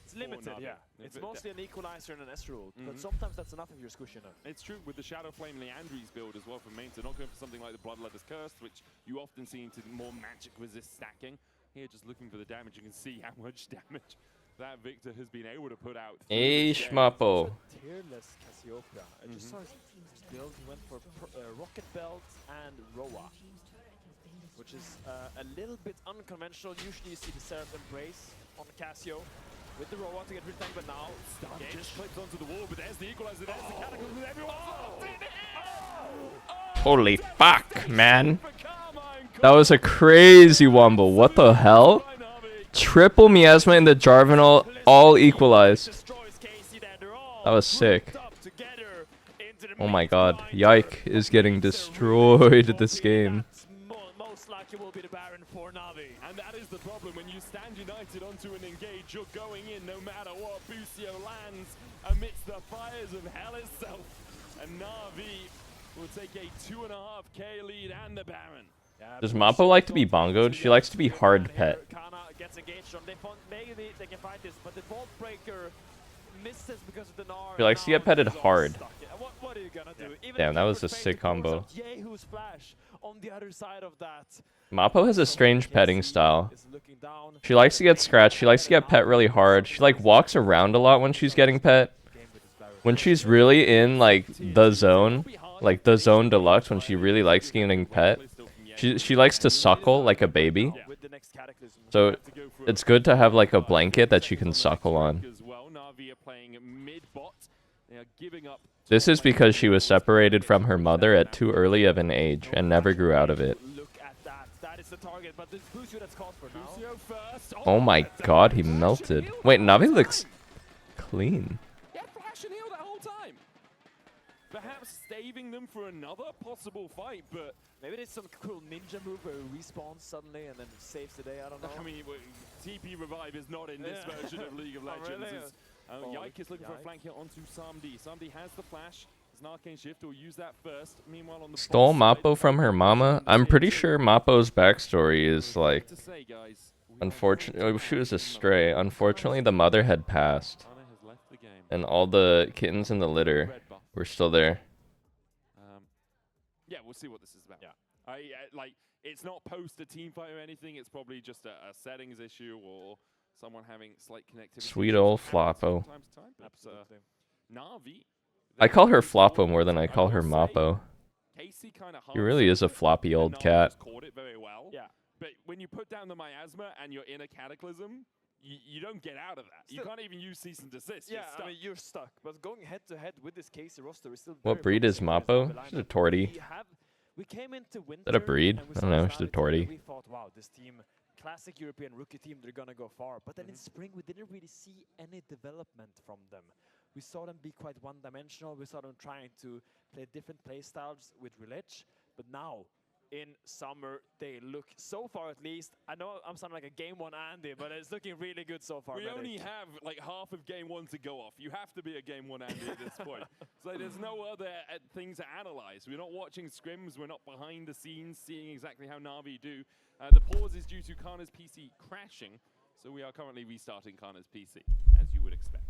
A: It's limited, yeah. It's mostly an Equalizer and an S rule, but sometimes that's enough if you're squishing it.
B: It's true with the Shadow Flame Leandri's build as well from main, so not going for something like the Bloodletter's Curse, which you often see into more magic resist stacking. Here, just looking for the damage, you can see how much damage that Victor has been able to put out.
C: Mappo.
A: Tearless Cassiopeia. I just saw his build, went for Rocket Belt and Roa, which is a little bit unconventional. Usually you see the Seraph Embrace on Cassio with the Roa to get rid of tank, but now
B: Stun just clicks onto the wall, but there's the Equalizer, there's the Cataclysm, with everyone.
C: Holy fuck, man. That was a crazy wombo. What the hell? Triple Miasma in the Jarvan, all equalized. That was sick. Oh my god. Yike is getting destroyed this game.
A: Most likely will be the Baron for Navi.
B: And that is the problem. When you stand united onto an engage, you're going in no matter what. Busio lands amidst the fires of hell itself. And Navi will take a 2.5k lead and the Baron.
C: Does Mappo like to be bongoed? She likes to be hard pet.
A: Kana gets engaged on. Maybe they can fight this, but the Vault Breaker misses because of the Gnar.
C: She likes to get petted hard.
A: What are you gonna do?
C: Damn, that was a sick combo.
A: Yehu's flash on the other side of that.
C: Mappo has a strange petting style. She likes to get scratched. She likes to get pet really hard. She like walks around a lot when she's getting pet. When she's really in like the zone deluxe, when she really likes getting pet, she likes to suckle like a baby. So it's good to have like a blanket that she can suckle on. This is because she was separated from her mother at too early of an age and never grew out of it. Oh my god, he melted. Wait, Navi looks clean.
B: Perhaps staving them for another possible fight, but
A: maybe there's some cool ninja move where it respawns suddenly and then saves the day. I don't know.
B: I mean, TP Revive is not in this version of League of Legends. Yike is looking for a flank here onto Samdi. Samdi has the flash. an arcane shift. We'll use that first. Meanwhile, on the
C: Stole Mappo from her mama. I'm pretty sure Mappo's backstory is like, unfortunately, she was a stray. Unfortunately, the mother had passed, and all the kittens in the litter were still there.
B: Yeah, we'll see what this is about. Yeah, like it's not post a team fight or anything. It's probably just a settings issue or someone having slight connectivity.
C: Sweet old Floppo.
B: Absolutely. Navi.
C: I call her Floppo more than I call her Mappo. He really is a floppy old cat.
B: Caught it very well. Yeah. But when you put down the miasma and you're in a cataclysm, you don't get out of that. You can't even use cease and desist.
A: Yeah, I mean, you're stuck. But going head to head with this Casey roster is still.
C: What breed is Mappo? She's a tortie.
A: We came into winter.
C: Is that a breed? I don't know. She's a tortie.
A: We thought, wow, this team, classic European rookie team, they're gonna go far. But then in spring, we didn't really see any development from them. We saw them be quite one-dimensional. We saw them trying to play different play styles with Relic. But now, in summer, they look, so far at least, I know I'm sounding like a Game 1 Andy, but it's looking really good so far.
B: We only have like half of Game 1 to go off. You have to be a Game 1 Andy at this point. So there's no other thing to analyze. We're not watching scrims. We're not behind the scenes seeing exactly how Navi do. The pause is due to Kana's PC crashing. So we are currently restarting Kana's PC, as you would expect.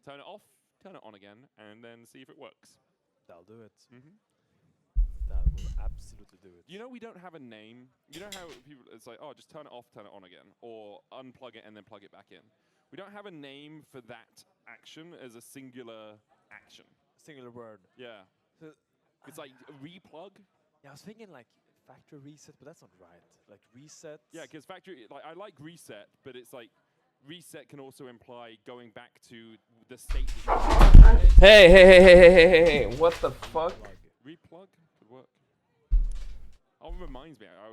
B: Turn it off, turn it on again, and then see if it works.
A: That'll do it. That will absolutely do it.
B: You know, we don't have a name. You know how people, it's like, oh, just turn it off, turn it on again, or unplug it and then plug it back in. We don't have a name for that action as a singular action.
A: Singular word.
B: Yeah.
A: So,
B: it's like a replug.
A: Yeah, I was thinking like factory reset, but that's not right. Like reset.
B: Yeah, because factory, like I like reset, but it's like reset can also imply going back to the state.
C: Hey, what the fuck?
B: Replug could work. Oh, it reminds me, I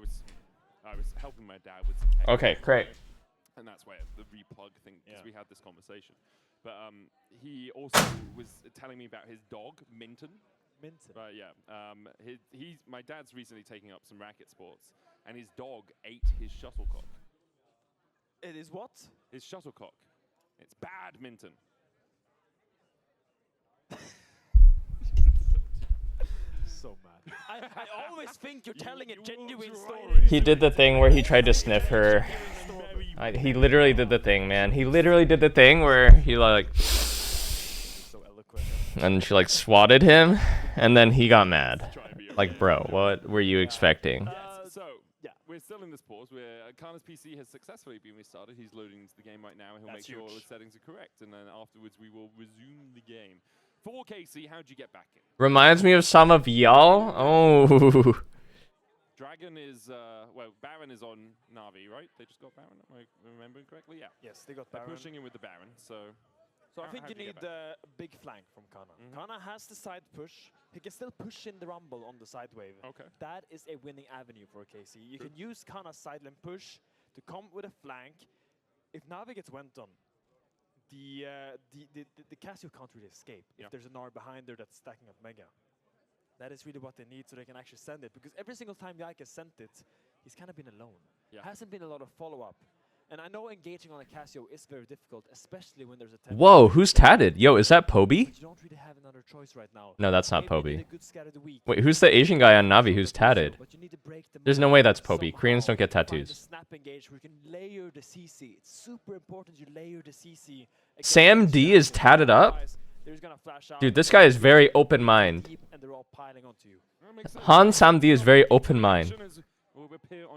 B: was helping my dad with some tech.
C: Okay, great.
B: And that's why the replug thing, because we had this conversation. But he also was telling me about his dog, Minton.
A: Minton.
B: But yeah, my dad's recently taking up some racket sports, and his dog ate his shuttlecock.
A: It is what?
B: His shuttlecock. It's bad, Minton.
A: So mad. I always think you're telling a genuine story.
C: He did the thing where he tried to sniff her. He literally did the thing, man. He literally did the thing where he like,
A: so eloquent.
C: And she like swatted him, and then he got mad. Like, bro, what were you expecting?
B: We're still in this pause where Kana's PC has successfully been restarted. He's loading into the game right now. He'll make sure all the settings are correct, and then afterwards we will resume the game. For Casey, how'd you get back in?
C: Reminds me of some of y'all. Oh.
B: Dragon is, well, Baron is on Navi, right? They just got Baron, am I remembering correctly? Yeah.
A: Yes, they got Baron.
B: They're pushing in with the Baron, so...
A: So I think you need a big flank from Kana. Kana has the side push. He can still push in the rumble on the side wave.
B: Okay.
A: That is a winning avenue for KC. You can use Kana's side lane push to come with a flank. If Navi gets went on, the Casio can't really escape. If there's an R behind there that's stacking up Mega. That is really what they need so they can actually send it. Because every single time Yike has sent it, he's kind of been alone. Hasn't been a lot of follow-up. And I know engaging on a Casio is very difficult, especially when there's a...
C: Whoa, who's tatted? Yo, is that Poby?
A: You don't really have another choice right now.
C: No, that's not Poby. Wait, who's the Asian guy on Navi who's tatted? There's no way that's Poby. Koreans don't get tattoos.
A: Snap engage, we can layer the CC. It's super important you layer the CC.
C: Sam D is tatted up? Dude, this guy is very open mind. Han Sam D is very open mind.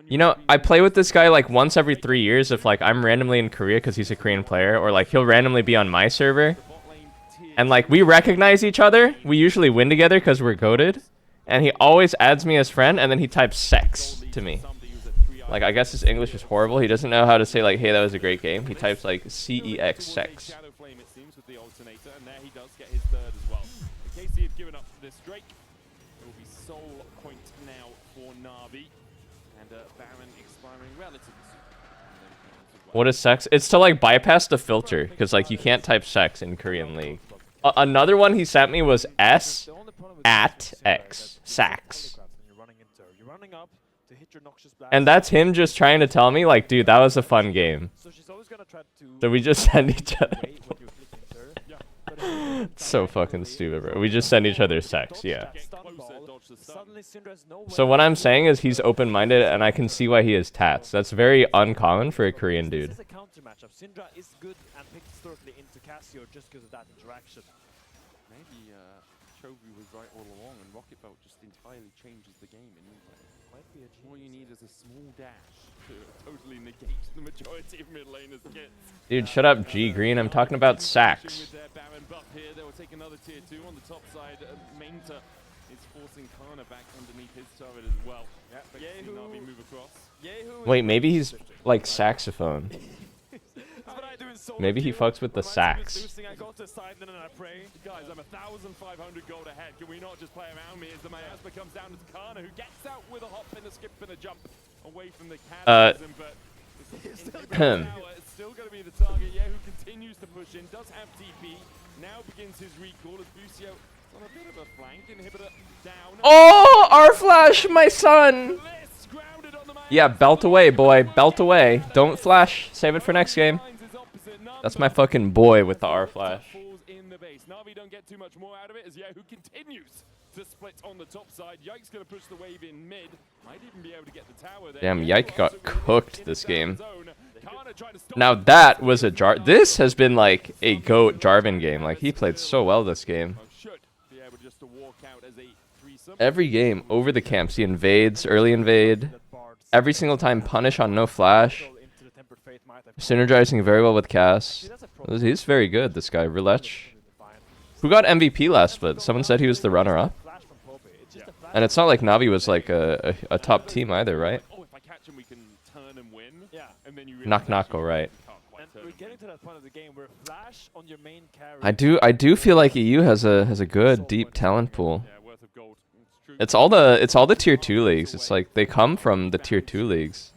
C: You know, I play with this guy like once every 3 years if like I'm randomly in Korea because he's a Korean player, or like he'll randomly be on my server. And like we recognize each other. We usually win together because we're goated. And he always adds me as friend and then he types sex to me. Like I guess his English is horrible. He doesn't know how to say like, hey, that was a great game. He types like CEX sex. What is sex? It's to like bypass the filter because like you can't type sex in Korean League. Another one he sent me was S at X sax. And that's him just trying to tell me like, dude, that was a fun game. So we just send each other. So fucking stupid, bro. We just send each other sex, yeah.
A: Suddenly Syndra has no
C: So what I'm saying is he's open-minded, and I can see why he has tats. That's very uncommon for a Korean dude.
A: This is a counter matchup. Syndra is good and picked historically into Casio just because of that interaction.
B: Maybe Chovy was right all along, and Rocket Belt just entirely changes the game in mid-lane. All you need is a small dash to totally negate the majority of mid laners' kits.
C: Dude, shut up, G Green. I'm talking about sacks.
B: With their Baron buff here, they will take another tier 2 on the top side. Mainta is forcing Kana back underneath his turret as well. Yeah, NAVI move across.
C: Wait, maybe he's like saxophone. Maybe he fucks with the sax.
B: I got to side and I pray. Guys, I'm 1,500 gold ahead. Can we not just play around me as the miasma comes down to Kana, who gets out with a hop and a skip and a jump away from the cataclysm, but it's still going to be the target. Yehu continues to push in, does have TP, now begins his recall as Busio on a bit of a flank inhibitor down.
C: Oh, our flash, my son! Yeah, belt away, boy, belt away. Don't flash, save it for next game. That's my fucking boy with the R flash.
B: NAVI don't get too much more out of it as Yehu continues to split on the top side. Yike's going to push the wave in mid. Might even be able to get the tower there.
C: Damn, Yike got cooked this game. Now that was a This has been like a GOAT Jarvan game. Like, he played so well this game. Every game, over the camps, he invades, early invade. Every single time, punish on no flash. Synergizing very well with Cass. He's very good, this guy. Rilech. Who got MVP last split? Someone said he was the runner-up. And it's not like Navi was like a top team either, right? Knock knock, go right. I do feel like EU has a good deep talent pool. It's all the tier 2 leagues. It's like they come from the tier 2 leagues.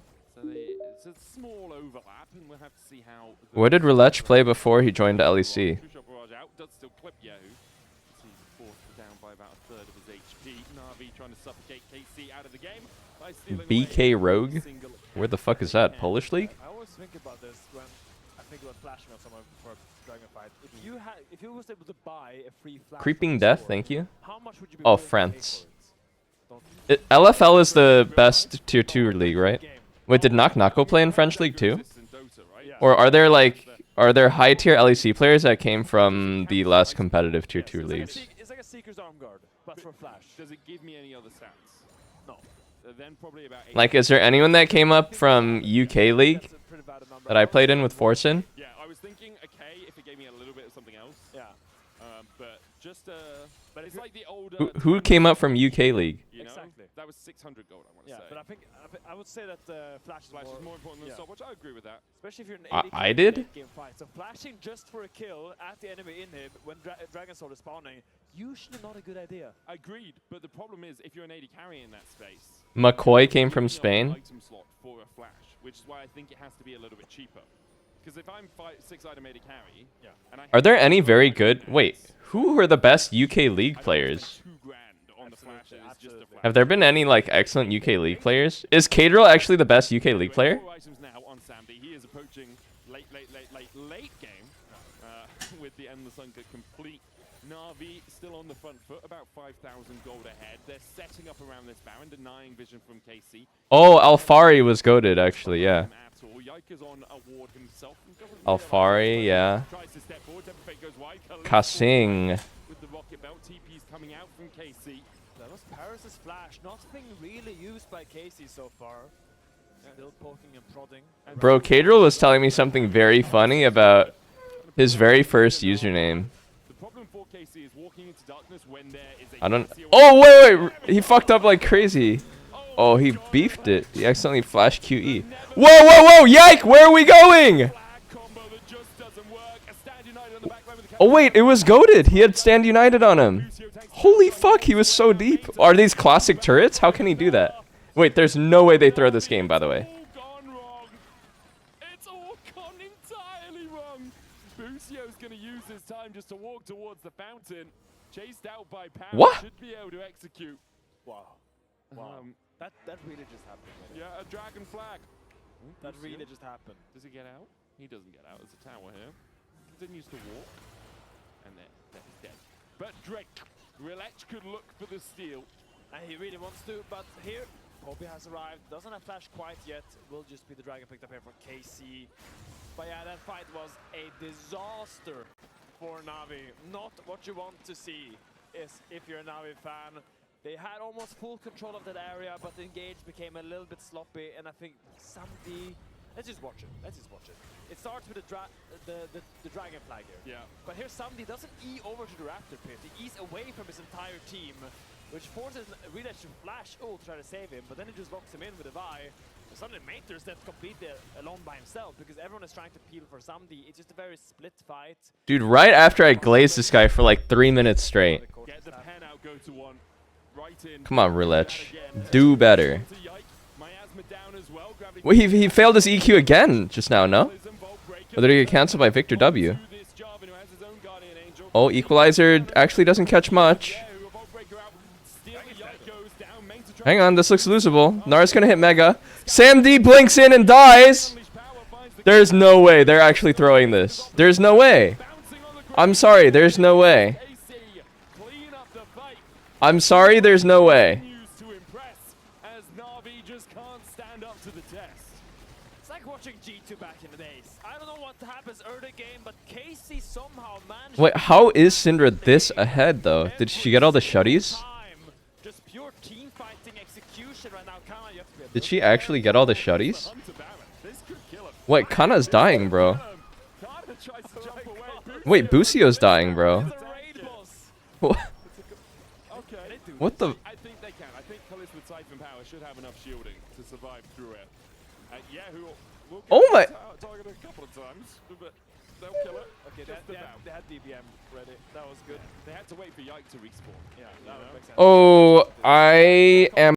C: Where did Rilech play before he joined LEC? BK Rogue? Where the fuck is that? Polish league?
A: I always think about this when I think about flashing on someone before a Dragon fight. If you was able to buy a free flash,
C: Creeping Death, thank you.
A: How much would you be
C: Oh, France. LFL is the best tier 2 league, right? Wait, did Knock Knocko play in French league too? Or are there high tier LEC players that came from the less competitive tier 2 leagues?
A: It's like a Seeker's Arm Guard, but for flash.
B: Does it give me any other stats?
A: No.
B: Then probably about
C: Like, is there anyone that came up from UK league that I played in with Forsen?
B: Yeah, I was thinking okay if it gave me a little bit of something else.
A: Yeah.
B: But just but it's like the older.
C: Who came up from UK league?
B: You know? Exactly. That was 600 gold, I want to say.
A: But I would say that flash is
B: more important than stopwatch. I agree with that.
A: Especially if you're in
C: I did?
A: game fight. So flashing just for a kill at the enemy in him when Dragon Sword is spawning, usually not a good idea.
B: Agreed, but the problem is if you're an AD carry in that space.
C: McCoy came from Spain.
B: Item slot for a flash, which is why I think it has to be a little bit cheaper. Because if I'm 6-item AD carry, and I
C: Are there any very good... Wait, who are the best UK league players? Have there been any like excellent UK league players? Is Cadril actually the best UK league player?
B: He is approaching late game with the Endless Hunger complete. NAVI still on the front foot, about 5,000 gold ahead. They're setting up around this Baron, denying vision from KC.
C: Oh, Alfari was goated actually, yeah. Alfari, yeah. Kasing.
B: With the rocket belt, TP's coming out from KC.
A: That was Paris' flash, not being really used by Casey so far. Still poking and prodding.
C: Bro, Cadril was telling me something very funny about his very first username.
B: The problem for KC is walking into darkness when there is a
C: I don't... Oh, wait! He fucked up like crazy. Oh, he beefed it. He accidentally flashed QE. Whoa! Yike! Where are we going? Oh, wait, it was goated. He had Stand United on him. Holy fuck, he was so deep. Are these classic turrets? How can he do that? Wait, there's no way they throw this game, by the way.
B: It's all gone entirely wrong. Busio's going to use his time just to walk towards the fountain. Chased out by Power.
C: What?
B: Should be able to execute.
A: Wow. That really just happened.
B: Yeah, a dragon flag.
A: That really just happened.
B: Does he get out? He doesn't get out. There's a tower here. Continues to walk. And then he's dead. But Drake, Relech could look for the steal.
A: And he really wants to, but here, Poppy has arrived. Doesn't have flash quite yet. Will just be the dragon picked up here for KC. But yeah, that fight was a disaster for Navi. Not what you want to see is if you're a Navi fan. They had almost full control of that area, but the engage became a little bit sloppy, and I think Samdi... Let's just watch it. Let's just watch it. It starts with the dragon flag here.
B: Yeah.
A: But here Samdi doesn't E over to the Raptor pit. He E's away from his entire team, which forces Relech to flash ult to try to save him, but then it just locks him in with a Vi. Suddenly Mater's left completely alone by himself because everyone is trying to peel for Samdi. It's just a very split fight.
C: Dude, right after I glazed this guy for like 3 minutes straight.
B: Get the pen out, go to one. Right in.
C: Come on, Relech. Do better. Well, he failed his EQ again just now, no? Or did he get cancelled by Victor W? Oh, Equalizer actually doesn't catch much. Hang on, this looks losable. Nara's gonna hit Mega. Sam D blinks in and dies! There's no way they're actually throwing this. There's no way. I'm sorry, there's no way. I'm sorry, there's no way.
A: It's like watching G2 back in the days. I don't know what happens early game, but Casey somehow managed.
C: Wait, how is Syndra this ahead though? Did she get all the shutties?
A: Just pure team fighting execution right now.
C: Did she actually get all the shutties? Wait, Kana's dying, bro. Wait, Busio's dying, bro. What the?
B: I think they can. I think Kallis with Siphon Power should have enough shielding to survive through it. Yahoo will get
C: Oh my!
B: target a couple of times, but they'll kill it.
A: Okay, they had DBM ready. That was good.
B: They had to wait for Yike to respawn.
A: Yeah, that would make sense.
C: Oh, I am